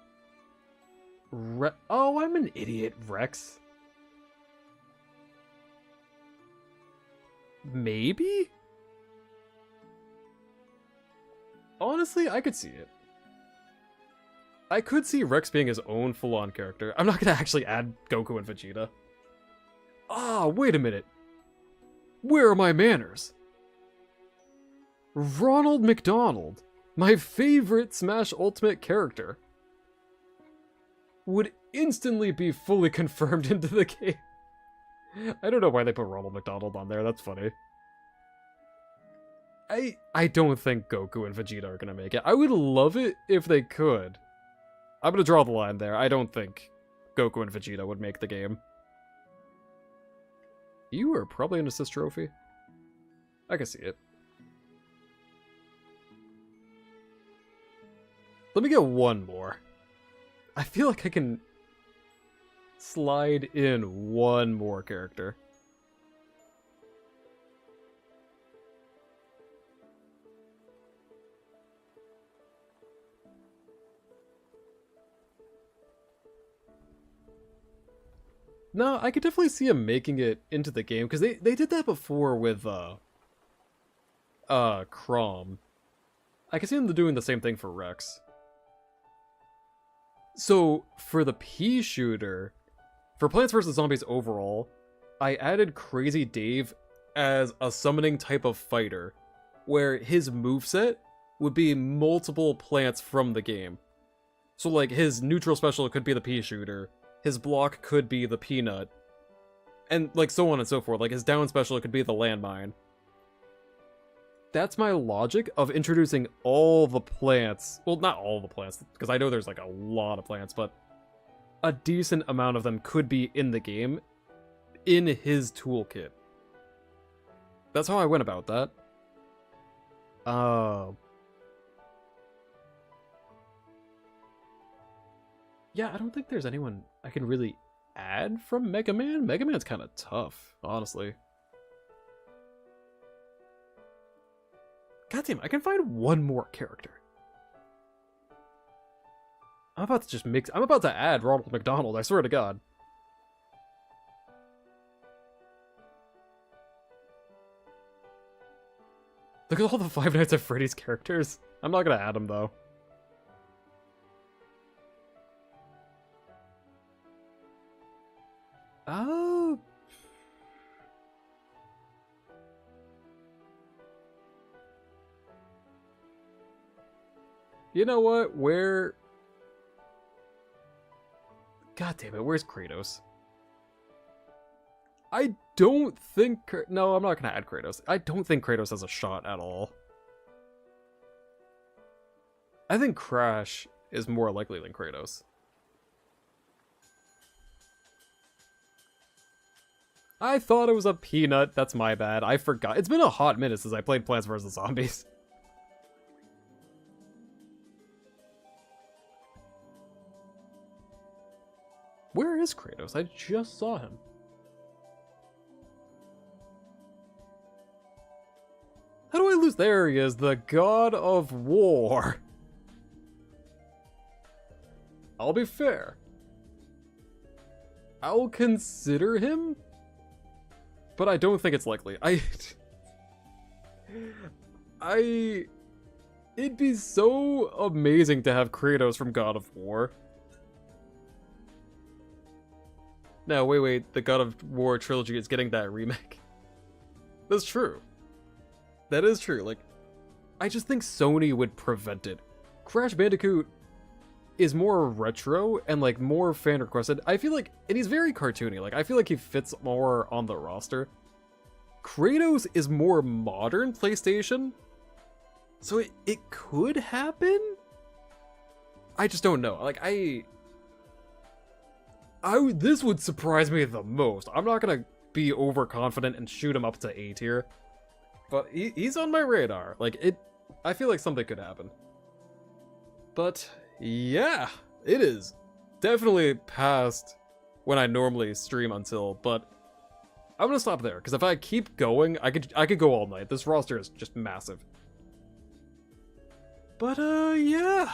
Speaker 1: Oh, I'm an idiot, Rex. Maybe? Honestly, I could see it. I could see Rex being his own full-on character. I'm not gonna actually add Goku and Vegeta. Ah, wait a minute. Where are my manners? Ronald McDonald, my favorite Smash Ultimate character, would instantly be fully confirmed into the game. I don't know why they put Ronald McDonald on there, that's funny. I don't think Goku and Vegeta are gonna make it. I would love it if they could. I'm gonna draw the line there. I don't think Goku and Vegeta would make the game. You are probably an assist trophy. I can see it. Let me get 1 more. I feel like I can slide in 1 more character. No, I could definitely see him making it into the game, because they did that before with, Chrom. I can see them doing the same thing for Rex. So, for the Pea Shooter, For Plants vs. Zombies overall, I added Crazy Dave as a summoning type of fighter, where his moveset would be multiple plants from the game. So like his neutral special could be the pea shooter, his block could be the peanut, and like so on and so forth. Like his down special could be the landmine. That's my logic of introducing all the plants. Well, not all the plants, because I know there's like a lot of plants, but a decent amount of them could be in the game in his toolkit. That's how I went about that. Yeah, I don't think there's anyone I can really add from Mega Man. Mega Man's kind of tough, honestly. Goddamn, I can find one more character. I'm about to just mix. I'm about to add Ronald McDonald, I swear to God. Look at all the Five Nights at Freddy's characters. I'm not gonna add them, though. Oh. You know what? Where... God damn it, where's Kratos? I don't think... No, I'm not gonna add Kratos. I don't think Kratos has a shot at all. I think Crash is more likely than Kratos. I thought it was a peanut. That's my bad. I forgot. It's been a hot minute since I played Plants vs. Zombies. Where is Kratos? I just saw him. How do I lose? There he is, the God of War. I'll be fair. I'll consider him, but I don't think it's likely. It'd be so amazing to have Kratos from God of War. No, wait, the God of War trilogy is getting that remake. That's true. That is true, like, I just think Sony would prevent it. Crash Bandicoot is more retro and, like, more fan-requested. I feel like, and he's very cartoony, like, I feel like he fits more on the roster. Kratos is more modern PlayStation, so it could happen? I just don't know. Like, this would surprise me the most. I'm not gonna be overconfident and shoot him up to A tier, but he's on my radar. Like, I feel like something could happen. But yeah, it is definitely past when I normally stream until, but I'm gonna stop there because if I keep going, I could go all night. This roster is just massive. But yeah.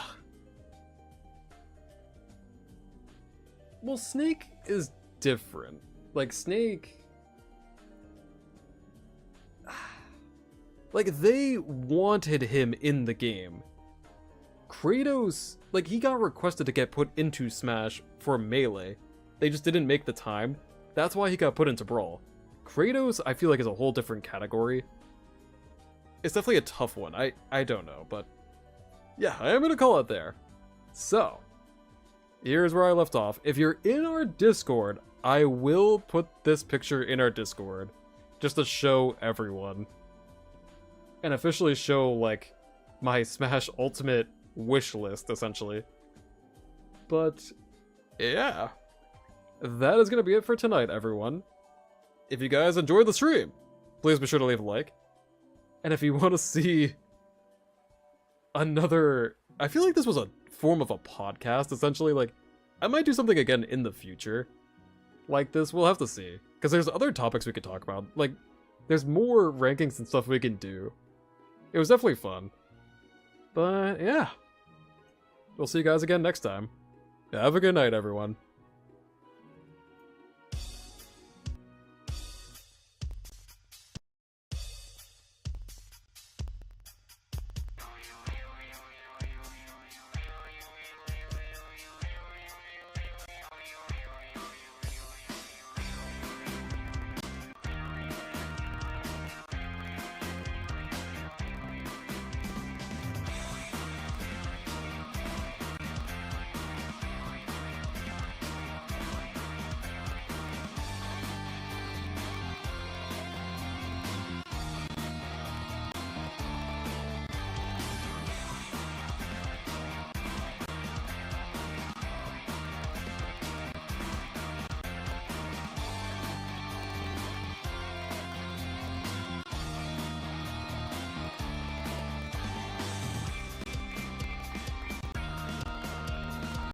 Speaker 1: Well, Snake is different. Like, Snake... Like, they wanted him in the game. Kratos, like, he got requested to get put into Smash for Melee. They just didn't make the time. That's why he got put into Brawl. Kratos, I feel like, is a whole different category. It's definitely a tough one. I don't know, but... Yeah, I am gonna call it there. So... Here's where I left off. If you're in our Discord, I will put this picture in our Discord just to show everyone and officially show, like, my Smash Ultimate wish list, essentially. But yeah, that is gonna be it for tonight, everyone. If you guys enjoyed the stream, please be sure to leave a like. And if you want to see another... I feel like this was a form of a podcast, essentially. Like, I might do something again in the future like this. We'll have to see, because there's other topics we could talk about. Like, there's more rankings and stuff we can do. It was definitely fun. But yeah, we'll see you guys again next time. Have a good night, everyone.